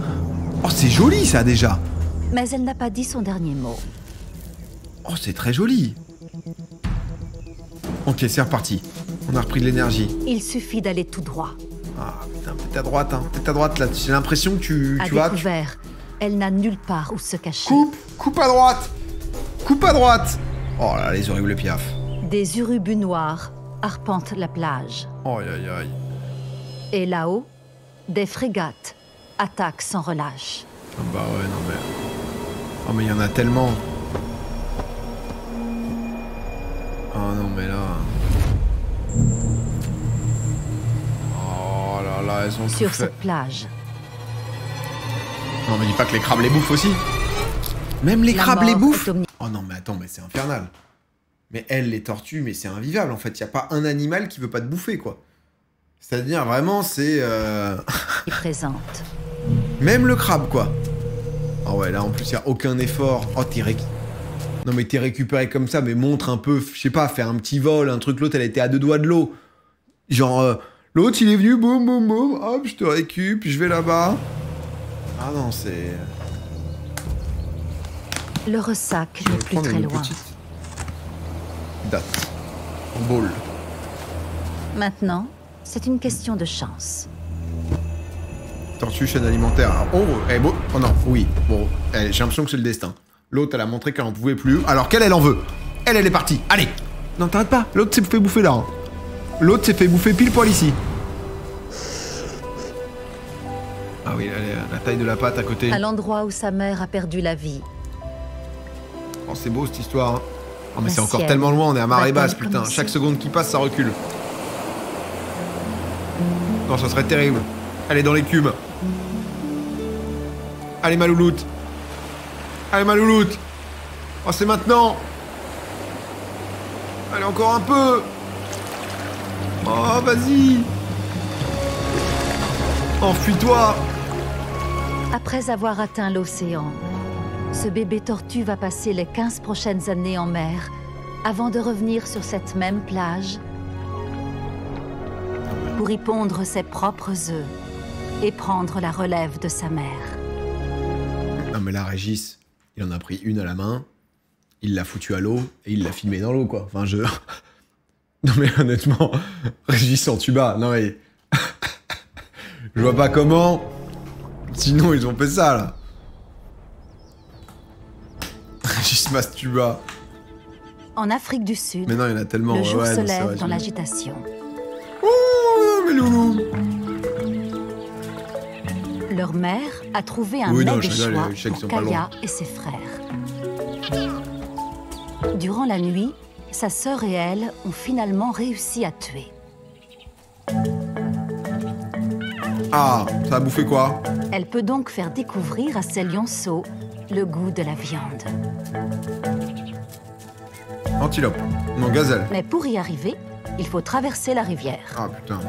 Oh, c'est joli ça déjà. Mais elle n'a pas dit son dernier mot. Oh, c'est très joli. Ok, c'est reparti. On a repris de l'énergie. Il suffit d'aller tout droit. Ah putain, peut-être à droite, hein. Peut-être à droite là. J'ai l'impression que tu À vas. découvert, elle n'a nulle part où se cacher. Coupe à droite. Coupe à droite. Oh là, les horribles piafs. Des urubus noirs arpentent la plage. Oh aïe aïe aïe. Et là-haut, des frégates attaquent sans relâche. Ah bah ouais, non mais... Oh mais il y en a tellement. Oh non mais là... Oh là là, elles ont tout Sur fait. cette plage, Non mais dis pas que les crabes les bouffent aussi. Même les la crabes les mort bouffent. est omni- Oh non mais attends, mais c'est infernal. Mais elles, les tortues, mais c'est invivable en fait. Y a pas un animal qui veut pas te bouffer quoi. C'est-à-dire vraiment c'est... présente. Même le crabe quoi. Oh ouais, là en plus y a aucun effort. Oh Non mais t'es récupéré comme ça, mais montre un peu, je sais pas, faire un petit vol, un truc. L'autre elle était à 2 doigts de l'eau. Genre, l'autre il est venu, boum boum boum, hop, je te récup, je vais là-bas. Ah non, c'est... Le ressac Je vais n'est plus prendre très une loin. petite date. En bowl. Maintenant, c'est une question de chance. Tortue, chaîne alimentaire. Alors, oh, eh, bon, oh non, oui, bon, j'ai l'impression que c'est le destin. L'autre, elle a montré qu'elle en pouvait plus. Alors qu'elle, elle en veut. Elle est partie. Allez. Non, t'arrêtes pas. L'autre s'est fait bouffer là. Hein. L'autre s'est fait bouffer pile poil ici. Ah oui, la taille de la patte à côté. À l'endroit où sa mère a perdu la vie. Oh, c'est beau cette histoire. Hein. Oh, mais La c'est encore sienne tellement loin. On est à marée va-t-elle basse, putain. commencer? Chaque seconde qui passe, ça recule. Non, ça serait terrible. Elle est dans l'écume. Allez, ma louloute. Allez, ma louloute. Oh, c'est maintenant. Allez, encore un peu. Oh, vas-y. Enfuis-toi. Après avoir atteint l'océan, ce bébé tortue va passer les 15 prochaines années en mer avant de revenir sur cette même plage pour y pondre ses propres œufs et prendre la relève de sa mère. Non, mais là, Régis, il en a pris une à la main, il l'a foutu à l'eau et il l'a filmé dans l'eau, quoi. Enfin, je... Non, mais honnêtement, Régis en tuba, non, mais... Je vois pas comment... Sinon, ils ont fait ça, là. Régis Mastuba. En Afrique du Sud, Mais non, il y en a tellement. le jour ouais, se mais c'est lève vrai, dans je- l'agitation. Oh, mes loulous. Leur mère a trouvé un Oui, non, maigre je rigole, choix je sais qu'ils sont pour pas Kaya et ses frères. Durant la nuit, sa sœur et elle ont finalement réussi à tuer. Ah, ça a bouffé quoi? Elle peut donc faire découvrir à ses lionceaux le goût de la viande. Antilope. Non, gazelle. Mais pour y arriver, il faut traverser la rivière. Ah putain.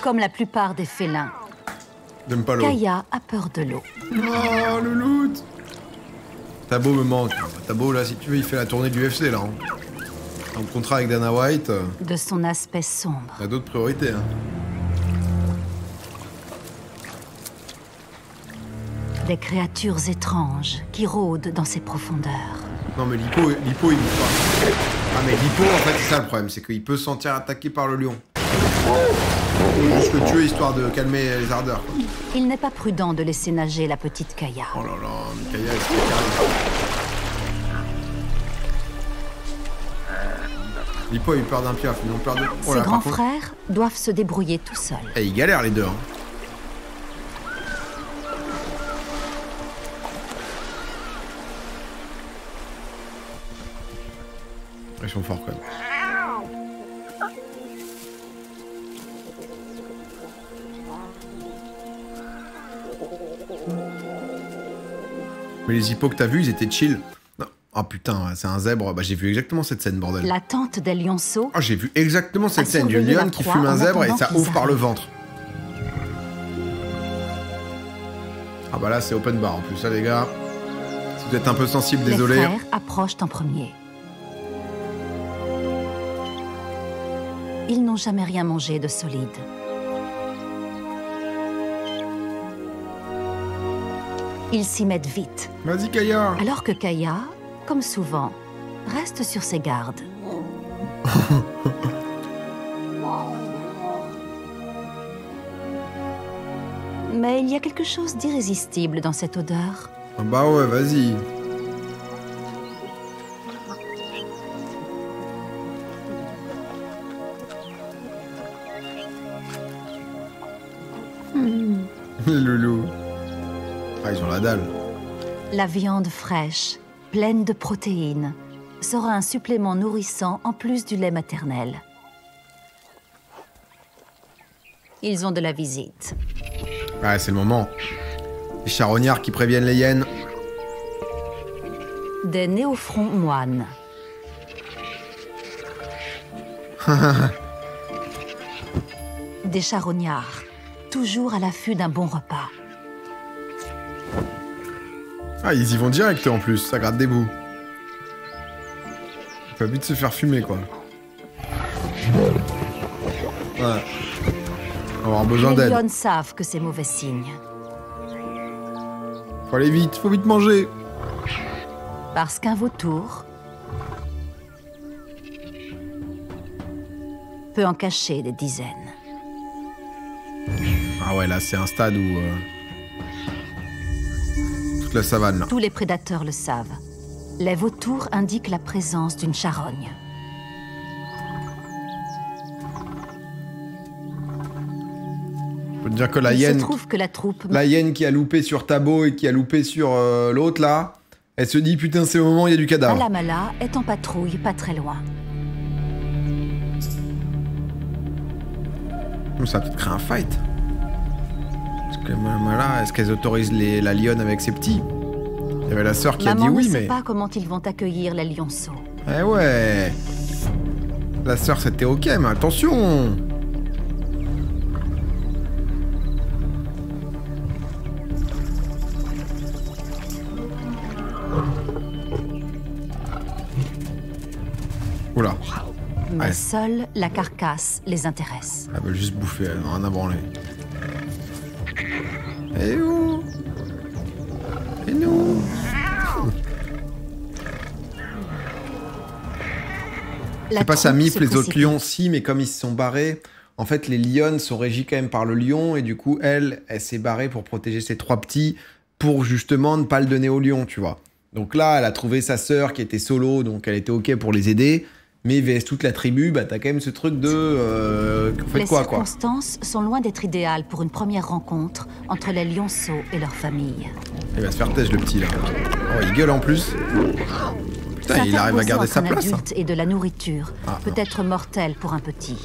Comme la plupart des félins, J'aime pas l'eau. Kaya a peur de l'eau. Oh, le loot. Tabo me manque. Tabo, là, si tu veux, il fait la tournée du UFC, là. En contrat avec Dana White, De son aspect sombre. il a d'autres priorités. Hein. Des créatures étranges qui rôdent dans ses profondeurs. Non, mais l'hippo, il bouge pas. Ah, mais l'hippo, en fait, c'est ça le problème, c'est qu'il peut se sentir attaqué par le lion. Il faut juste le tuer, histoire de calmer les ardeurs, quoi. Il n'est pas prudent de laisser nager la petite Kaya. Oh là là, Mikaya, elle se fait carré. L'hippo a eu peur d'un piaf, ils ont peur de... Oh Ses là, grands par contre... frères doivent se débrouiller tout seuls. Eh, ils galèrent, les deux, hein. Ils sont forts, quand même. Mais les hippos que t'as vus, ils étaient chill. Non. Oh putain, c'est un zèbre. Bah, j'ai vu exactement cette scène, bordel. La tente des lionceaux. Oh, j'ai vu exactement cette A scène du surveillé lion la qui proie fume un en zèbre et attendant ça qu'ils ouvre par le arrivent. ventre. Ah bah là, c'est open bar en plus, ça les gars. Si vous êtes un peu sensible, désolé. Les frères approchent en premier. Ils n'ont jamais rien mangé de solide. Ils s'y mettent vite, Vas-y, Kaya. alors que Kaya, comme souvent, reste sur ses gardes. Mais il y a quelque chose d'irrésistible dans cette odeur. Ah bah ouais, vas-y. Loulou. Ah, ils ont la dalle. La viande fraîche, pleine de protéines, sera un supplément nourrissant en plus du lait maternel. Ils ont de la visite. Ouais, c'est le moment. Les charognards qui préviennent les hyènes. Des néophrons moines. Des charognards, toujours à l'affût d'un bon repas. Ah, ils y vont direct en plus, ça gratte des bouts. Pas vite se faire fumer, quoi. Ouais. On va avoir besoin Les d'aide. lionnes savent que c'est mauvais signe, Faut aller vite, faut vite manger. parce qu'un vautour peut en cacher des dizaines. Ah ouais, là, c'est un stade où... toute la savane, là. Tous les prédateurs le savent. Les vautours indiquent la présence d'une charogne. Faut te dire que la Il se hyène... trouve que la troupe... La hyène qui a loupé sur Tabo et qui a loupé sur l'autre, là, elle se dit, putain, c'est au moment où il y a du cadavre. Alamala est en patrouille pas très loin. Ça va peut-être créer un fight. Parce que Mala, est-ce qu'elles autorisent la lionne avec ses petits? Il y avait la sœur qui a dit Maman oui, ne sait mais... pas comment ils vont accueillir les lionceaux. Eh ouais. La sœur, c'était ok, mais attention. Oula. Mais Ouais. seule la carcasse les intéresse. Elle veut juste bouffer, elle n'a rien à branler. Et où? Et nous? La C'est pas sa troupe mif, se les autres précipite. lions, si, mais comme ils se sont barrés, en fait, les lionnes sont régies quand même par le lion, et du coup, elle s'est barrée pour protéger ses trois petits, pour justement ne pas le donner au lion, tu vois. Donc là, elle a trouvé sa sœur qui était solo, donc elle était ok pour les aider, mais VS toute la tribu, bah t'as quand même ce truc de... vous faites Les quoi, quoi? circonstances sont loin d'être idéales pour une première rencontre entre les lionceaux et leur famille. Il va se faire têche, le petit, là. Oh, il gueule en plus. Putain, Sa il faire arrive à poser garder entre sa un place. Hein. adulte et de la nourriture Ah, peut non. être mortel pour un petit.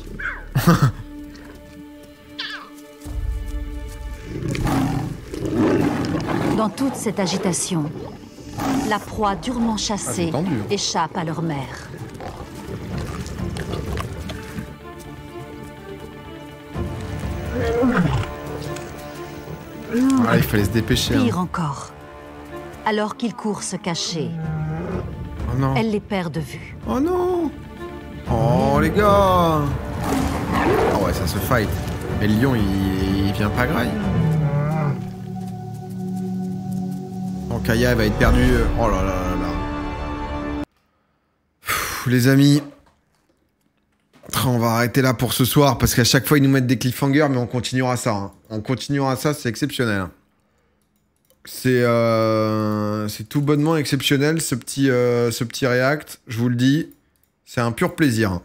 Dans toute cette agitation, la proie durement chassée c'est tendu, hein. échappe à leur mère. Voilà, il fallait se dépêcher. Hein. Pire encore. Alors qu'ils courent se cacher, Oh non. elle les perd de vue. Oh non. Oh les gars. Oh ouais, ça se fight. Et le lion, il vient pas graille. Oh, Kaya, elle va être perdue. Oh là là là là. Pfff, les amis. On va arrêter là pour ce soir parce qu'à chaque fois ils nous mettent des cliffhangers, mais on continuera ça. Hein. On continuera ça, c'est exceptionnel. C'est tout bonnement exceptionnel ce petit react. Je vous le dis, c'est un pur plaisir.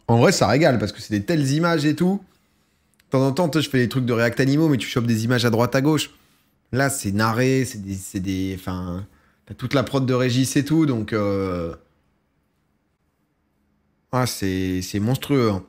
En vrai, ça régale parce que c'est des telles images et tout. De temps en temps, je fais des trucs de react animaux, mais tu chopes des images à droite à gauche. Là, c'est narré, enfin, t'as toute la prod de Régis et tout, donc. Ah, c'est monstrueux. Hein.